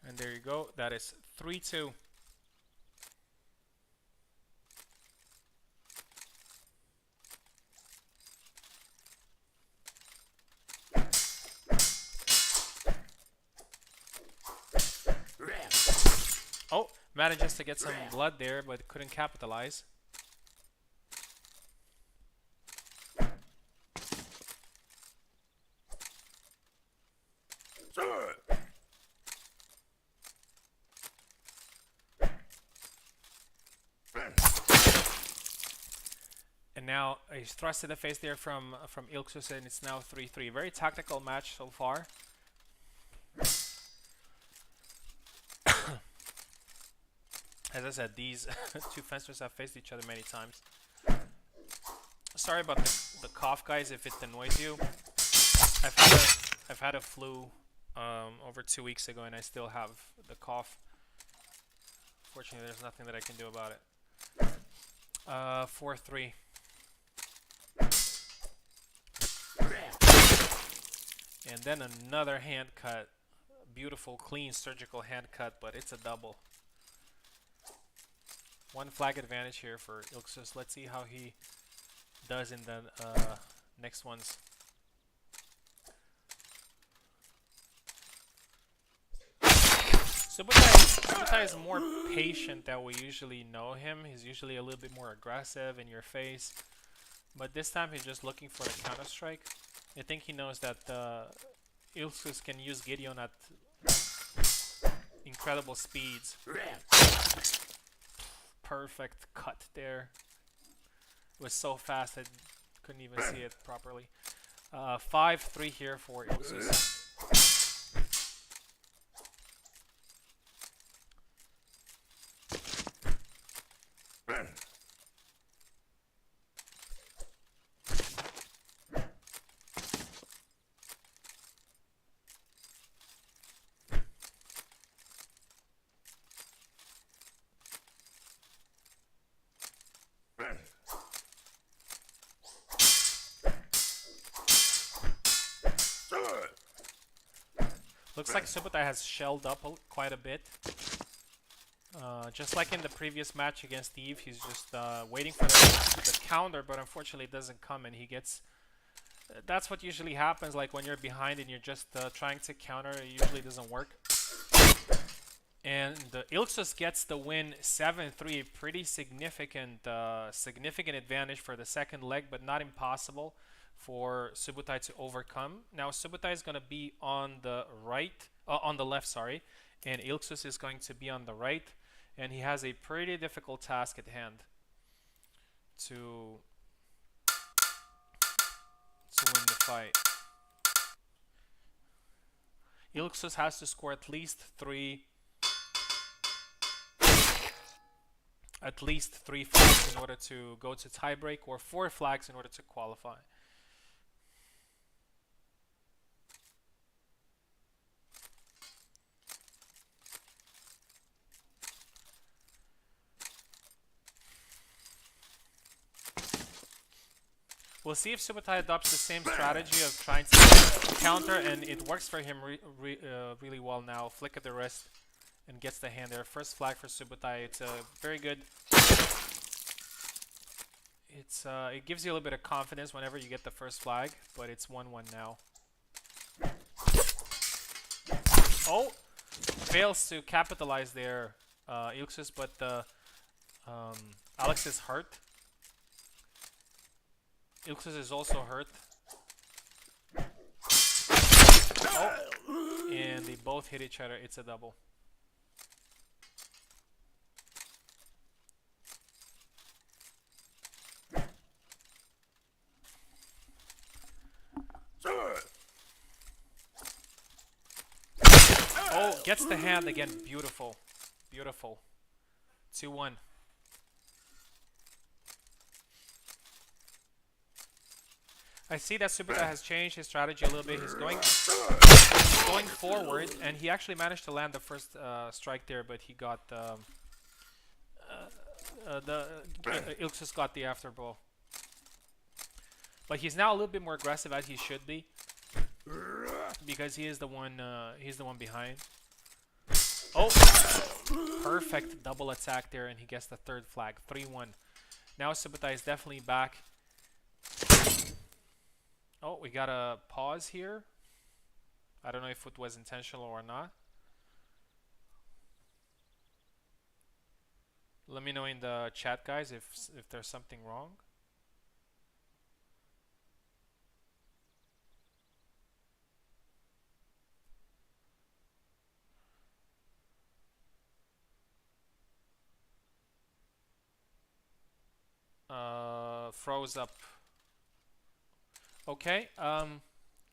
And there you go. That is 3-2. Oh, manages to get some blood there, but couldn't capitalize. And now he's thrust to the face there from Ilxuss, and it's now 3-3. Very tactical match so far. As I said, these two fencers have faced each other many times. Sorry about the cough, guys, if it annoys you. I've had a flu over 2 weeks ago, and I still have the cough. Fortunately, there's nothing that I can do about it. 4-3. And then another hand cut. Beautiful, clean, surgical hand cut, but it's a double. One flag advantage here for Ilxuss. Let's see how he does in the next ones. Subutai is more patient than we usually know him. He's usually a little bit more aggressive, in your face. But this time he's just looking for the counter strike. I think he knows that Ilxuss can use Gedeon at incredible speeds. Perfect cut there. It was so fast I couldn't even see it properly. 5-3 here for Ilxuss. Looks like Subutai has shelled up quite a bit. Just like in the previous match against Eve, he's just waiting for the counter, but unfortunately it doesn't come, and he gets... that's what usually happens, like when you're behind and you're just trying to counter, it usually doesn't work. And Ilxuss gets the win 7-3, pretty significant advantage for the second leg, but not impossible for Subutai to overcome. Now Subutai is going to be on the right, on the left, sorry, and Ilxuss is going to be on the right, and he has a pretty difficult task at hand to win the fight. Ilxuss has to score at least three flags in order to go to tiebreak, or 4 flags in order to qualify. We'll see if Subutai adopts the same strategy of trying to counter, and it works for him really well now. Flick of the wrist and gets the hand there. First flag for Subutai. It's very good. It gives you a little bit of confidence whenever you get the first flag, but it's 1-1 now. Oh! Fails to capitalize there, Ilxuss, but Alex is hurt. Ilxuss is also hurt. Oh! And they both hit each other. It's a double. Oh, gets the hand again. Beautiful. Beautiful. 2-1. I see that Subutai has changed his strategy a little bit. He's going forward, and he actually managed to land the first strike there, but he got Ilxuss got the afterball. But he's now a little bit more aggressive, as he should be, because he is the one. He's the one behind. Oh, perfect double attack there, and he gets the third flag. 3-1. Now Subutai is definitely back. Oh, we got a pause here. I don't know if it was intentional or not. Let me know in the chat, guys, if there's something wrong. Froze up. Okay,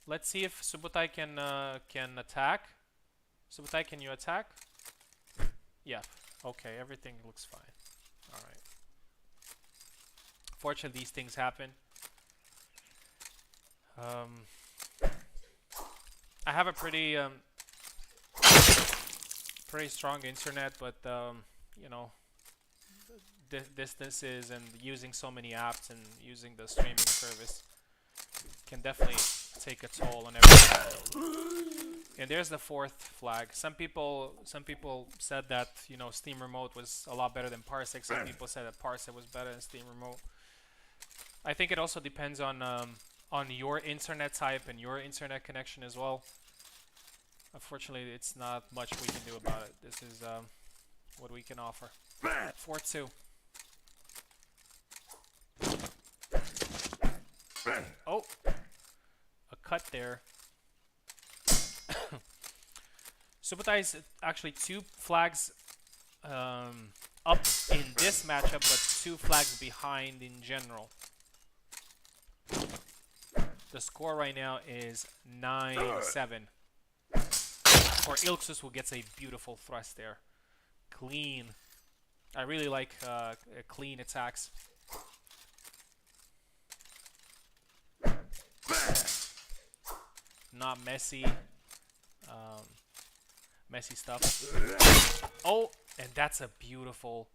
let's see if Subutai can attack. Subutai, can you attack? Yeah. Okay, everything looks fine. All right. Fortunately, these things happen. I have a pretty strong internet, but you know, distances and using so many apps and using the streaming service can definitely take a toll on everything. And there's the fourth flag. Some people said that, you know, Steam Remote was a lot better than Parsec. Some people said that Parsec was better than Steam Remote. I think it also depends on on your internet type and your internet connection as well. Unfortunately, it's not much we can do about it. This is what we can offer. 4-2. Oh, a cut there. Subutai is actually 2 flags up in this matchup, but 2 flags behind in general. The score right now is 9-7 for Ilxuss, who gets a beautiful thrust there. Clean. I really like clean attacks. Not messy. Messy stuff. Oh, and that's a beautiful,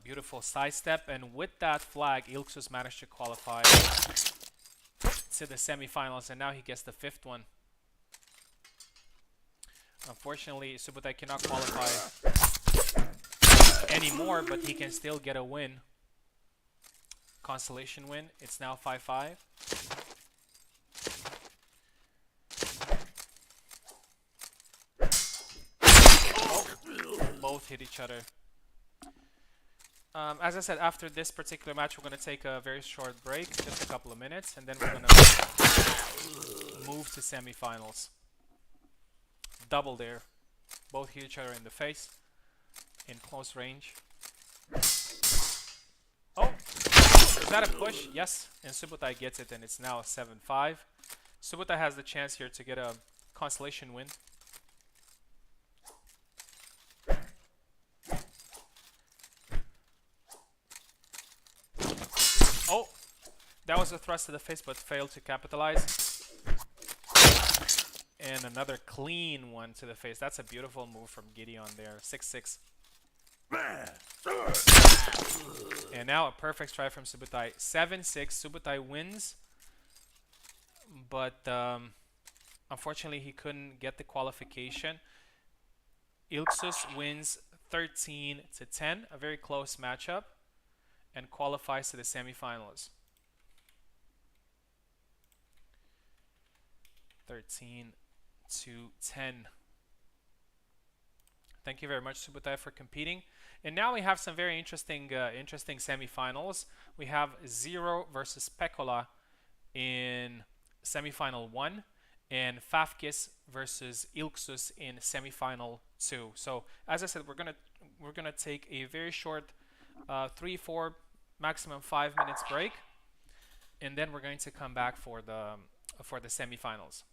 beautiful sidestep. And with that flag, Ilxuss managed to qualify to the semifinals, and now he gets the 5th one. Unfortunately, Subutai cannot qualify anymore, but he can still get a win. Consolation win. It's now 5-5. Both hit each other. As I said, after this particular match, we're going to take a very short break, just a couple of minutes, and then we're going to move to semifinals. Double there. Both hit each other in the face, in close range. Oh! Is that a push? Yes. And Subutai gets it, and it's now 7-5. Subutai has the chance here to get a consolation win. Oh, that was a thrust to the face, but failed to capitalize. And another clean one to the face. That's a beautiful move from Gedeon there. 6-6. And now a perfect strike from Subutai. 7-6. Subutai wins. But unfortunately, he couldn't get the qualification. Ilxuss wins 13-10. A very close matchup. And qualifies to the semifinals. 13-10. Thank you very much, Subutai, for competing. And now we have some very interesting semifinals. We have Zera versus Peccola in semifinal 1, and Favkis versus Ilxuss in semifinal 2. So, as I said, we're gonna take a very short 3-4 maximum 5 minutes break, and then we're going to come back for the semifinals.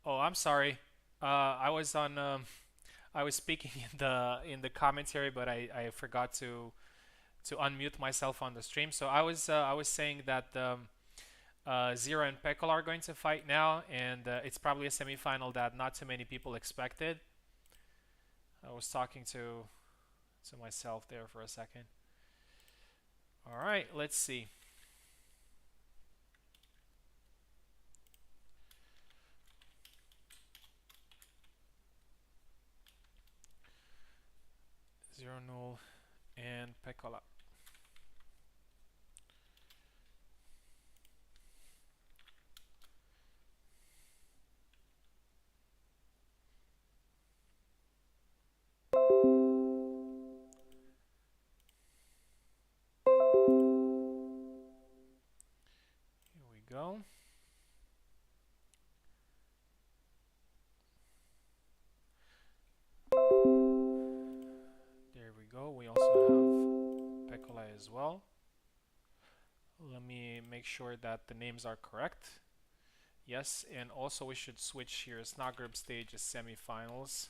Oh, I'm sorry. I was on. I was speaking in the commentary, but I forgot to unmute myself on the stream. So I was saying that Zera and Peccola are going to fight now, and it's probably a semifinal that not too many people expected. I was talking to myself there for a second. All right, let's see. Zeronull and Peccola. Here we go. There we go. We also have Peccola as well. Let me make sure that the names are correct. Yes, and also we should switch here. It's not group stage, it's semifinals.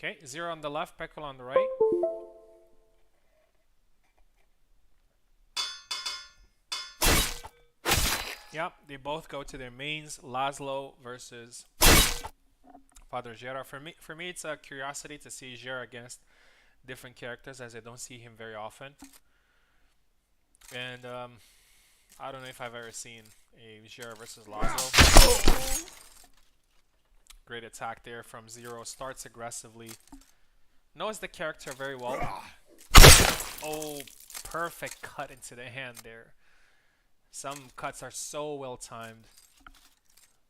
Okay, Zera on the left, Peccola on the right. Yep, they both go to their mains. Laszlo versus Father Zera. For me, it's a curiosity to see Zera against different characters, as I don't see him very often. And I don't know if I've ever seen a Zera versus Laszlo. Great attack there from Zero. Starts aggressively. Knows the character very well. Oh, perfect cut into the hand there. Some cuts are so well timed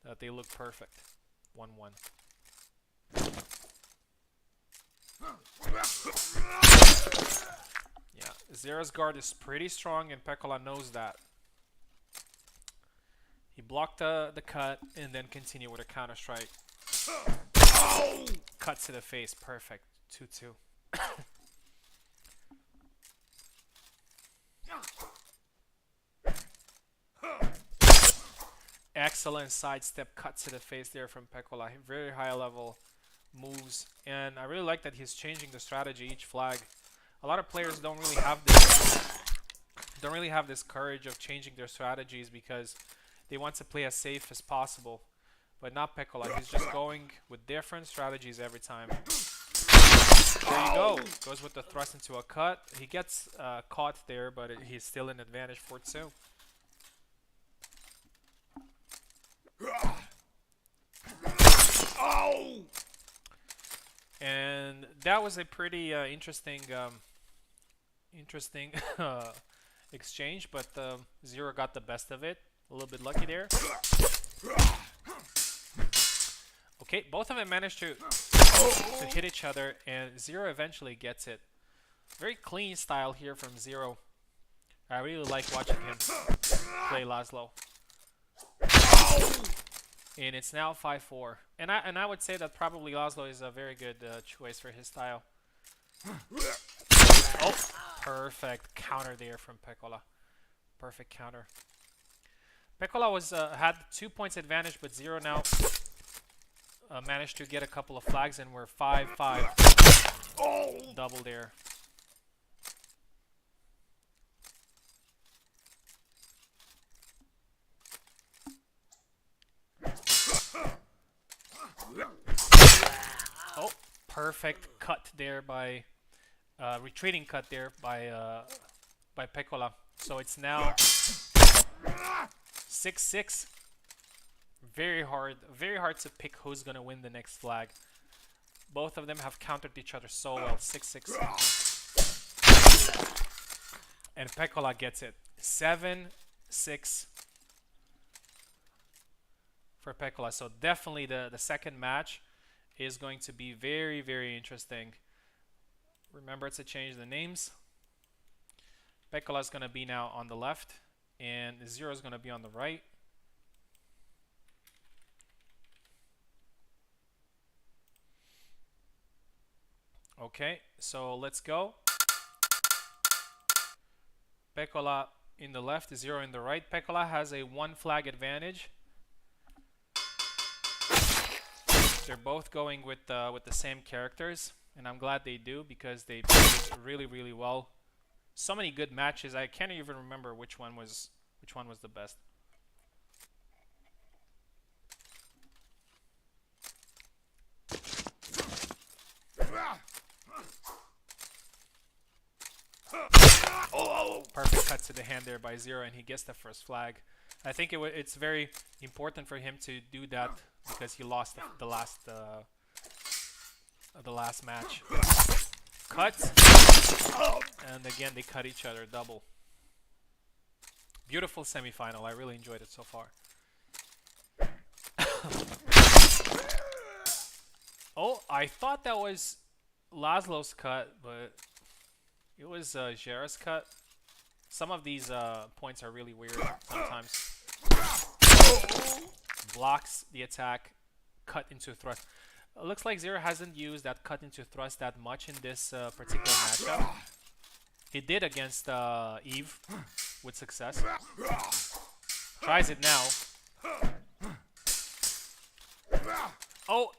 that they look perfect. 1-1. Yeah, Zera's guard is pretty strong and Peccola knows that. He blocked the cut and then continued with a counter strike. Cut to the face, perfect. 2-2. Excellent sidestep cut to the face there from Peccola. Very high level moves, and I really like that he's changing the strategy each flag. A lot of players don't really have this courage of changing their strategies because they want to play as safe as possible. But not Peccola. He's just going with different strategies every time. There you go. Goes with the thrust into a cut. He gets caught there, but he's still in advantage for 2. And that was a pretty interesting exchange, but Zero got the best of it. A little bit lucky there. Okay, both of them managed to hit each other, and Zero eventually gets it. Very clean style here from Zero. I really like watching him play Laszlo. And it's now 5-4. And I would say that probably Laszlo is a very good choice for his style. Oh, perfect counter there from Peccola. Perfect counter. Peccola had 2 points advantage, but Zero now managed to get a couple of flags, and we're 5-5. Double there. Oh, perfect cut there by retreating cut there by Peccola. So it's now 6-6. Very hard to pick who's gonna win the next flag. Both of them have countered each other so well. 6-6. And Peccola gets it. 7-6 for Peccola. So definitely the second match is going to be very, very interesting. Remember to change the names. Peccola is going to be now on the left, and Zero is going to be on the right. Okay, so let's go. Peccola in the left, Zero in the right. Peccola has a 1 flag advantage. They're both going with the same characters, and I'm glad they do because they played really, really well. So many good matches. I can't even remember which one was the best. Perfect cut to the hand there by Zera, and he gets the first flag. I think it's very important for him to do that because he lost the last match. Cut, and again they cut each other double. Beautiful semifinal. I really enjoyed it so far. Oh, I thought that was Laszlo's cut, but it was Zera's cut. Some of these points are really weird sometimes. Blocks the attack, cut into thrust. Looks like Zera hasn't used that cut into thrust that much in this particular matchup. He did against Eve with success. Tries it now. Oh!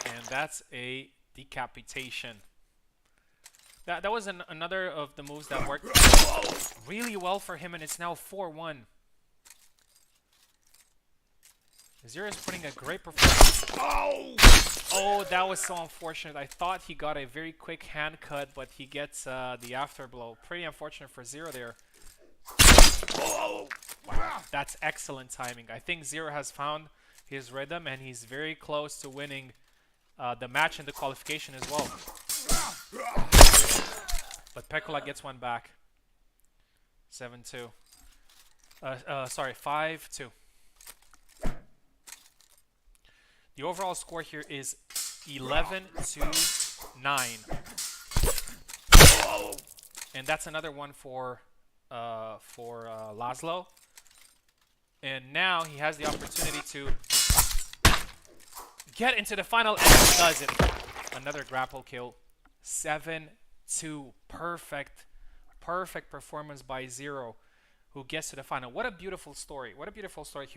And that's a decapitation. That was another of the moves that worked really well for him, and it's now 4-1. Zera is putting a great performance. Oh, that was so unfortunate. I thought he got a very quick hand cut, but he gets the afterblow. Pretty unfortunate for Zera there. Wow, that's excellent timing. I think Zera has found his rhythm, and he's very close to winning the match and the qualification as well. But Peccola gets one back. 7-2. Sorry, 5-2. The overall score here is 11-9. And that's another one for Laszlo. And now he has the opportunity to get into the final, and he does it. Another grapple kill. 7-2. Perfect performance by Zero, who gets to the final. What a beautiful story. What a beautiful story.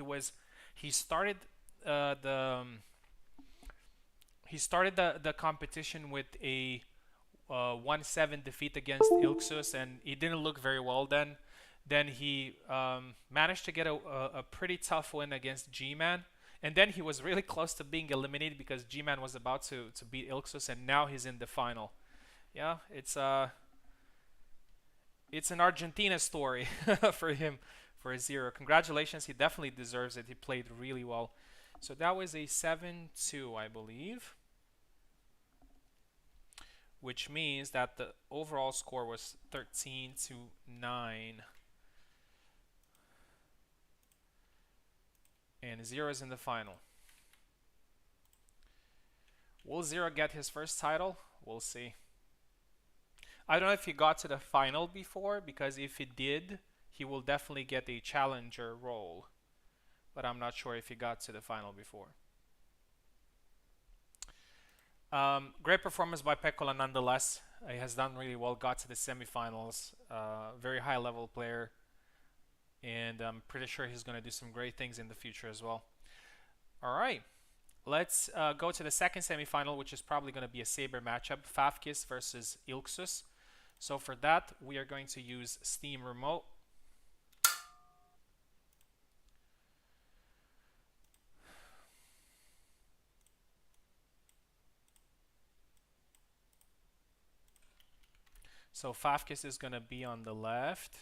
He started the competition with a 1-7 defeat against Ilxuss, and he didn't look very well then. Then he managed to get a pretty tough win against Gman, and then he was really close to being eliminated because Gman was about to beat Ilxuss, and now he's in the final. Yeah, it's an Argentina story for him, for Zero. Congratulations, he definitely deserves it. He played really well. So that was a 7-2, I believe, which means that the overall score was 13-9. And Zero is in the final. Will Zero get his first title? We'll see. I don't know if he got to the final before, because if he did, he will definitely get a challenger role. But I'm not sure if he got to the final before. Great performance by Peccola nonetheless. He has done really well, got to the semifinals. Very high level player. And I'm pretty sure he's going to do some great things in the future as well. Alright, let's go to the second semifinal, which is probably going to be a saber matchup. Favkis versus Ilxuss. So for that, we are going to use Steam Remote. So Favkis is going to be on the left.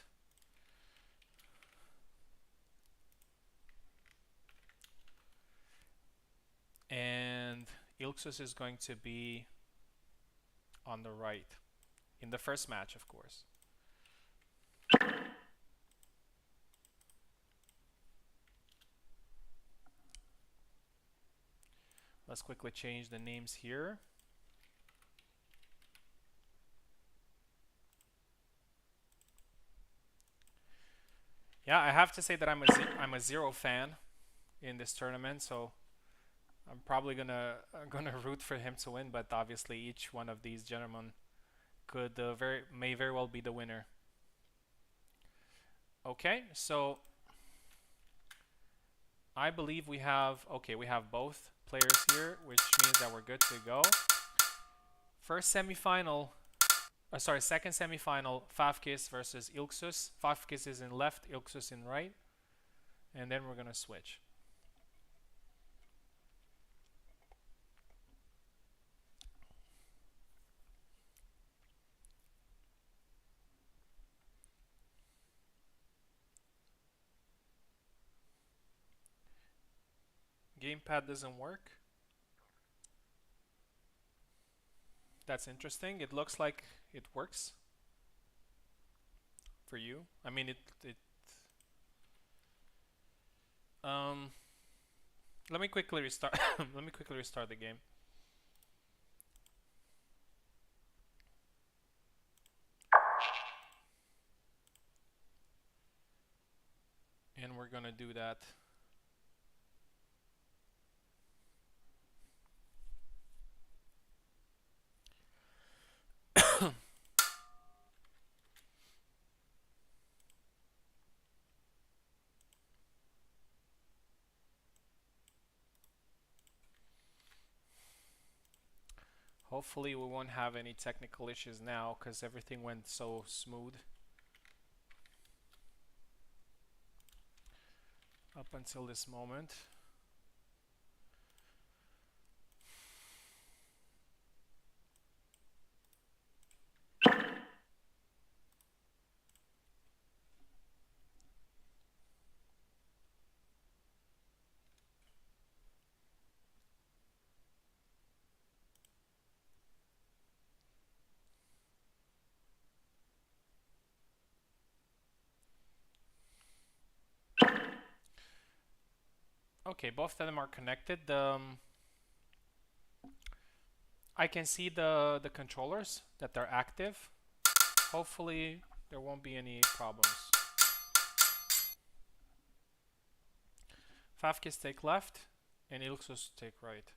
And Ilxuss is going to be on the right. In the first match, of course. Let's quickly change the names here. Yeah, I have to say that I'm a Zero fan in this tournament, so I'm probably gonna root for him to win, but obviously each one of these gentlemen could may very well be the winner. Okay, so I believe we have both players here, which means that we're good to go. First semifinal, second semifinal, Favkis versus Ilxuss. Favkis is in left, Ilxuss in right, and then we're gonna switch. Gamepad doesn't work. That's interesting. It looks like it works for you. I mean, um, let me quickly restart. Let me quickly restart the game. And we're gonna do that. Hopefully we won't have any technical issues now because everything went so smooth up until this moment. Okay, both of them are connected. I can see the controllers that they're active. Hopefully there won't be any problems. Favkis take left and Ilxuss take right.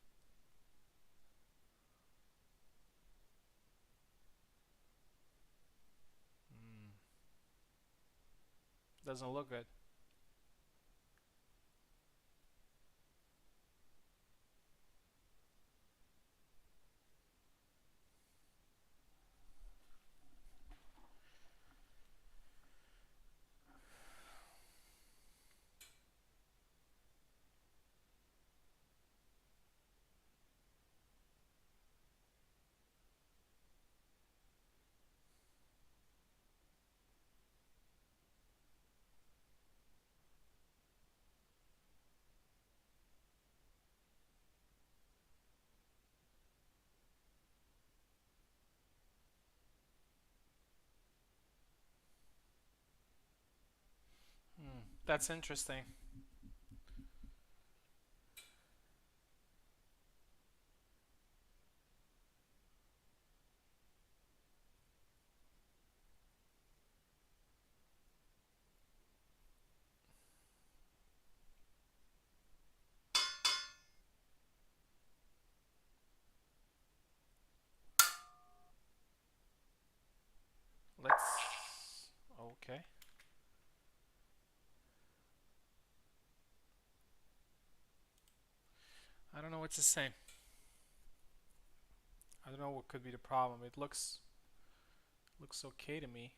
Doesn't look good. That's interesting. Let's... Okay. I don't know what to say. I don't know what could be the problem. It looks okay to me.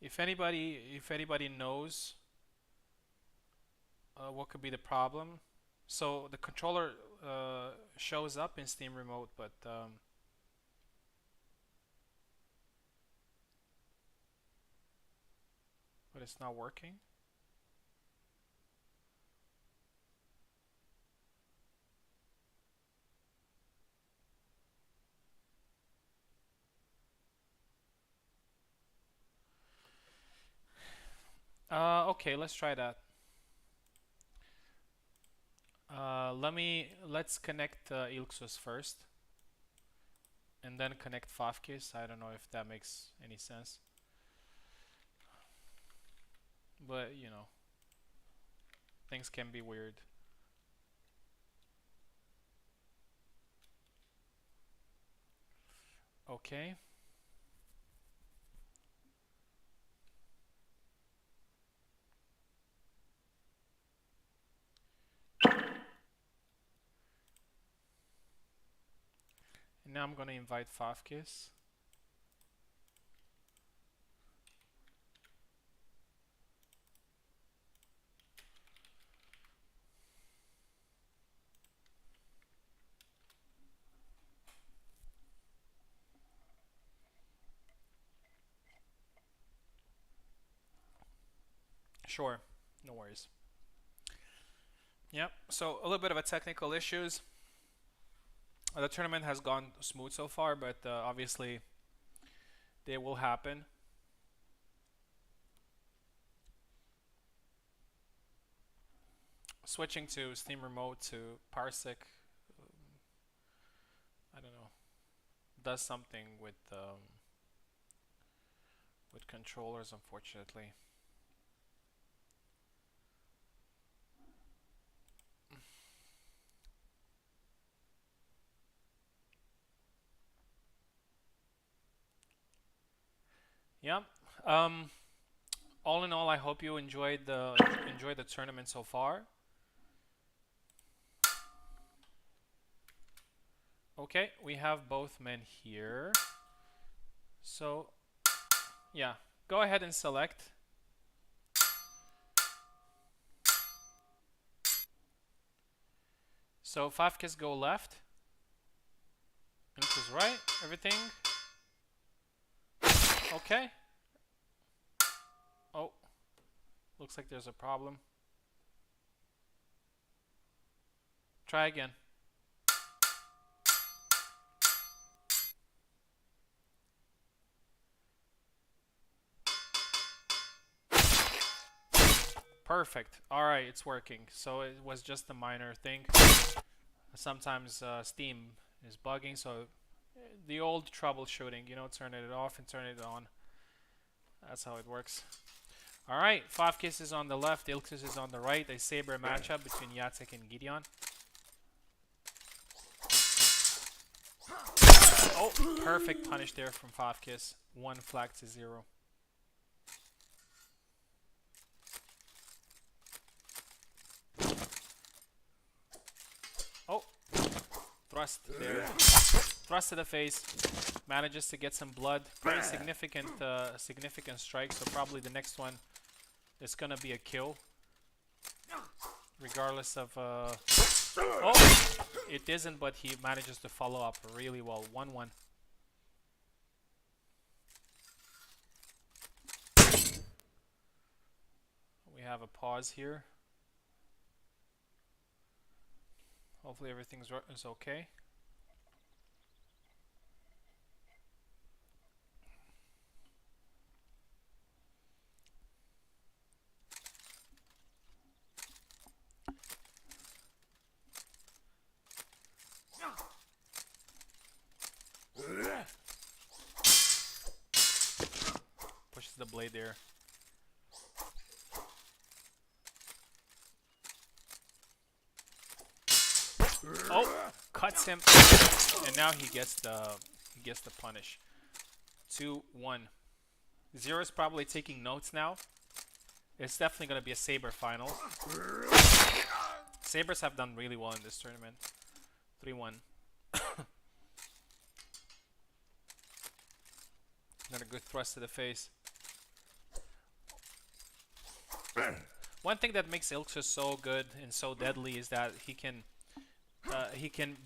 If anybody knows what could be the problem, so the controller shows up in Steam Remote, but it's not working. Okay, let's try that. Let's connect Ilxuss first, and then connect Favkis. I don't know if that makes any sense. but you know, things can be weird. Okay. And now I'm gonna invite Favkis. Sure, no worries. Yep, so a little bit of a technical issues. The tournament has gone smooth so far, but obviously they will happen. Switching to Steam Remote to Parsec, I don't know, does something with controllers, unfortunately. Yep. Um, all in all, I hope you enjoyed the tournament so far. Okay, we have both men here. So, yeah, go ahead and select. So Favkis go left. Ilxuss right. Everything. Okay. Oh, looks like there's a problem. Try again. Perfect. Alright, it's working. So it was just a minor thing. Sometimes Steam is bugging, so the old troubleshooting, you know, turning it off and turning it on. That's how it works. Alright, Favkis is on the left, Ilxuss is on the right. A saber matchup between Jacek and Gedeon. Oh, perfect punish there from Favkis. 1 flag to 0. Oh, thrust there. Thrust to the face. Manages to get some blood. Very significant strike, so probably the next one is gonna be a kill. Regardless of... Oh! It isn't, but he manages to follow up really well. 1-1. We have a pause here. Hopefully everything's is okay. Pushes the blade there. Oh, cuts him, and now he gets the punish. 2-1. Zera's probably taking notes now. It's definitely gonna be a saber final. Sabers have done really well in this tournament. 3-1. Got a good thrust to the face. One thing that makes Ilxuss so good and so deadly is that he can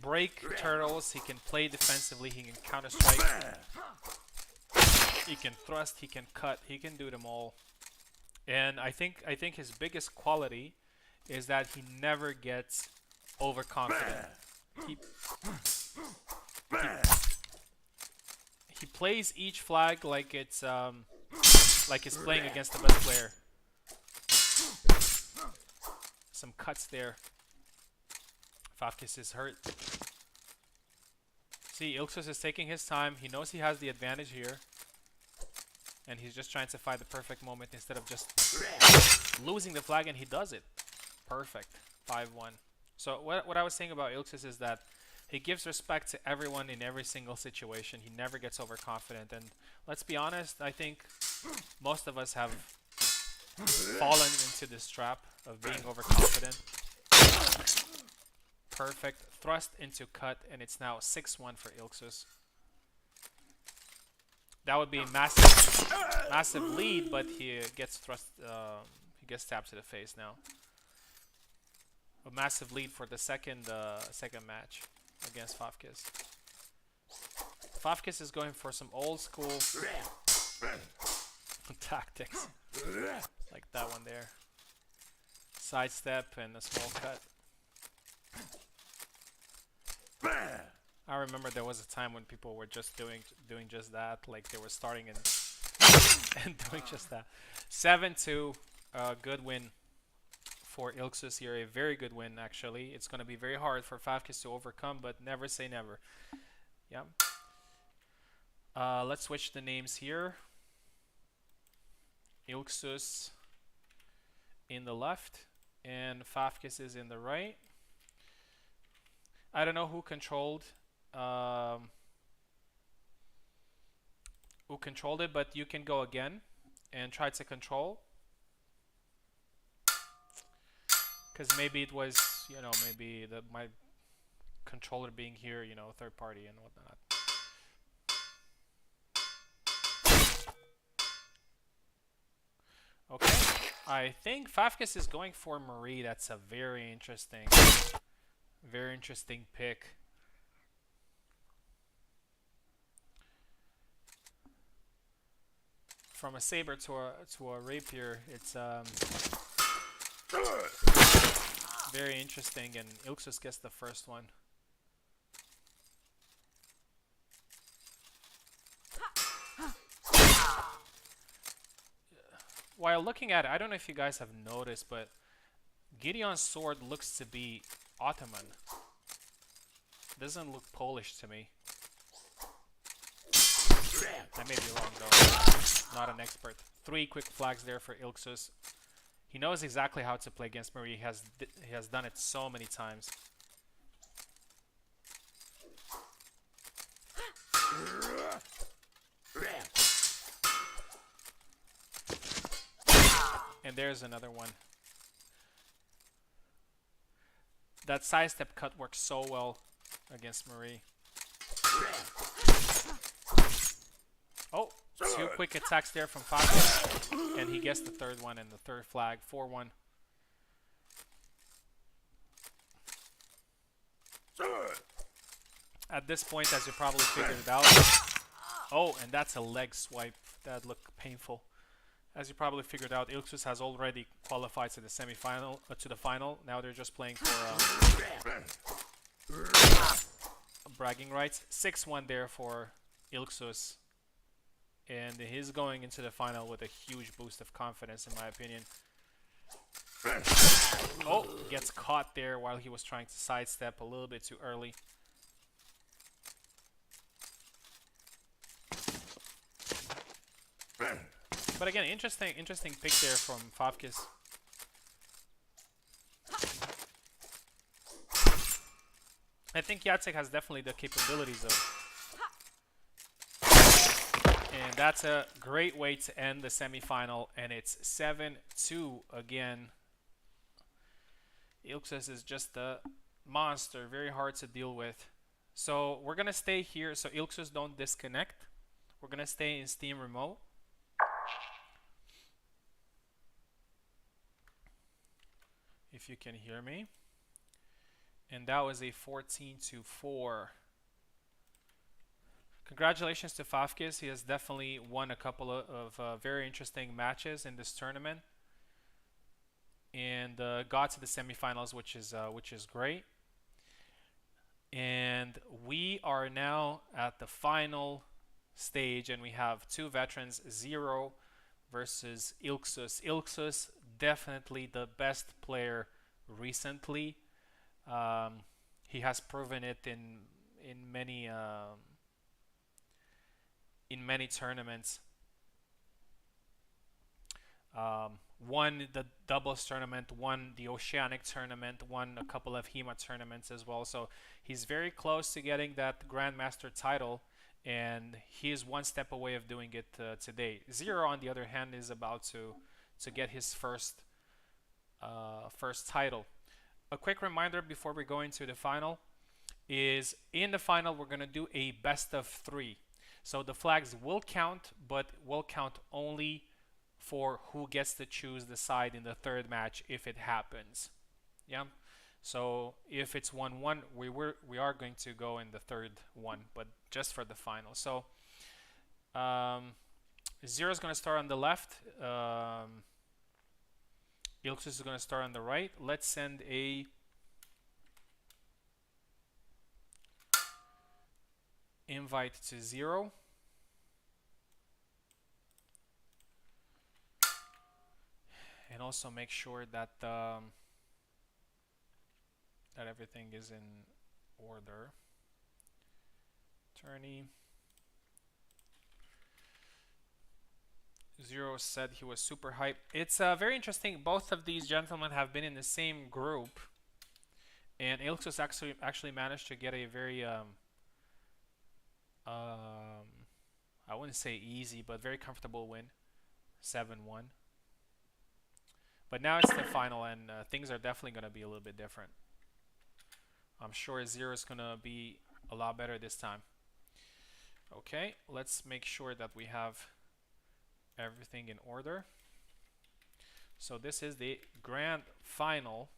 break turtles, he can play defensively, he can counter strike, he can thrust, he can cut, he can do them all. And I think his biggest quality is that he never gets overconfident. He plays each flag like it's playing against the best player. Some cuts there. Favkis is hurt. See, Ilxuss is taking his time. He knows he has the advantage here. And he's just trying to find the perfect moment instead of just losing the flag, and he does it. Perfect. 5-1. So what I was saying about Ilxuss is that he gives respect to everyone in every single situation. He never gets overconfident. And let's be honest, I think most of us have fallen into this trap of being overconfident. Perfect. Thrust into cut, and it's now 6-1 for Ilxuss. That would be a massive lead, but he gets thrust. He gets stabbed to the face now. A massive lead for the second match against Favkis. Favkis is going for some old school tactics, like that one there. Sidestep and a small cut. I remember there was a time when people were just doing just that, like they were starting and doing just that. 7-2, good win for Ilxuss here, a very good win actually. It's going to be very hard for Favkis to overcome, but never say never. Yeah. Let's switch the names here. Ilxuss in the left and Favkis is in the right. I don't know who controlled it, but you can go again and try to control. Because maybe it was, you know, maybe my controller being here, you know, third party and whatnot. Okay, I think Favkis is going for Marie. That's a very interesting pick. From a saber to a rapier, it's very interesting, and Ilxuss gets the first one. While looking at it, I don't know if you guys have noticed, but Gedeon's sword looks to be Ottoman. Doesn't look Polish to me. I may be wrong though. Not an expert. 3 quick flags there for Ilxuss. He knows exactly how to play against Marie. He has done it so many times. And there's another one. That sidestep cut works so well against Marie. Oh, 2 quick attacks there from Favkis, and he gets the third one and the third flag. 4-1. At this point, as you probably figured it out. Oh, and that's a leg swipe. That looked painful. As you probably figured out, Ilxuss has already qualified to the semi-final, to the final. Now they're just playing for bragging rights. 6-1 there for Ilxuss. And he's going into the final with a huge boost of confidence, in my opinion. Oh, gets caught there while he was trying to sidestep a little bit too early. But again, interesting pick there from Favkis. I think Jacek has definitely the capabilities of. And that's a great way to end the semifinal, and it's 7-2 again. Ilxuss is just a monster, very hard to deal with. So we're gonna stay here, so Ilxuss don't disconnect. We're gonna stay in Steam Remote. If you can hear me. And that was a 14-4. Congratulations to Favkis. He has definitely won a couple of very interesting matches in this tournament, and got to the semifinals, which is great. And we are now at the final stage, and we have 2 veterans, Zero versus Ilxuss. Ilxuss, definitely the best player recently. He has proven it in many tournaments. Won the doubles tournament, won the Oceanic tournament, won a couple of HEMA tournaments as well. So he's very close to getting that Grandmaster title, and he is one step away of doing it today. Zera, on the other hand, is about to get his first title. A quick reminder before we go into the final is in the final we're going to do a best of 3. So the flags will count, but will count only for who gets to choose the side in the third match if it happens. Yeah. So if it's 1-1, we are going to go in the third one, but just for the final. So Zera's going to start on the left. Ilxuss is going to start on the right. Let's send a invite to 0. And also make sure that that everything is in order. Tourney. 0 said he was super hyped. It's very interesting. Both of these gentlemen have been in the same group, and Ilxuss actually managed to get a very I wouldn't say easy, but very comfortable win, 7-1. But now it's the final, and things are definitely going to be a little bit different. I'm sure Zera is going to be a lot better this time. Okay, let's make sure that we have everything in order. So this is the grand final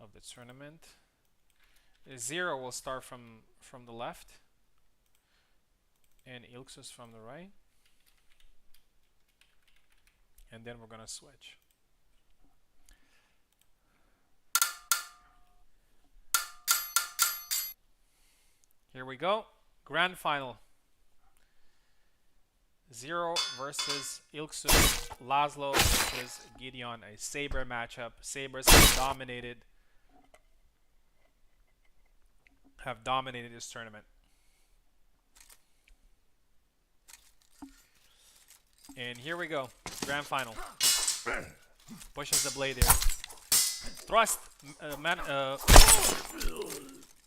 of the tournament. Zera will start from the left, and Ilxuss from the right. And then we're gonna switch. Here we go. Grand final. Zera versus Ilxuss. Laszlo versus Gedeon. A Saber matchup. Sabers have dominated this tournament. And here we go. Grand final. Pushes the blade here. Thrust.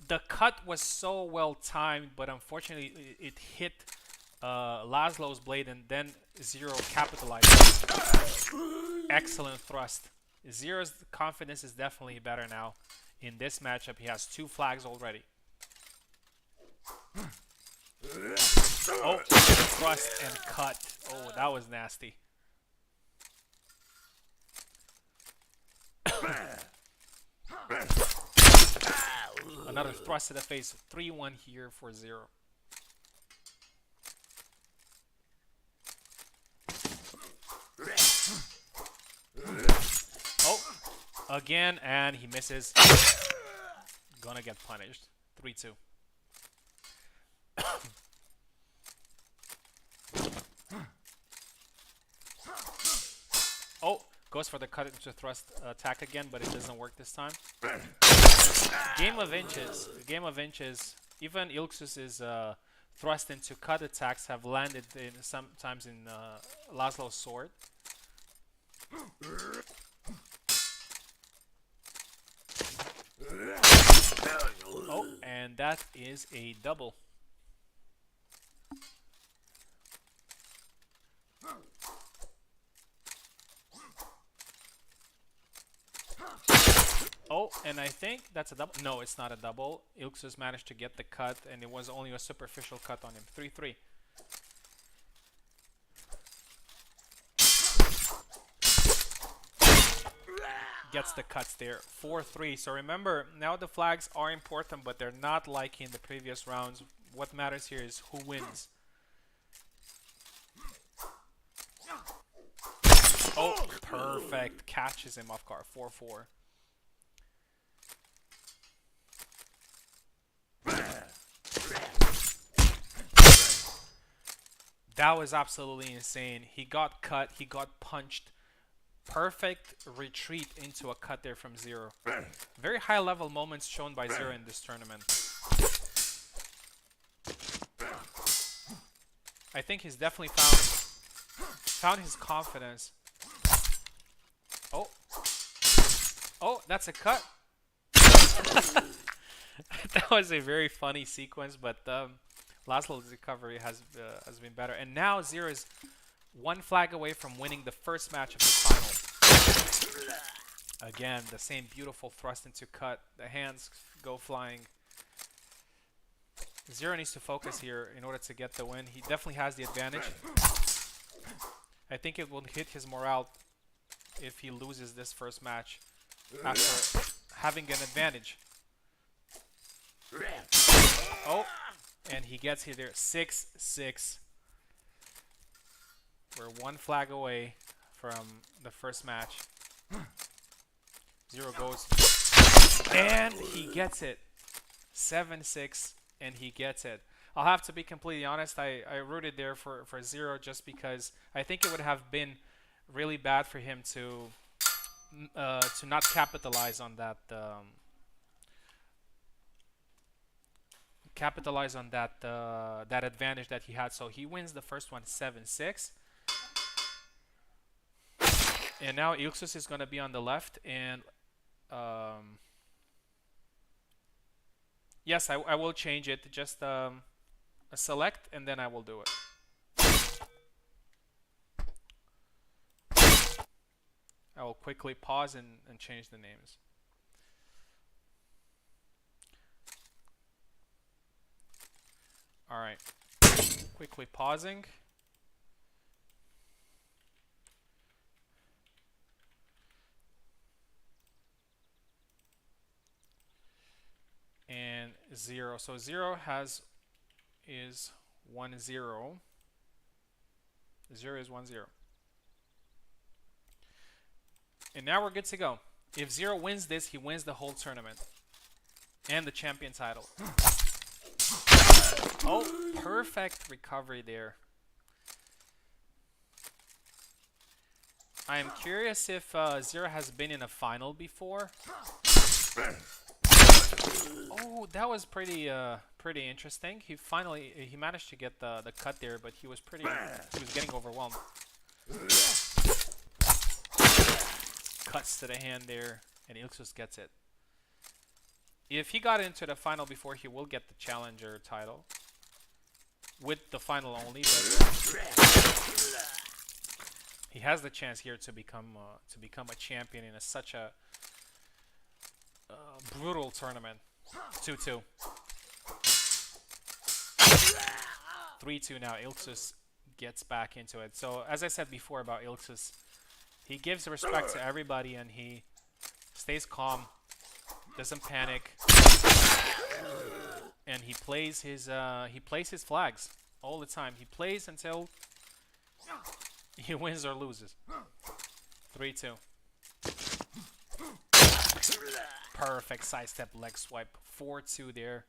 The cut was so well timed, but unfortunately it hit Laszlo's blade, and then Zera capitalized. Excellent thrust. Zera's confidence is definitely better now. In this matchup, he has 2 flags already. Oh, thrust and cut. Oh, that was nasty. Another thrust to the face. 3-1 here for Zera. Oh, again, and he misses. Gonna get punished. 3-2. Oh, goes for the cut into thrust attack again, but it doesn't work this time. Game of inches. Game of inches. Even Ilxuss's thrust into cut attacks have landed sometimes in Laszlo's sword. Oh, and that is a double. Oh, and I think that's a double. No, it's not a double. Ilxuss managed to get the cut, and it was only a superficial cut on him. 3-3. Gets the cuts there. 4-3. So remember, now the flags are important, but they're not like in the previous rounds. What matters here is who wins. Oh, perfect. Catches him off guard. 4-4. That was absolutely insane. He got cut. He got punched. Perfect retreat into a cut there from Zera. Very high level moments shown by Zera in this tournament. I think he's definitely found found his confidence. Oh. Oh, that's a cut. That was a very funny sequence, but Laszlo's recovery has been better. And now Zera is one flag away from winning the first match of the final. Again, the same beautiful thrust into cut. The hands go flying. Zera needs to focus here in order to get the win. He definitely has the advantage. I think it will hit his morale if he loses this first match after having an advantage. Oh, and he gets here there. 6-6. We're one flag away from the first match. Zero goes. And he gets it. 7-6, and he gets it. I'll have to be completely honest. I rooted there for Zero just because I think it would have been really bad for him to not capitalize on that that advantage that he had. So he wins the first one 7-6. And now Ilxuss is going to be on the left, and yes, I will change it. Just a select, and then I will do it. I will quickly pause and change the names. All right, quickly pausing. And 0. So 0 is 1-0. 0 is 1-0. And now we're good to go. If 0 wins this, he wins the whole tournament and the champion title. Oh, perfect recovery there. I am curious if 0 has been in a final before. Oh, that was pretty interesting. He managed to get the cut there, but he was getting overwhelmed. Cuts to the hand there, and Ilxuss gets it. If he got into the final before, he will get the challenger title with the final only. But he has the chance here to become a champion in such a brutal tournament. 2-2. 3-2 now. Ilxuss gets back into it. So as I said before about Ilxuss, he gives respect to everybody and he stays calm, doesn't panic, and he plays his flags all the time. He plays until he wins or loses. 3-2. Perfect sidestep leg swipe. 4-2 there.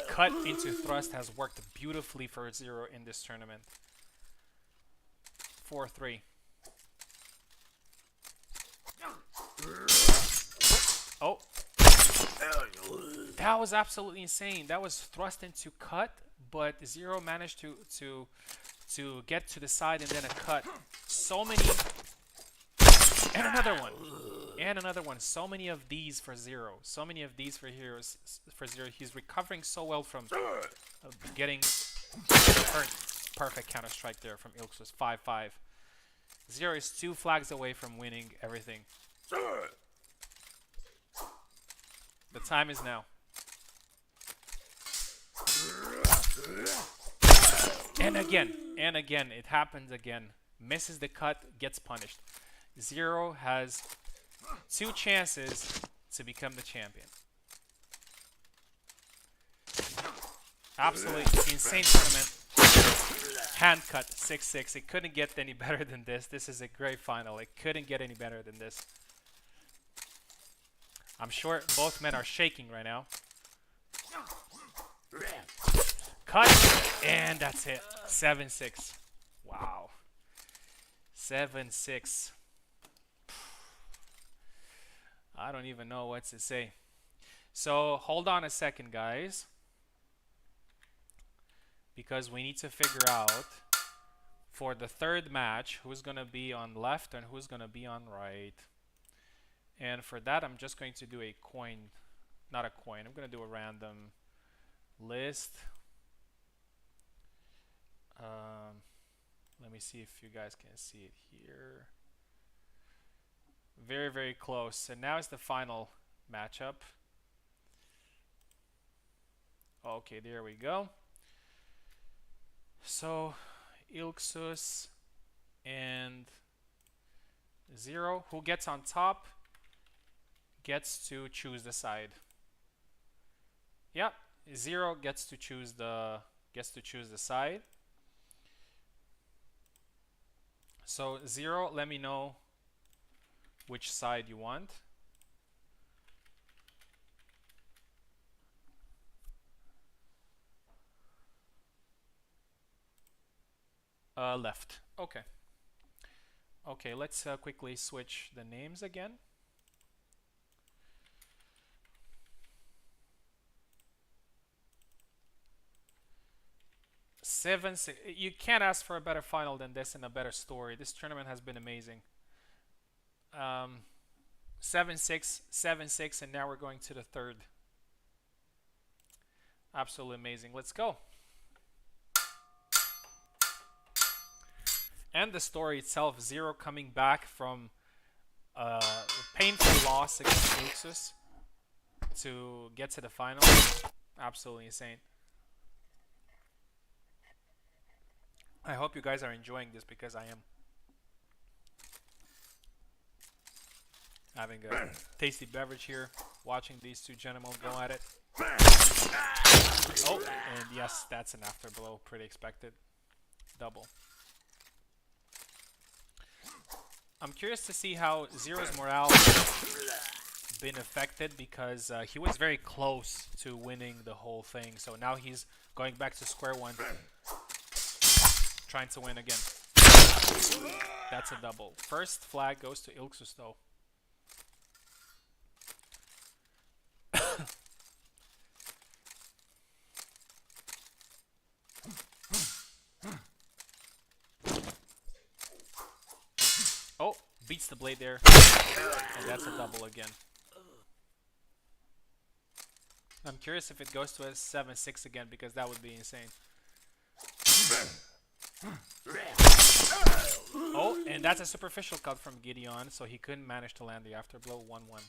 Cut into thrust has worked beautifully for Zero in this tournament. 4-3. Oh. That was absolutely insane. That was thrust into cut, but Zero managed to get to the side and then a cut. So many. And another one. And another one. So many of these for Zero. So many of these for Zero. He's recovering so well from getting hurt. Perfect counter strike there from Ilxuss. 5-5. Zero is 2 flags away from winning everything. The time is now. And again, it happens again. Misses the cut, gets punished. Zero has 2 chances to become the champion. Absolutely insane tournament. Hand cut, 6-6. It couldn't get any better than this. This is a great final. It couldn't get any better than this. I'm sure both men are shaking right now. Cut, and that's it. 7-6. Wow. 7-6. I don't even know what to say. So hold on a second, guys. because we need to figure out for the third match who's going to be on left and who's going to be on right. And for that, I'm just going to do a coin, not a coin, I'm going to do a random list. Let me see if you guys can see it here. Very, very close. And now is the final matchup. Okay, there we go. So, Ilxuss and Zero. Who gets on top gets to choose the side. Yeah, Zero gets to choose the side. So Zero, let me know which side you want. Left. Okay. Okay, let's quickly switch the names again. You can't ask for a better final than this and a better story. This tournament has been amazing. 7-6, 7-6, and now we're going to the third. Absolutely amazing. Let's go. And the story itself, Zero coming back from a painful loss against Ilxuss to get to the final. Absolutely insane. I hope you guys are enjoying this because I am. Having a tasty beverage here, watching these two gentlemen go at it. Oh, and yes, that's an afterblow. Pretty expected. Double. I'm curious to see how Zero's morale been affected because he was very close to winning the whole thing. So now he's going back to square one, trying to win again. That's a double. First flag goes to Ilxuss though. Oh, beats the blade there. And that's a double again. I'm curious if it goes to a 7-6 again because that would be insane. Oh, and that's a superficial cut from Gedeon, so he couldn't manage to land the afterblow. 1-1.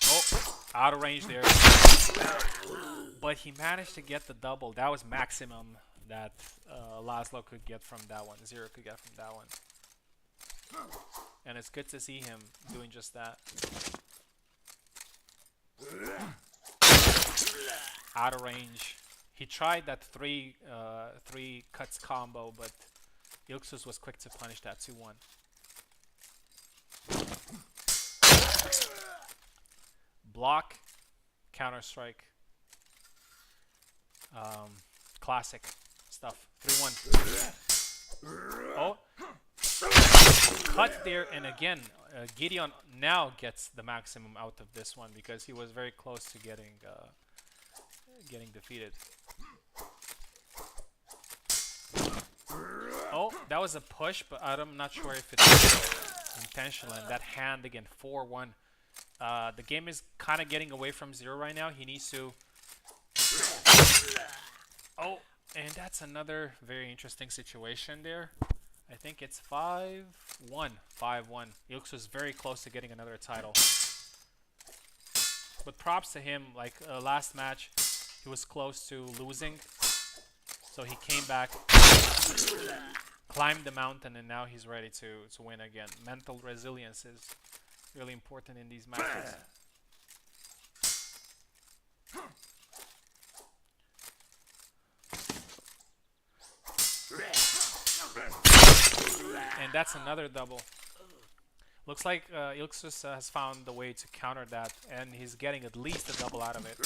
Oh, out of range there. But he managed to get the double. That was maximum that Laszlo could get from that one. Zero could get from that one. And it's good to see him doing just that. Out of range. He tried that three cuts combo, but Ilxuss was quick to punish that 2-1. Block, counter strike. Classic stuff. 3-1. Oh, cut there, and again, Gedeon now gets the maximum out of this one because he was very close to getting defeated. Oh, that was a push, but I'm not sure if it's intentional. And that hand again, 4-1. The game is kind of getting away from Zero right now. He needs to. Oh, and that's another very interesting situation there. I think it's 5-1. 5-1. Ilxuss was very close to getting another title. But props to him. Like last match, he was close to losing. So he came back, climbed the mountain, and now he's ready to win again. Mental resilience is really important in these matches. And that's another double. Looks like Ilxuss has found the way to counter that, and he's getting at least a double out of it.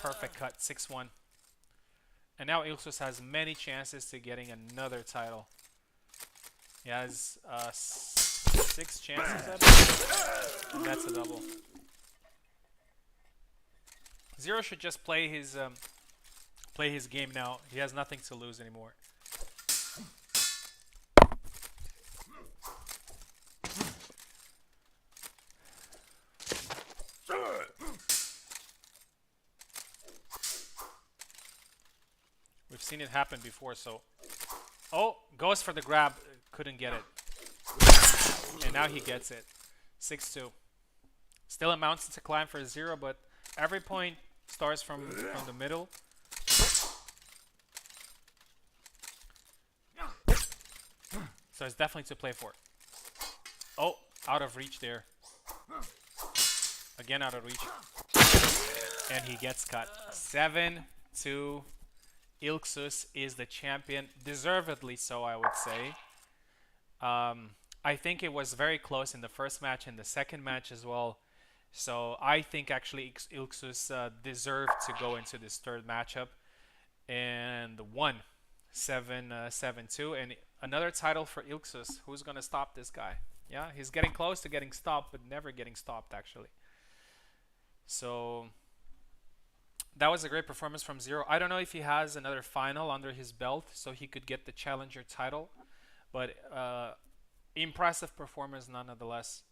Perfect cut, 6-1. And now Ilxuss has many chances to getting another title. He has 6 6 chances at it, and that's a double. Zero should just play his game now. He has nothing to lose anymore. We've seen it happen before, so... Oh, goes for the grab. Couldn't get it. And now he gets it. 6-2. Still amounts to climb for 0, but every point starts from the middle. So it's definitely to play for. Oh, out of reach there. Again out of reach. And he gets cut. 7-2. Ilxuss is the champion. Deservedly so, I would say. I think it was very close in the first match and the second match as well. So I think actually Ilxuss deserved to go into this third matchup. And won 7-2. And another title for Ilxuss. Who's going to stop this guy? Yeah, he's getting close to getting stopped, but never getting stopped, actually. So that was a great performance from Zero. I don't know if he has another final under his belt, so he could get the challenger title. But impressive performance nonetheless.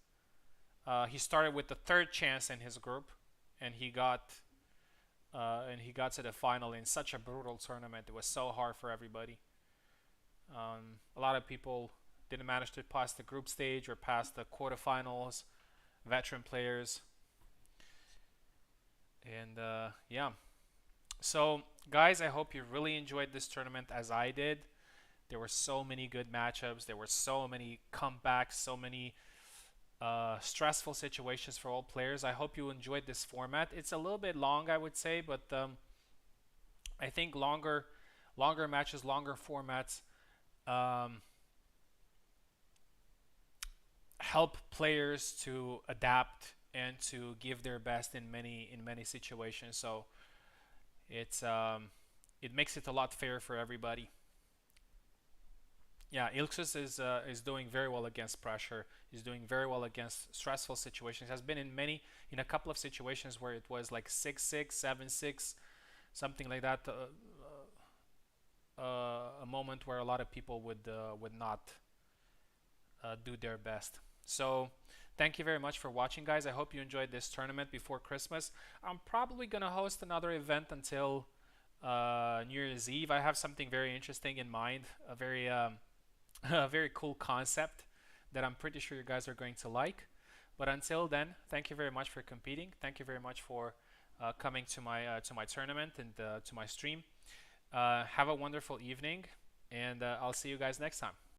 He started with the 3rd chance in his group, and he got to the final in such a brutal tournament. It was so hard for everybody. A lot of people didn't manage to pass the group stage or pass the quarterfinals. Veteran players. And yeah. So guys, I hope you really enjoyed this tournament as I did. There were so many good matchups. There were so many comebacks, so many stressful situations for all players. I hope you enjoyed this format. It's a little bit long, I would say, but I think longer matches, longer formats help players to adapt and to give their best in many situations. So it makes it a lot fairer for everybody. Yeah, Ilxuss is doing very well against pressure. He's doing very well against stressful situations. Has been in a couple of situations where it was like 6-6, 7-6, something like that. A moment where a lot of people would not do their best. So thank you very much for watching, guys. I hope you enjoyed this tournament before Christmas. I'm probably gonna host another event until New Year's Eve. I have something very interesting in mind. A very cool concept that I'm pretty sure you guys are going to like. But until then, thank you very much for competing. Thank you very much for coming to my tournament and to my stream. Have a wonderful evening, and I'll see you guys next time.